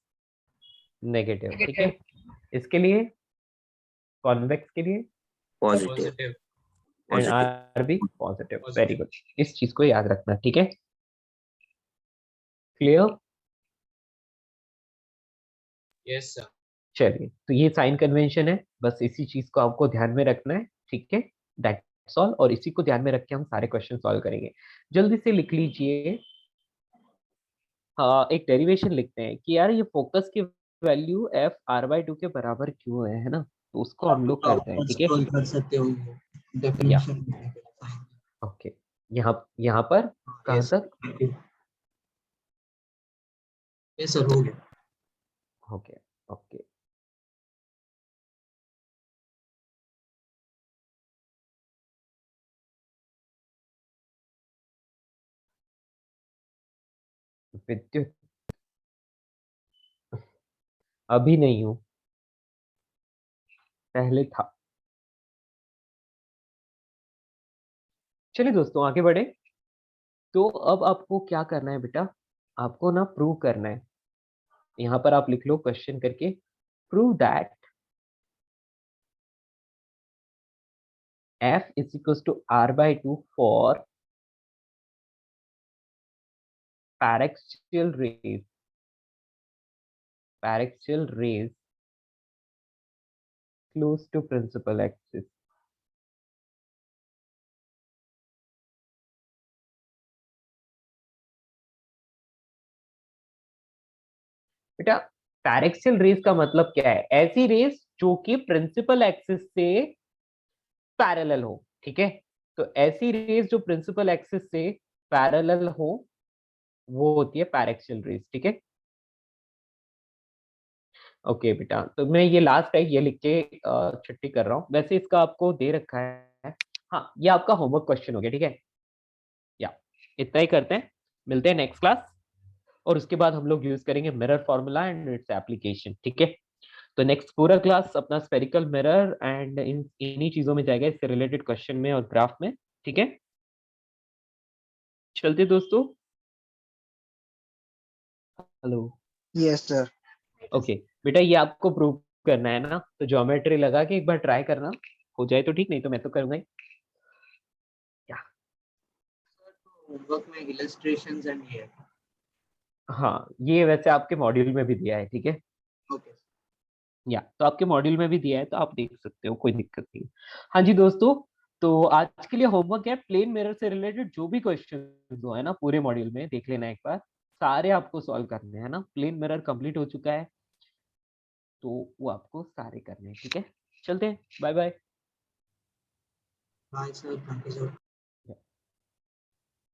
negative, ठीक है। इसके लिए कॉन्वेक्स के लिए positive. And R be positive. Very good, इस चीज को याद रखना, ठीक है। क्लियर? Yes sir. चलिए, तो ये साइन कन्वेंशन है, बस इसी चीज को आपको ध्यान में रखना है, ठीक है। दैट्स ऑल, और इसी को ध्यान में रख के हम सारे क्वेश्चन सॉल्व करेंगे। जल्दी से लिख लीजिए। हाँ, एक डेरिवेशन लिखते हैं कि यार ये फोकस की वैल्यू एफ आर बाई 2 के बराबर क्यों है ना, तो उसको हम लोग करते हैं, ठीक है। स्क्रॉल कर सकते हो डेफिनेशन। ओके, यहाँ पर कहाँ तक? यस सर, हो गया। ओके ओके, विद्युत अभी नहीं हूं, पहले था। चलिए दोस्तों आगे बढ़े। तो अब आपको क्या करना है बेटा, आपको ना प्रूव करना है। यहाँ पर आप लिख लो क्वेश्चन करके, prove that f is equals to r by 2 for paraxial rays close to principal axis। बेटा पैरेक्सियल रेज का मतलब क्या है, ऐसी रेस जो कि प्रिंसिपल एक्सिस से पैरेलल हो, ठीक है। तो ऐसी रेस जो प्रिंसिपल एक्सिस से पैरेलल हो वो होती है पैरेक्सियल रेस, ठीक है। ओके बेटा, तो मैं ये लास्ट है ये लिख के छुट्टी कर रहा हूँ। वैसे इसका आपको दे रखा है, हाँ ये आपका होमवर्क क्वेश्चन हो गया, ठीक है। या इतना ही करते हैं, मिलते हैं नेक्स्ट क्लास, और उसके बाद हम लोग यूज करेंगे mirror formula and its application, ठीक है। तो नेक्स्ट पूरा क्लास अपना स्फेरिकल मिरर एंड इन्हीं चीजों में जाएगा, इससे रिलेटेड क्वेश्चन में और ग्राफ में, ठीक है। चलते दोस्तों, हेलो। Yes sir. ओके बेटा, ये आपको प्रूव करना है ना, तो ज्योमेट्री लगा के एक बार ट्राई करना, हो जाए तो ठीक, नहीं तो मैं तो करूंगा ही। होमवर्क में इलस्ट्रेशंस एंड ये। हाँ, ये वैसे आपके मॉड्यूल में भी दिया है, ठीक है। ओके। या तो आपके मॉड्यूल में भी दिया है तो आप देख सकते हो, कोई दिक्कत नहीं। हाँ जी दोस्तों, तो आज के लिए होमवर्क है प्लेन मिरर से रिलेटेड जो भी क्वेश्चन हो है ना पूरे मॉड्यूल में देख लेना एक बार, सारे आपको सॉल्व करने हैं ना। प्लेन मिरर कंप्लीट हो चुका है तो वो आपको सारे करने हैं, ठीक है। चलते हैं, bye bye. Bye sir, thank you sir.